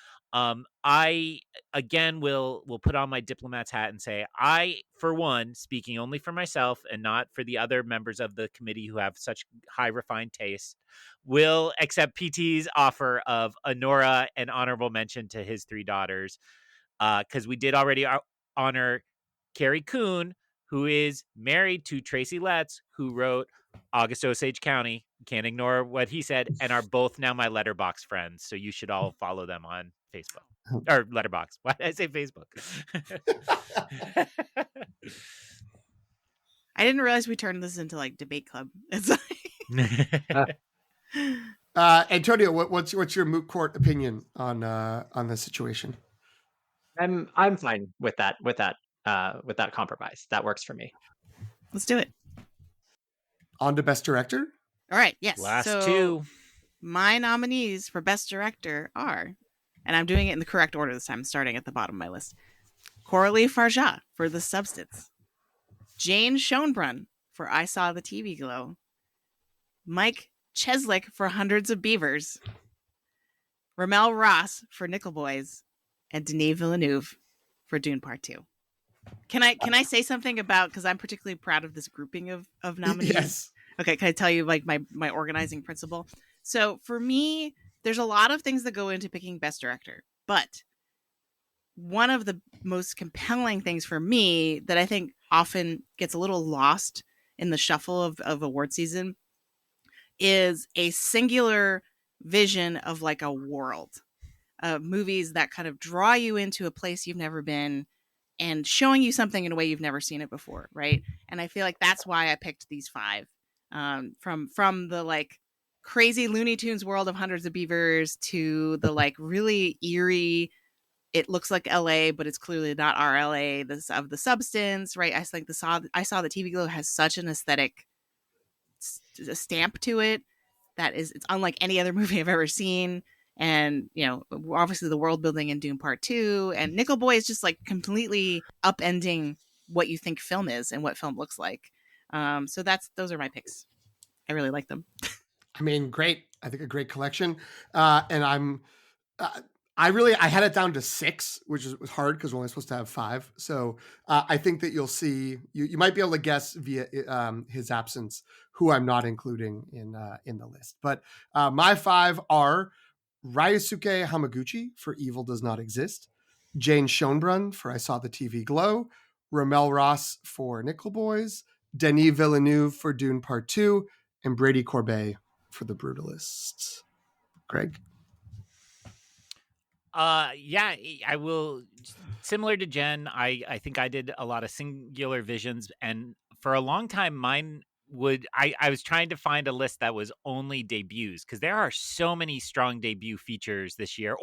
I again will put on my diplomat's hat and say, I, for one, speaking only for myself and not for the other members of the committee who have such high refined taste, will accept PT's offer of Honora an honorable mention to his 3 daughters, because we did already honor Carrie Coon, who is married to Tracy Letts, who wrote August Osage County. Can't ignore what he said, and are both now my Letterbox friends. So you should all follow them on Facebook or Letterbox. Why did I say Facebook? I didn't realize we turned this into like debate club. It's like Antonio, what's your moot court opinion on the situation? I'm fine with that compromise. That works for me. let's do it. On to best director. All right. Yes. Last so two. my nominees for best director are, and I'm doing it in the correct order this time, starting at the bottom of my list. Coralie Farjat for The Substance. Jane Schoenbrunn for I Saw the TV Glow. Mike Cheslick for Hundreds of Beavers. Ramel Ross for Nickel Boys. And Denis Villeneuve for Dune Part 2. Can I say something about, because I'm particularly proud of this grouping of nominees? Yes. Okay, can I tell you like my organizing principle? So for me, there's a lot of things that go into picking best director, but one of the most compelling things for me that I think often gets a little lost in the shuffle of award season is a singular vision of like a world of movies that kind of draw you into a place you've never been and showing you something in a way you've never seen it before, right? And I feel like that's why I picked these five, from the like crazy Looney Tunes world of Hundreds of Beavers to the like really eerie, it looks like LA, but it's clearly not our LA, this of The Substance, right? I think I Saw the TV Glow has such an aesthetic stamp to it that it's unlike any other movie I've ever seen. And, you know, obviously the world building in Dune Part 2, and Nickel Boy is just like completely upending what you think film is and what film looks like. So those are my picks. I really like them. I mean, great. I think a great collection. And I had it down to 6, which was hard because we're only supposed to have 5. So I think that you'll see, you might be able to guess via his absence who I'm not including in the list. But my 5 are Ryusuke Hamaguchi for Evil Does Not Exist, Jane Schoenbrunn for I Saw the TV Glow, Ramel Ross for Nickel Boys, Denis Villeneuve for Dune Part 2, and Brady Corbet for The Brutalists. Greg? Yeah, I will. Similar to Jen, I think I did a lot of singular visions, and for a long time, mine I was trying to find a list that was only debuts, because there are so many strong debut features this year.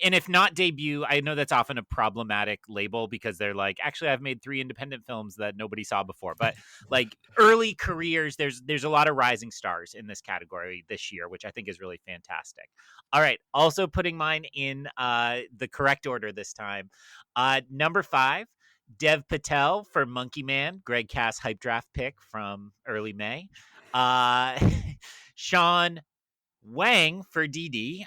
And if not debut, I know that's often a problematic label because they're like, actually, I've made 3 independent films that nobody saw before. But like early careers, there's a lot of rising stars in this category this year, which I think is really fantastic. All right, also putting mine in the correct order this time. Number 5. Dev Patel for Monkey Man, Greg Cass hype draft pick from early May. Sean Wang for DD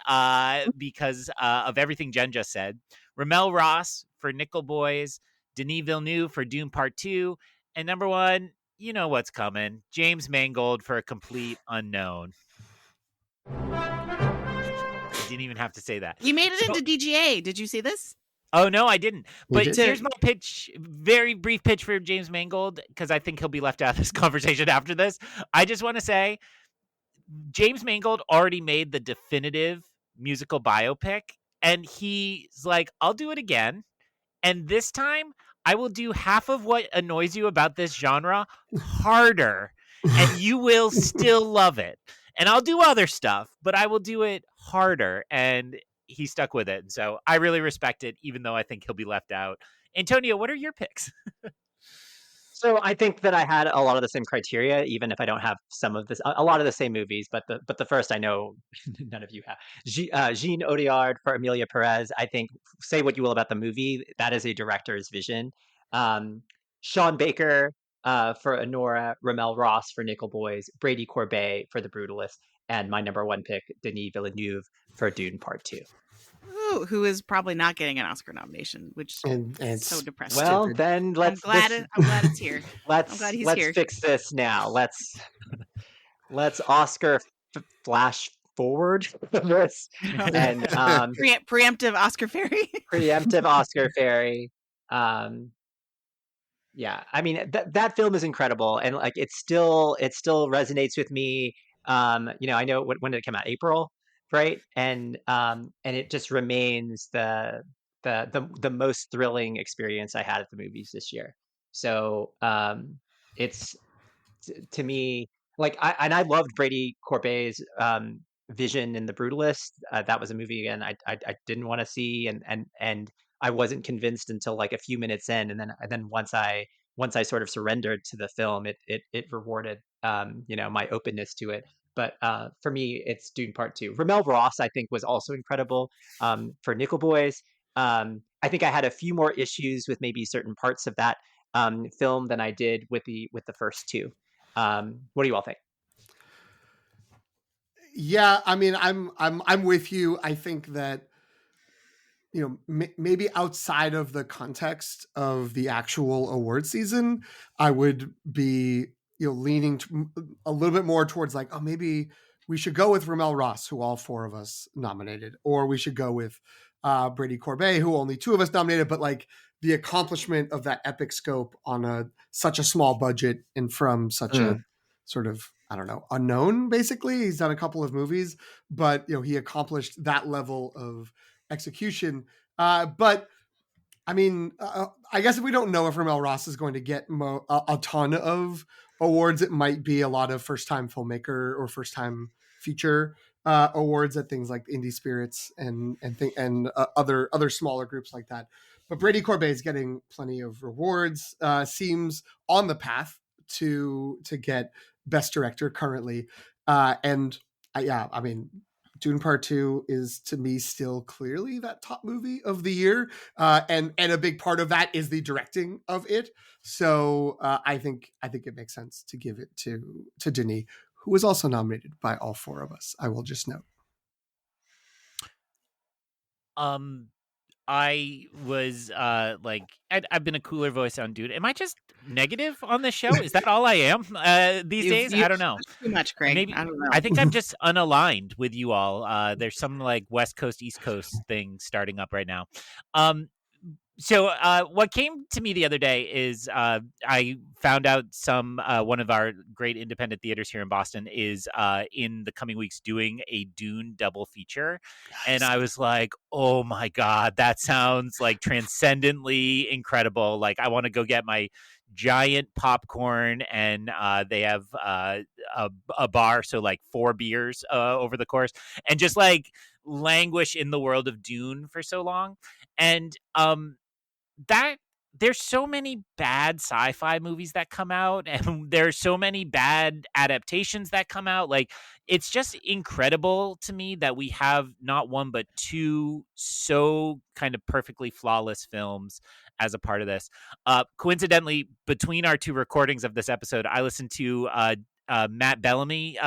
because of everything Jen just said. Ramel Ross for Nickel Boys. Denis Villeneuve for Dune Part 2. And number 1, you know what's coming. James Mangold for A Complete Unknown. I didn't even have to say that. He made it into DGA. Did you see this? Oh, no, I didn't. But did? here's my pitch, very brief pitch for James Mangold, because I think he'll be left out of this conversation after this. I just want to say, James Mangold already made the definitive musical biopic, and he's like, I'll do it again. And this time, I will do half of what annoys you about this genre harder, and you will still love it. And I'll do other stuff, but I will do it harder. And he stuck with it. So I really respect it, even though I think he'll be left out. Antonio, what are your picks? So I think that I had a lot of the same criteria, even if I don't have some of this, a lot of the same movies. But the first I know none of you have. Jean Audiard for Amelia Perez. I think, say what you will about the movie, that is a director's vision. Sean Baker for Honora, Ramel Ross for Nickel Boys, Brady Corbet for The Brutalist, and my number 1 pick, Denis Villeneuve for Dune Part 2. Ooh, who is probably not getting an Oscar nomination, which And is so depressing. Well, then I'm glad it's here. I'm glad he's here. Let's fix this now. Let's Oscar flash forward this and preemptive Oscar fairy. preemptive Oscar fairy. Yeah, I mean that film is incredible, and like it still resonates with me. I know when did it come out? April, right? And it just remains the most thrilling experience I had at the movies this year. So it's to me, like I loved Brady Corbet's Vision in The Brutalist. That was a movie, and I didn't want to see, and I wasn't convinced until like a few minutes in, and then once I sort of surrendered to the film, it rewarded my openness to it. But for me, it's Dune Part Two. Ramel Ross, I think, was also incredible for Nickel Boys. I think I had a few more issues with maybe certain parts of that film than I did with the first two. What do you all think? Yeah, I mean, I'm with you. I think that maybe outside of the context of the actual award season, I would be leaning a little bit more towards like, oh, maybe we should go with Ramel Ross, who all four of us nominated, or we should go with Brady Corbet, who only two of us nominated, but like the accomplishment of that epic scope on such a small budget and from such a sort of, I don't know, unknown. Basically, he's done a couple of movies, but he accomplished that level of execution. But I mean, I guess if we don't know if Ramel Ross is going to get a ton of awards, it might be a lot of first-time filmmaker or first-time feature awards at things like Indie Spirits and other smaller groups like that. But Brady Corbet is getting plenty of rewards. Seems on the path to get Best Director currently, and yeah, I mean, Dune Part Two is to me still clearly that top movie of the year, and a big part of that is the directing of it. So I think it makes sense to give it to Denis, who was also nominated by all four of us. I will just note. I was like I've been a cooler voice on Dude. Am I just negative on this show? Is that all I am these days? I don't know. Too much, Craig. Maybe I don't know. I think I'm just unaligned with you all. There's some like West Coast East Coast thing starting up right now. So what came to me the other day is I found out one of our great independent theaters here in Boston is in the coming weeks doing a Dune double feature. And I was like, oh my God, that sounds like transcendently incredible. Like I want to go get my giant popcorn, and they have a bar, so like 4 beers over the course, and just like languish in the world of Dune for so long. And that there's so many bad sci-fi movies that come out, and there's so many bad adaptations that come out. Like it's just incredible to me that we have not one but two so kind of perfectly flawless films as a part of this. Coincidentally, between our two recordings of this episode, I listened to Matt Bellamy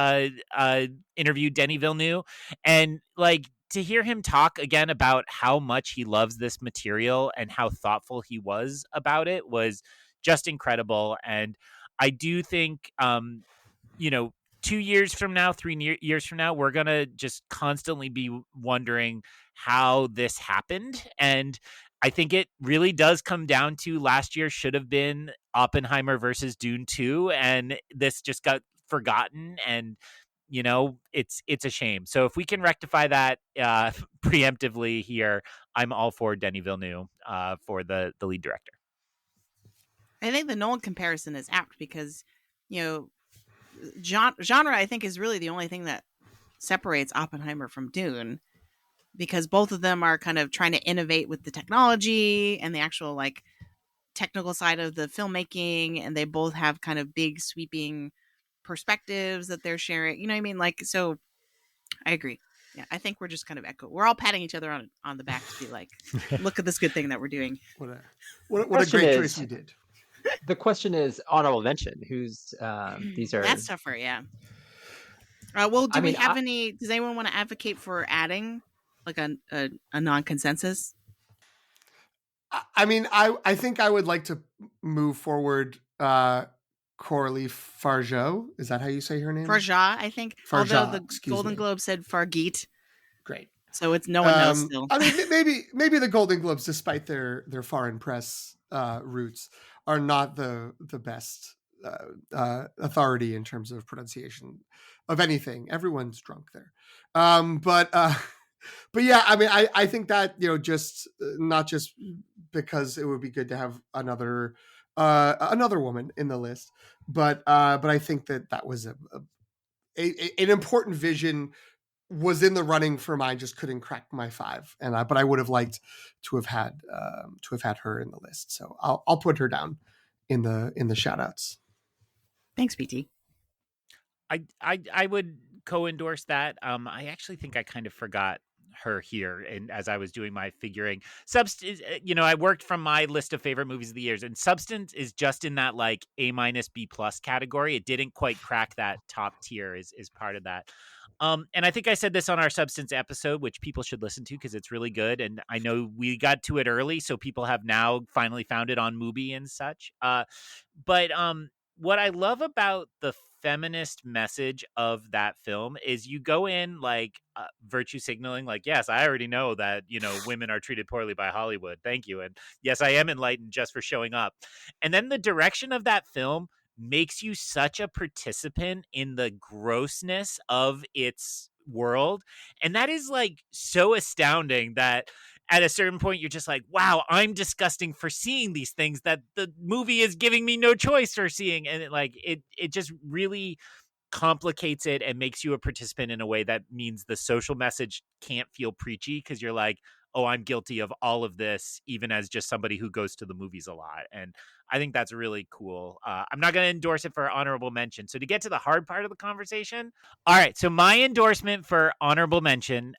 interview Denis Villeneuve, and like to hear him talk again about how much he loves this material and how thoughtful he was about it was just incredible. And I do think, 2 years from now, 3 years from now, we're going to just constantly be wondering how this happened. And I think it really does come down to last year should have been Oppenheimer versus Dune 2, and this just got forgotten, and it's a shame. So if we can rectify that preemptively here, I'm all for Denis Villeneuve for the lead director. I think the Nolan comparison is apt because, genre I think is really the only thing that separates Oppenheimer from Dune, because both of them are kind of trying to innovate with the technology and the actual like technical side of the filmmaking, and they both have kind of big sweeping perspectives that they're sharing. You know what I mean? Like, so I agree. Yeah, I think we're just kind of we're all patting each other on the back to be like, look at this good thing that we're doing. What a great choice you did. The question is honorable mention. Who's these are? That's tougher. Yeah. Well, do we have any? Does anyone want to advocate for adding like a non-consensus? I mean, I think I would like to move forward. Coralie Fargeau. Is that how you say her name? Fargeau, I think. Although the Golden Globe said Fargeet. Great. So it's no one knows still. I mean, maybe the Golden Globes, despite their foreign press roots, are not the best authority in terms of pronunciation of anything. Everyone's drunk there, but yeah, I mean, I think that just not just because it would be good to have another woman in the list, but I think that was an important vision, was in the running for mine, just couldn't crack my 5, but I would have liked to have had her in the list. So I'll put her down in the shout outs. Thanks, PT. I would co-endorse that. I actually think I kind of forgot her here, and as I was doing my figuring, substance, I worked from my list of favorite movies of the years, and Substance is just in that like A- B+ category. It didn't quite crack that top tier, is part of that. And I think I said this on our Substance episode, which people should listen to because it's really good. And I know we got to it early, so people have now finally found it on Mubi and such. But what I love about the feminist message of that film is you go in like virtue signaling, like, yes, I already know that, women are treated poorly by Hollywood. Thank you. And yes, I am enlightened just for showing up. And then the direction of that film makes you such a participant in the grossness of its world. And that is like so astounding that at a certain point you're just like, wow, I'm disgusting for seeing these things that the movie is giving me no choice for seeing. And it just really complicates it and makes you a participant in a way that means the social message can't feel preachy, because you're like, oh, I'm guilty of all of this, even as just somebody who goes to the movies a lot. And I think that's really cool. I'm not going to endorse it for honorable mention. So to get to the hard part of the conversation, all right. So my endorsement for honorable mention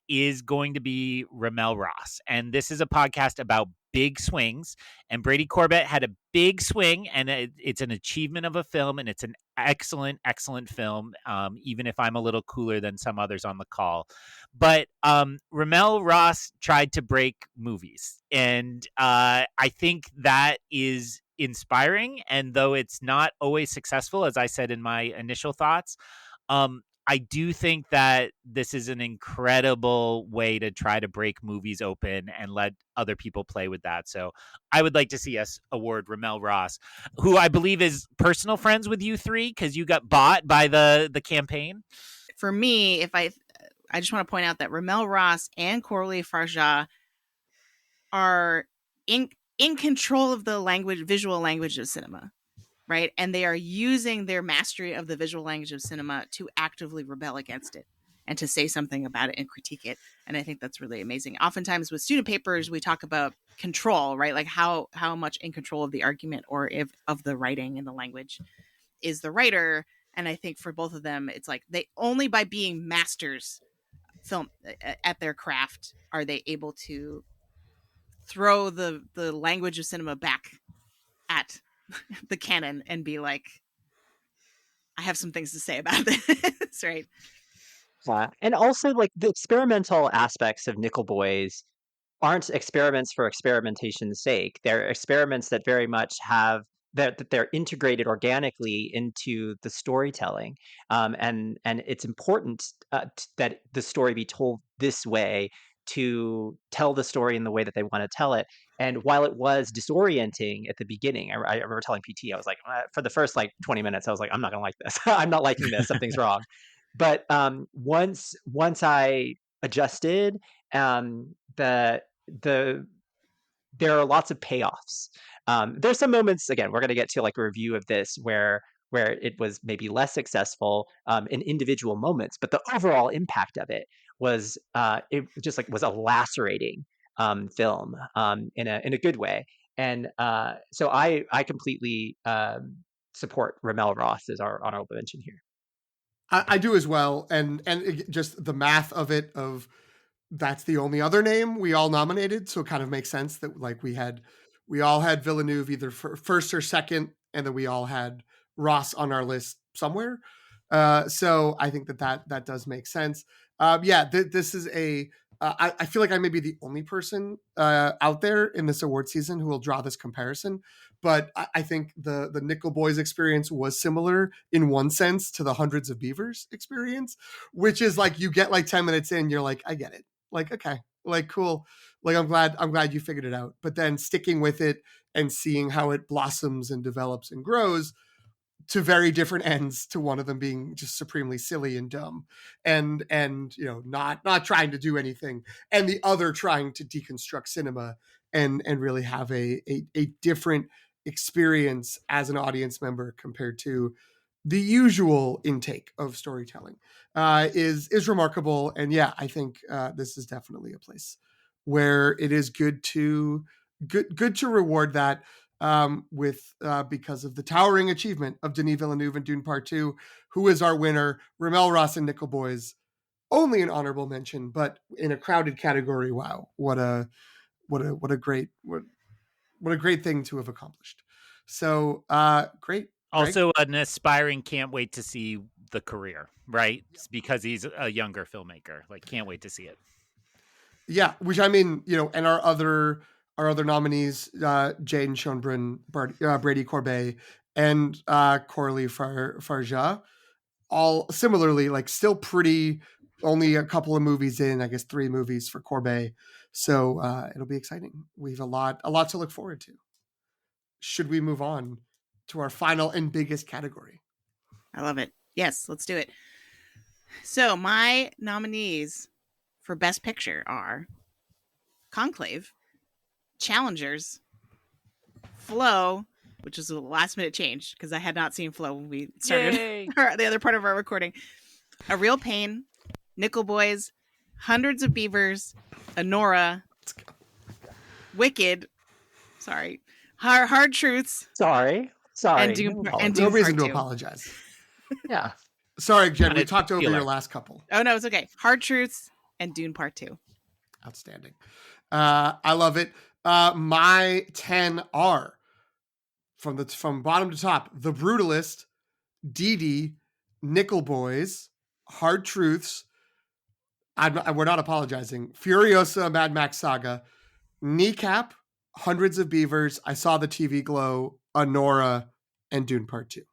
is going to be Ramel Ross. And this is a podcast about big swings. And Brady Corbett had a big swing, and it's an achievement of a film, and it's an excellent, excellent film, even if I'm a little cooler than some others on the call. But Ramel Ross tried to break movies, and I think that is inspiring. And though it's not always successful, as I said in my initial thoughts, I do think that this is an incredible way to try to break movies open and let other people play with that. So I would like to see us award Ramel Ross, who I believe is personal friends with you three, because you got bought by the campaign. For me, I just want to point out that Ramel Ross and Coralie Farja are in control of the visual language of cinema, right? And they are using their mastery of the visual language of cinema to actively rebel against it and to say something about it and critique it. And I think that's really amazing. Oftentimes with student papers, we talk about control, right? Like how much in control of the argument or if of the writing and the language is the writer. And I think for both of them, it's like they only by being masters film at their craft are they able to throw the language of cinema back at the canon and be like, I have some things to say about this, right? Yeah. And also, like, the experimental aspects of Nickel Boys aren't experiments for experimentation's sake. They're experiments that very much have that they're integrated organically into the storytelling, and it's important that the story be told this way to tell the story in the way that they want to tell it. And while it was disorienting at the beginning, I remember telling PT, I was like, for the first like 20 minutes, I was like, I'm not gonna like this. I'm not liking this. Something's wrong. But once I adjusted, the the there are lots of payoffs. There's some moments, again, we're going to get to like a review of this where it was maybe less successful in individual moments, but the overall impact of it was it just like was a lacerating film in a good way. And so I completely support Ramel Ross as our honorable mention here. I do as well, and just the math of it, of that's the only other name we all nominated, so it kind of makes sense that like we all had Villeneuve either first or second, and then we all had Ross on our list somewhere. So I think that does make sense. This is I feel like I may be the only person out there in this award season who will draw this comparison, but I think the Nickel Boys experience was similar in one sense to the Hundreds of Beavers experience, which is like you get like 10 minutes in, you're like, I get it. Like, okay, like cool. Like I'm glad you figured it out. But then sticking with it and seeing how it blossoms and develops and grows to very different ends, to one of them being just supremely silly and dumb and not trying to do anything, and the other trying to deconstruct cinema and really have a different experience as an audience member compared to the usual intake of storytelling, is remarkable. And yeah, I think this is definitely a place where it is good to reward that, with because of the towering achievement of Denis Villeneuve in Dune Part 2, who is our winner. Ramel Ross and Nickel Boys, only an honorable mention, but in a crowded category. Wow, what a great thing to have accomplished. So great. Also, an aspiring can't wait to see the career, right? It's because he's a younger filmmaker. Like, can't wait to see it. Yeah, which I mean, and our other nominees, Jane Schoenbrunn, Brady Corbet, and Coralie Farja, all similarly like still pretty, only a couple of movies in, I guess 3 movies for Corbet. So it'll be exciting. We have a lot to look forward to. Should we move on to our final and biggest category? I love it. Yes, let's do it. So my nominees for Best Picture are Conclave, Challengers, Flow, which is a last minute change because I had not seen Flow when we started the other part of our recording. A Real Pain, Nickel Boys, Hundreds of Beavers, Anora, Wicked, sorry, Hard Truths, Sorry. and Doom. No reason to apologize. Yeah. Sorry, Jen, we talked over your last couple. Oh no, it's okay. Hard Truths and Dune Part 2. Outstanding. I love it. My 10 are from bottom to top: The Brutalist, Dee Dee, Nickel Boys, Hard Truths. We're not apologizing. Furiosa, Mad Max Saga, Kneecap, Hundreds of Beavers, I Saw the TV Glow, Anora, and Dune Part 2.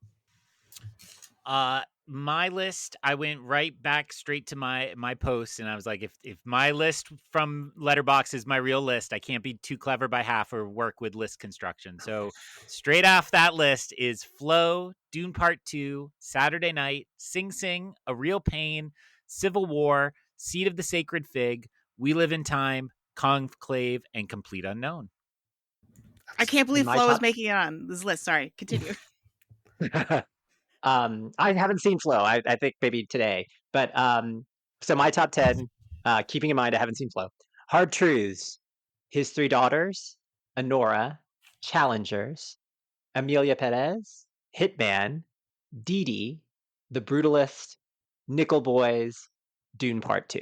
My list, I went right back straight to my post, and I was like, if my list from Letterboxd is my real list, I can't be too clever by half or work with list construction. So straight off that list is Flow, Dune Part 2, Saturday Night, Sing Sing, A Real Pain, Civil War, Seed of the Sacred Fig, We Live in Time, Conclave, and Complete Unknown. I can't believe Flow is making it on this list. Sorry, continue. I haven't seen Flow. I think maybe today. But so my top 10, keeping in mind I haven't seen Flow: Hard Truths, His Three Daughters, Anora, Challengers, Amelia Perez, Hitman, Dee Dee, The Brutalist, Nickel Boys, Dune Part 2.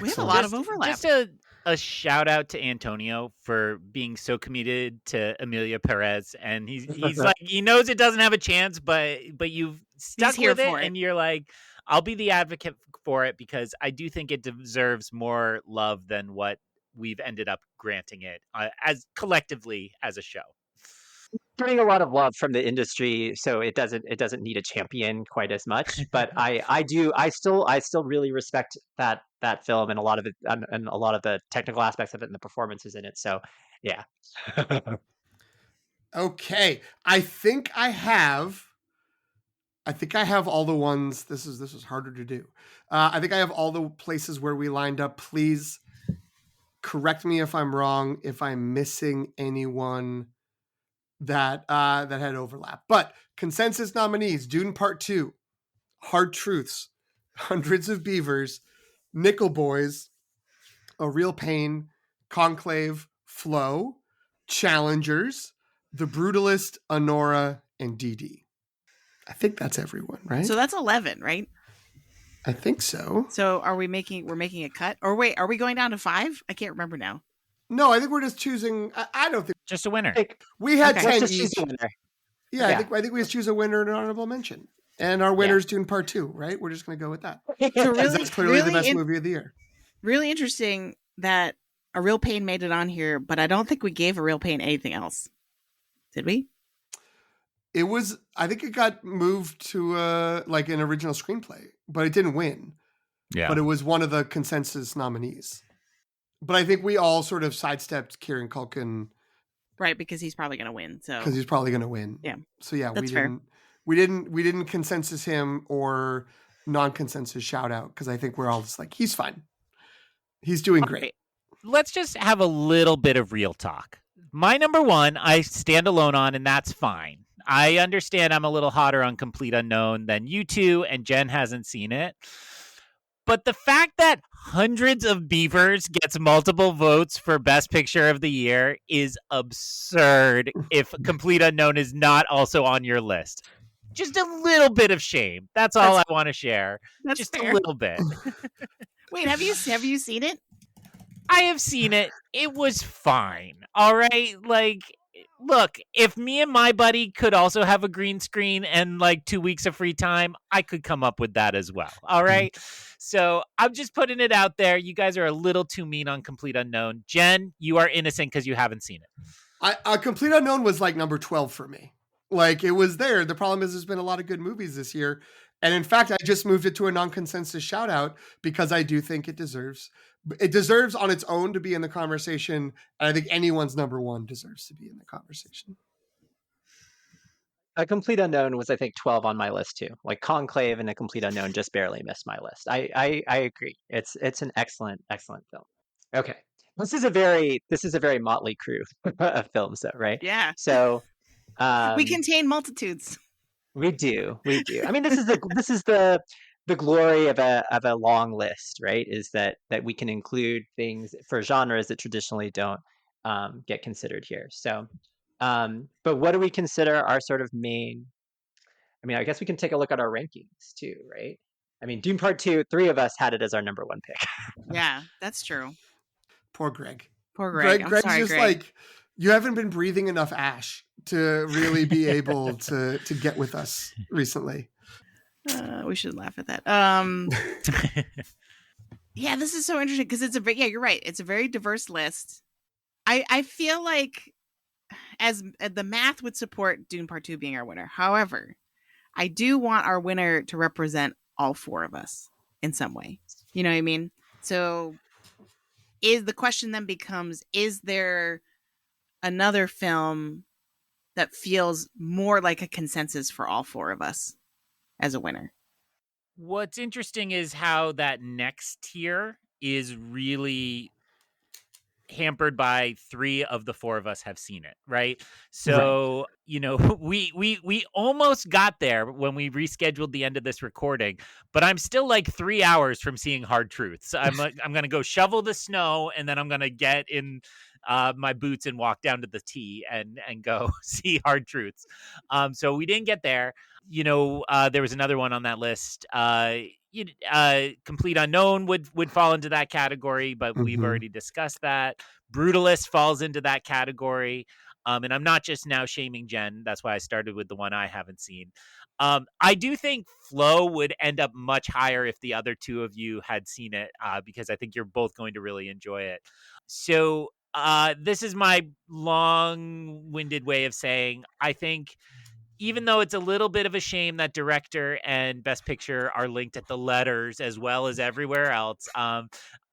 We have a lot of overlap. Just a shout out to Antonio for being so committed to Amelia Perez, and he's like, he knows it doesn't have a chance, but you've stuck with it, and you're like, I'll be the advocate for it because I do think it deserves more love than what we've ended up granting it as collectively as a show. Getting a lot of love from the industry, so it doesn't need a champion quite as much. But I still really respect that film and a lot of it, and a lot of the technical aspects of it and the performances in it. So yeah. Okay, I think I have all the ones. This is harder to do. I think I have all the places where we lined up. Please correct me if I'm wrong, if I'm missing anyone that had overlap. But consensus nominees: Dune Part 2, Hard Truths, Hundreds of Beavers, Nickel Boys, A Real Pain, Conclave, Flow, Challengers, The Brutalist, Anora, and Dee Dee. I think that's everyone, right? So that's 11, right? I think so. So we're making a cut? Or wait, are we going down to 5? I can't remember now. No, I think we're just choosing. I don't think just a winner. We had 10 just each. choose a winner. Yeah, I think we just choose a winner and an honorable mention. And our winner's Dune Part 2, right? We're just going to go with that. So really, that's clearly the best movie of the year. Really interesting that A Real Pain made it on here, but I don't think we gave A Real Pain anything else. Did we? It was, I think it got moved to like an original screenplay, but it didn't win. Yeah. But it was one of the consensus nominees. But I think we all sort of sidestepped Kieran Culkin Right, because he's probably going to win. So because he's probably going to win. Yeah, So yeah, that's fair. we didn't consensus him or non-consensus shout out because I think we're all just like, he's fine. He's doing great. Okay, let's just have a little bit of real talk. My number one, I stand alone on, and that's fine. I understand I'm a little hotter on Complete Unknown than you two, and Jen hasn't seen it. But the fact that Hundreds of Beavers gets multiple votes for Best Picture of the Year is absurd if Complete Unknown is not also on your list. Just a little bit of shame. That's all I want to share. That's Just fair. a little bit. Wait, have you seen it? I have seen it. It was fine. All right. Like, look, if me and my buddy could also have a green screen and like 2 weeks of free time, I could come up with that as well. All right. So I'm just putting it out there. You guys are a little too mean on Complete Unknown. Jen, you are innocent because you haven't seen it. Complete Unknown was like number 12 for me. Like, it was there. The problem is there's been a lot of good movies this year. And in fact, I just moved it to a non-consensus shout out because I do think it deserves on its own to be in the conversation. And I think anyone's number one deserves to be in the conversation. A Complete Unknown was, I think, 12 on my list too. Like Conclave and A Complete Unknown just barely missed my list. I agree. It's an excellent film. Okay, this is a very motley crew of films, though, right? Yeah. So We contain multitudes. we do. I mean, this is the glory of a long list, right? Is that we can include things for genres that traditionally don't get considered here. So, but what do we consider our sort of main? I mean, I guess we can take a look at our rankings too, right? I mean, Dune Part 2, 3 of us had it as our number one pick. Yeah, that's true. Poor Greg. Poor Greg. I'm Greg's sorry, just Greg. like, you haven't been breathing enough ash to really be able to get with us recently. We should laugh at that. Yeah, this is so interesting because you're right. It's a very diverse list. I feel like as the math would support Dune Part 2 being our winner. However, I do want our winner to represent all four of us in some way. You know what I mean? So the question then becomes, is there another film that feels more like a consensus for all four of us as a winner? What's interesting is how that next tier is really hampered by 3 of the 4 of us have seen it, right? So, you know, we almost got there when we rescheduled the end of this recording, but I'm still like 3 hours from seeing Hard Truths. I'm going to go shovel the snow, and then I'm going to get in my boots and walk down to the T and go see Hard Truths. So we didn't get there. You know, there was another one on that list. Complete Unknown would fall into that category, but we've already discussed that. Brutalist falls into that category. And I'm not just now shaming Jen. That's why I started with the one I haven't seen. I do think Flow would end up much higher if the other two of you had seen it, because I think you're both going to really enjoy it. So this is my long-winded way of saying, I think even though it's a little bit of a shame that director and best picture are linked at the letters as well as everywhere else, I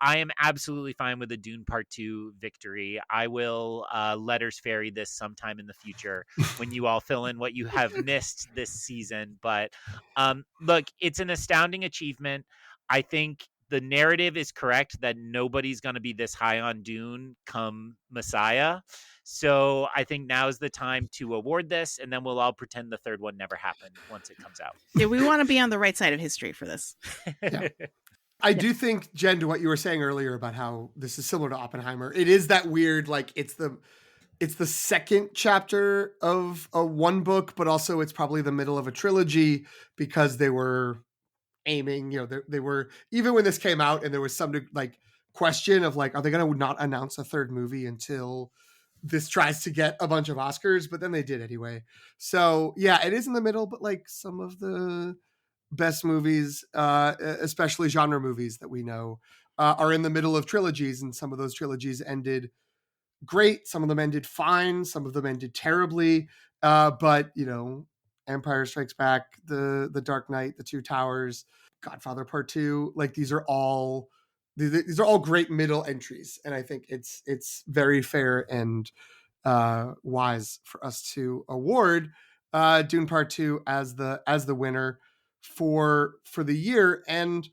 am absolutely fine with the Dune Part 2 victory. I will letters ferry this sometime in the future when you all fill in what you have missed this season. But look, it's an astounding achievement. I think the narrative is correct that nobody's going to be this high on Dune come Messiah. So I think now is the time to award this, and then we'll all pretend the third one never happened once it comes out. Yeah, we want to be on the right side of history for this. Yeah. I do think, Jen, to what you were saying earlier about how this is similar to Oppenheimer, it is that weird, like it's the second chapter of a one book, but also it's probably the middle of a trilogy because they were aiming, you know, they were, even when this came out and there was some like question of like, are they going to not announce a third movie until this tries to get a bunch of Oscars? But then they did anyway. So yeah, it is in the middle, but like some of the best movies, especially genre movies that we know, are in the middle of trilogies, and some of those trilogies ended great. Some of them ended fine. Some of them ended terribly. But you know, Empire Strikes Back, the Dark Knight, The Two Towers, Godfather Part 2, like these are all these are all great middle entries, and I think it's very fair and wise for us to award Dune Part Two as the winner for the year. And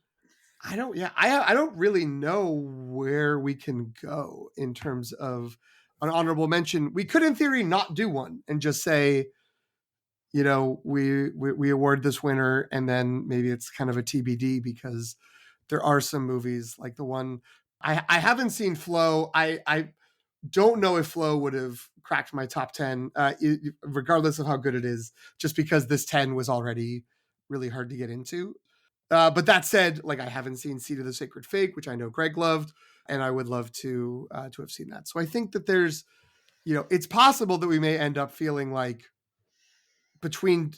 I don't really know where we can go in terms of an honorable mention. We could, in theory, not do one and just say, we award this winner, and then maybe it's kind of a TBD, because there are some movies like the one I haven't seen, Flow. I don't know if Flow would have cracked my top 10, regardless of how good it is, just because this 10 was already really hard to get into. But that said, like, I haven't seen Seed of the Sacred Fake, which I know Greg loved, and I would love to have seen that. So I think that there's, it's possible that we may end up feeling like, between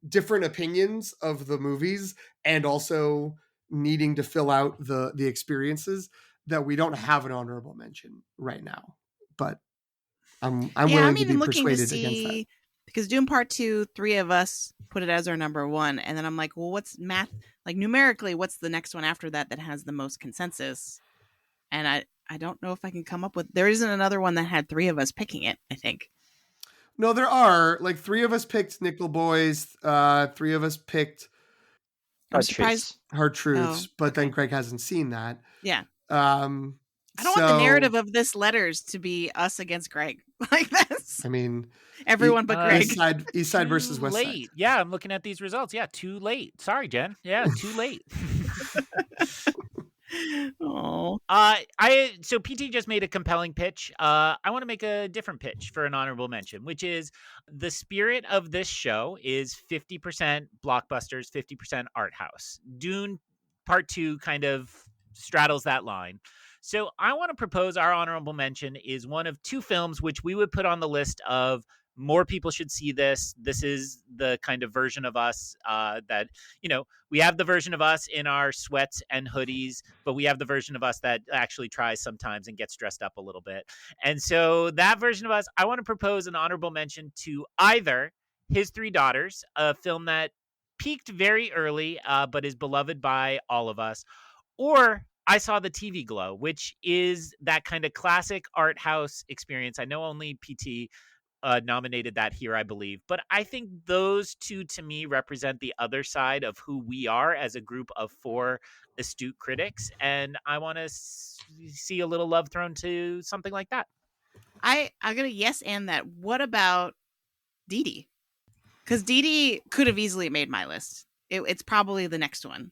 different opinions of the movies and also needing to fill out the experiences, that we don't have an honorable mention right now. But I'm willing to be persuaded against that, because Doom Part 2, 3 of us put it as our number one, and then I'm like, well, what's math, like, numerically, what's the next one after that has the most consensus? And I don't know if I can come up with, there isn't another one that had 3 of us picking it, I think. No, there are, like, 3 of us picked Nickel Boys, 3 of us picked I'm surprised. Hard Truths, but okay. then Greg hasn't seen that. Yeah. I don't want the narrative of this letters to be us against Greg. Like, that's, I mean, everyone but Greg. East Side versus West Side. Yeah, I'm looking at these results. Yeah, too late. Sorry, Jen. Yeah, too late. Oh. So PT just made a compelling pitch. I want to make a different pitch for an honorable mention, which is, the spirit of this show is 50% blockbusters, 50% art house. Dune Part 2 kind of straddles that line. So I want to propose our honorable mention is one of 2 films which we would put on the list of more people should see this. This is the kind of version of us that, we have the version of us in our sweats and hoodies, but we have the version of us that actually tries sometimes and gets dressed up a little bit. And so that version of us, I want to propose an honorable mention to either His Three Daughters, a film that peaked very early, but is beloved by all of us, or I Saw the TV Glow, which is that kind of classic art house experience. I know only PT nominated that here, I believe. But I think those 2, to me, represent the other side of who we are as a group of 4 astute critics. And I want to see a little love thrown to something like that. I'm going to yes and that. What about Dee Dee? Because Dee Dee could have easily made my list. It's probably the next one.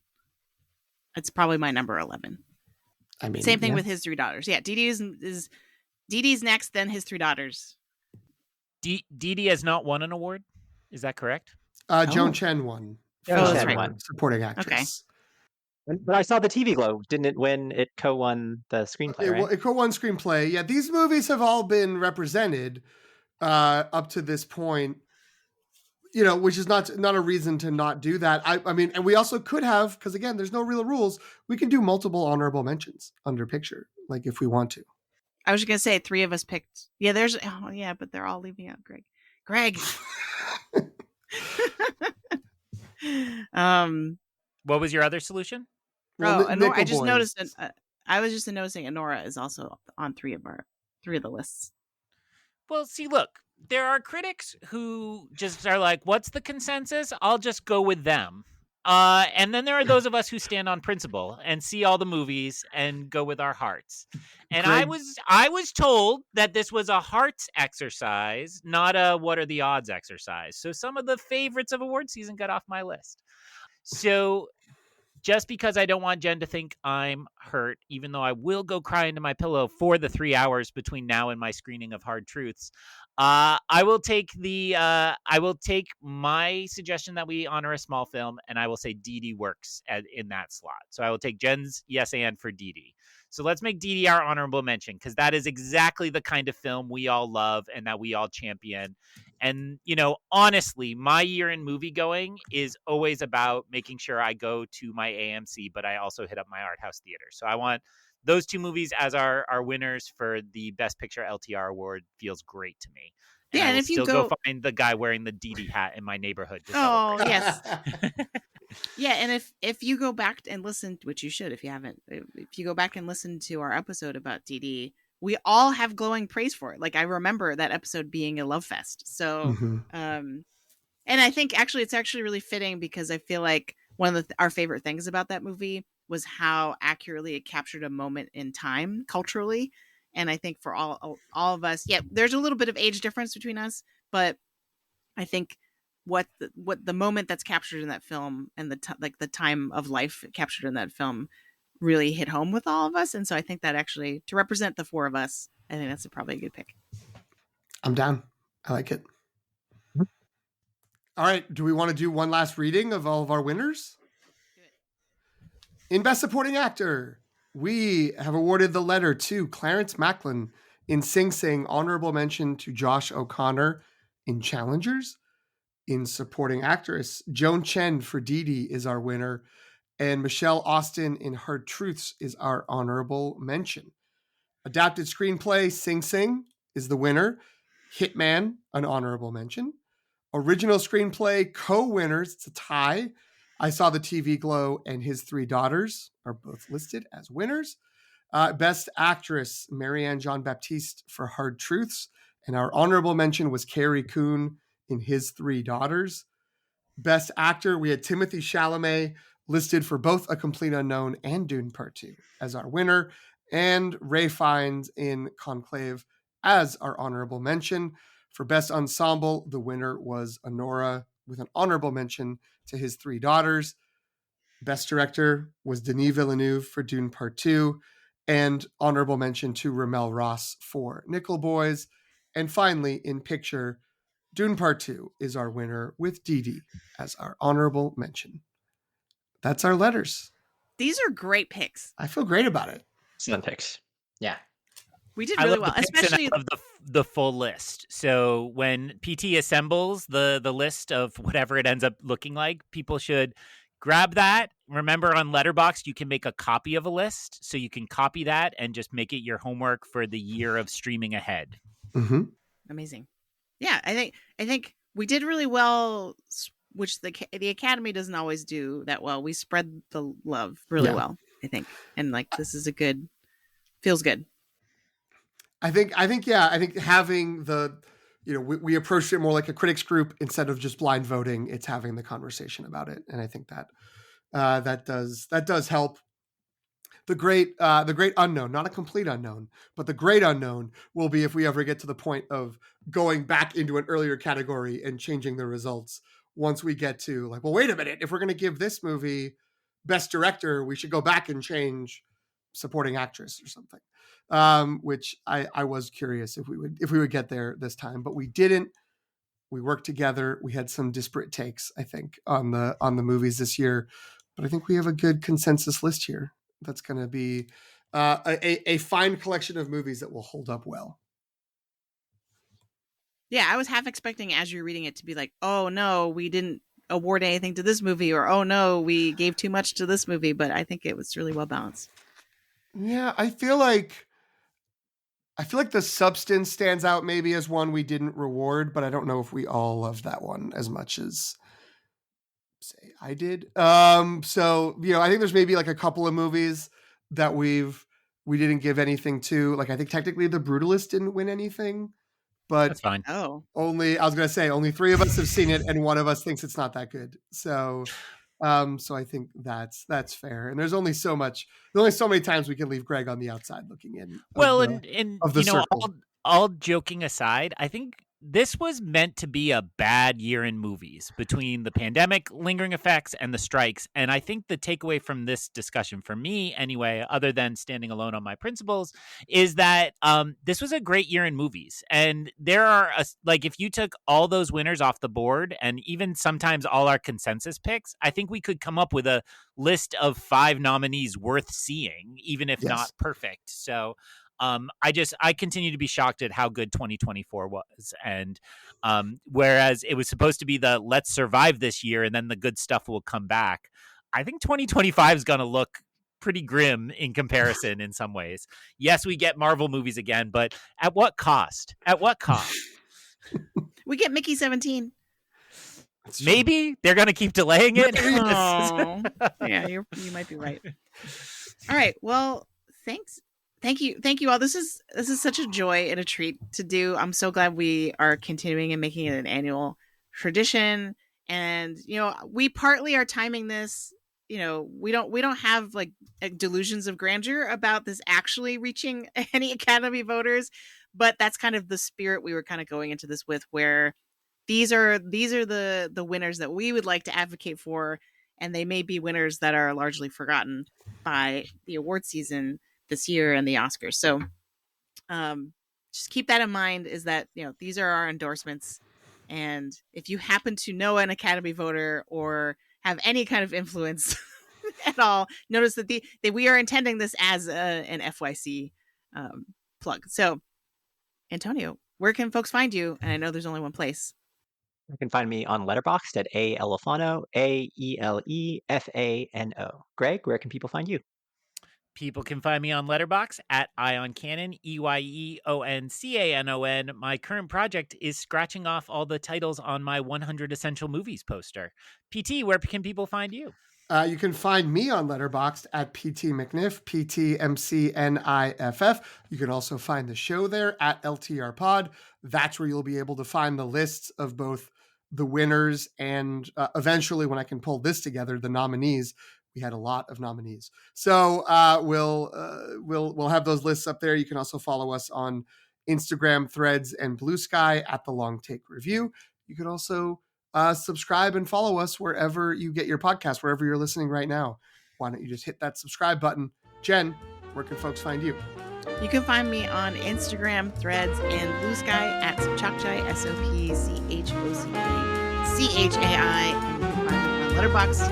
It's probably my number 11. I mean, same thing with His Three Daughters. Yeah, Dee Dee's next, then His Three Daughters. Dee Dee has not won an award. Is that correct? Joan Chen won. That's right. Won. Supporting actress. Okay. But I Saw the TV Glow. Didn't it win? It co-won the screenplay, right? It co-won screenplay. Yeah, these movies have all been represented up to this point, which is not a reason to not do that. I mean, and we also could have, because again, there's no real rules. We can do multiple honorable mentions under picture, like, if we want to. I was just gonna say 3 of us picked. Yeah, but they're all leaving out Greg. What was your other solution? I just noticed. I was just noticing Anora is also on 3 of the lists. Well, see, look, there are critics who just are like, "What's the consensus? I'll just go with them." And then there are those of us who stand on principle and see all the movies and go with our hearts. And Greg, I was told that this was a hearts exercise, not a what are the odds exercise. So some of the favorites of award season got off my list. So just because I don't want Jen to think I'm hurt, even though I will go cry into my pillow for the 3 hours between now and my screening of Hard Truths, I will take my suggestion that we honor a small film, and I will say Dee Dee works in that slot. So I will take Jen's yes and for Dee Dee. So let's make Dee Dee our honorable mention, because that is exactly the kind of film we all love and that we all champion. And, honestly, my year in movie going is always about making sure I go to my AMC, but I also hit up my art house theater. So I want those 2 movies as our winners for the Best Picture LTR award. Feels great to me. And if you go find the guy wearing the Dee Dee hat in my neighborhood. Oh, yes. Yeah, and if you go back and listen, which you should if you haven't, if you go back and listen to our episode about DD, we all have glowing praise for it. Like I remember that episode being a love fest. So, Mm-hmm. and I think actually it's actually really fitting because I feel like one of our favorite things about that movie was how accurately it captured a moment in time culturally. And I think for all of us, yeah, there's a little bit of age difference between us, but I think what the moment that's captured in that film and like the time of life captured in that film really hit home with all of us. And so I think that actually to represent the four of us, I think that's probably a good pick. I'm down. I like it. All right. Do we want to do one last reading of all of our winners? In Best Supporting Actor, we have awarded the letter to Clarence Macklin in Sing Sing, honorable mention to Josh O'Connor in Challengers. In Supporting Actress, Joan Chen for Dee Dee is our winner, and Michelle Austin in Hard Truths is our honorable mention. Adapted Screenplay, Sing Sing is the winner. Hitman, an honorable mention. Original Screenplay, co-winners, it's a tie. I Saw the TV Glow and His Three Daughters are both listed as winners. Best Actress, Marianne Jean-Baptiste for Hard Truths. And our honorable mention was Carrie Coon in His Three Daughters. Best Actor, we had Timothée Chalamet listed for both A Complete Unknown and Dune Part 2 as our winner. And Ray Fiennes in Conclave as our honorable mention. For Best Ensemble, the winner was Honora with an honorable mention to His Three Daughters. Best Director was Denis Villeneuve for Dune Part 2, and honorable mention to Ramel Ross for Nickel Boys. And finally, in Picture, Dune Part 2 is our winner with Dee Dee as our honorable mention. That's our letters. These are great picks. I feel great about it. Excellent picks. Yeah. We did I really love well, the picks especially and I love the full list. So when PT assembles the list of whatever it ends up looking like, people should grab that. Remember, on Letterboxd, you can make a copy of a list, so you can copy that and just make it your homework for the year of streaming ahead. Mm-hmm. amazing. Yeah, I think we did really well, which the Academy doesn't always do that well. We spread the love really well, I think, and like this is a good, feels good. I think having the, we approached it more like a critics group instead of just blind voting. It's having the conversation about it, and I think that that does help. The great unknown, not a complete unknown, but the great unknown will be if we ever get to the point of going back into an earlier category and changing the results. Once we get to like, well, wait a minute, if we're going to give this movie Best Director, we should go back and change Supporting Actress or something. Which I was curious if we would get there this time, but we didn't. We worked together. We had some disparate takes, I think, on the movies this year, but I think we have a good consensus list here. That's going to be a fine collection of movies that will hold up well. Yeah, I was half expecting as you're reading it to be like, oh no, we didn't award anything to this movie, or oh no, we gave too much to this movie, but I think it was really well balanced. Yeah, I feel like the substance stands out maybe as one we didn't reward, but I don't know if we all loved that one as much as say I did. So, I think there's maybe like a couple of movies that we didn't give anything to. Like I think technically The Brutalist didn't win anything, but That's fine. Oh, only 3 of us have seen it and one of us thinks it's not that good. So I think that's fair. And there's only so many times we can leave Greg on the outside looking in. Well, of the circle. all joking aside, I think this was meant to be a bad year in movies between the pandemic, lingering effects, and the strikes. And I think the takeaway from this discussion, for me anyway, other than standing alone on my principles, is that this was a great year in movies. And there are, if you took all those winners off the board and even sometimes all our consensus picks, I think we could come up with a list of 5 nominees worth seeing, even if not perfect. So I continue to be shocked at how good 2024 was. And whereas it was supposed to be the let's survive this year and then the good stuff will come back, I think 2025 is going to look pretty grim in comparison in some ways. Yes, we get Marvel movies again, but at what cost? At what cost? we get Mickey 17. Maybe they're going to keep delaying it. Oh, yeah, you might be right. All right. Well, thanks. Thank you all. This is such a joy and a treat to do. I'm so glad we are continuing and making it an annual tradition. And we partly are timing this. We don't have like delusions of grandeur about this actually reaching any Academy voters, but that's kind of the spirit we were kind of going into this with, where these are the winners that we would like to advocate for, and they may be winners that are largely forgotten by the award season this year and the Oscars. So just keep that in mind, is that these are our endorsements, and if you happen to know an Academy voter or have any kind of influence at all, notice that that we are intending this as an FYC plug. So Antonio, where can folks find you? And I know there's only one place. You can find me on Letterboxd at Aelefano, Aelefano. Greg, where can people find you? People can find me on Letterboxd at IonCanon, EYEONCANON. My current project is scratching off all the titles on my 100 Essential Movies poster. PT, where can people find you? You can find me on Letterboxd at PT McNiff, PTMCNIFF. You can also find the show there at LTR Pod. That's where you'll be able to find the lists of both the winners and eventually, when I can pull this together, the nominees. We had a lot of nominees, so we'll have those lists up there. You can also follow us on Instagram, Threads, and Blue Sky at The Long Take Review. You can also subscribe and follow us wherever you get your podcast, wherever you're listening right now. Why don't you just hit that subscribe button? Jen, where can folks find you? You can find me on Instagram, Threads, and Blue Sky at Sopchakchai, SOPCHOCKCHAI. And you can find me on Letterboxd.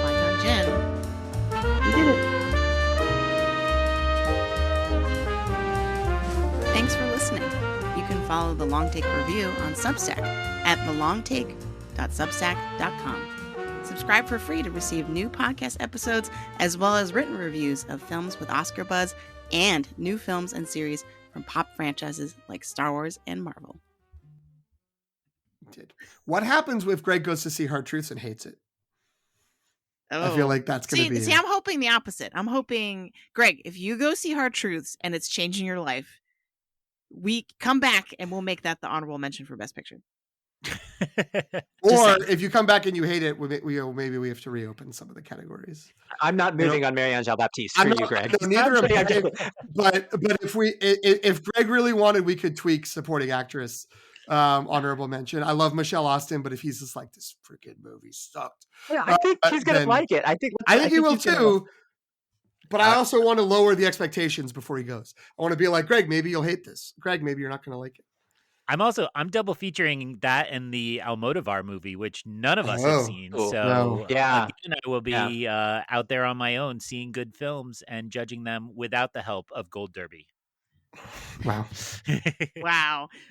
Click on Jen. We did it. Thanks for listening. You can follow The Long Take Review on Substack at thelongtake.substack.com. Subscribe for free to receive new podcast episodes, as well as written reviews of films with Oscar buzz and new films and series from pop franchises like Star Wars and Marvel. What happens if Greg goes to see Hard Truths and hates it? Oh. I feel like that's going to be... See, I'm hoping the opposite. I'm hoping, Greg, if you go see Hard Truths and it's changing your life, we come back and we'll make that the honorable mention for Best Picture. Or if you come back and you hate it, maybe we have to reopen some of the categories. I'm not moving on Marianne Jean Baptiste. Screw you, Greg. No, neither am I. But if Greg really wanted, we could tweak supporting actress honorable mention. I love Michelle Austin, but if he's just like, this freaking movie sucked, yeah, I think he's gonna like it. I think he will too. But I also want to lower the expectations before he goes. I want to be like, Greg, maybe you'll hate this. Greg, maybe you're not going to like it. I'm double featuring that and the Almodovar movie, which none of us have seen. Cool. So yeah, again, I will be out there on my own, seeing good films and judging them without the help of Gold Derby. Wow. Wow.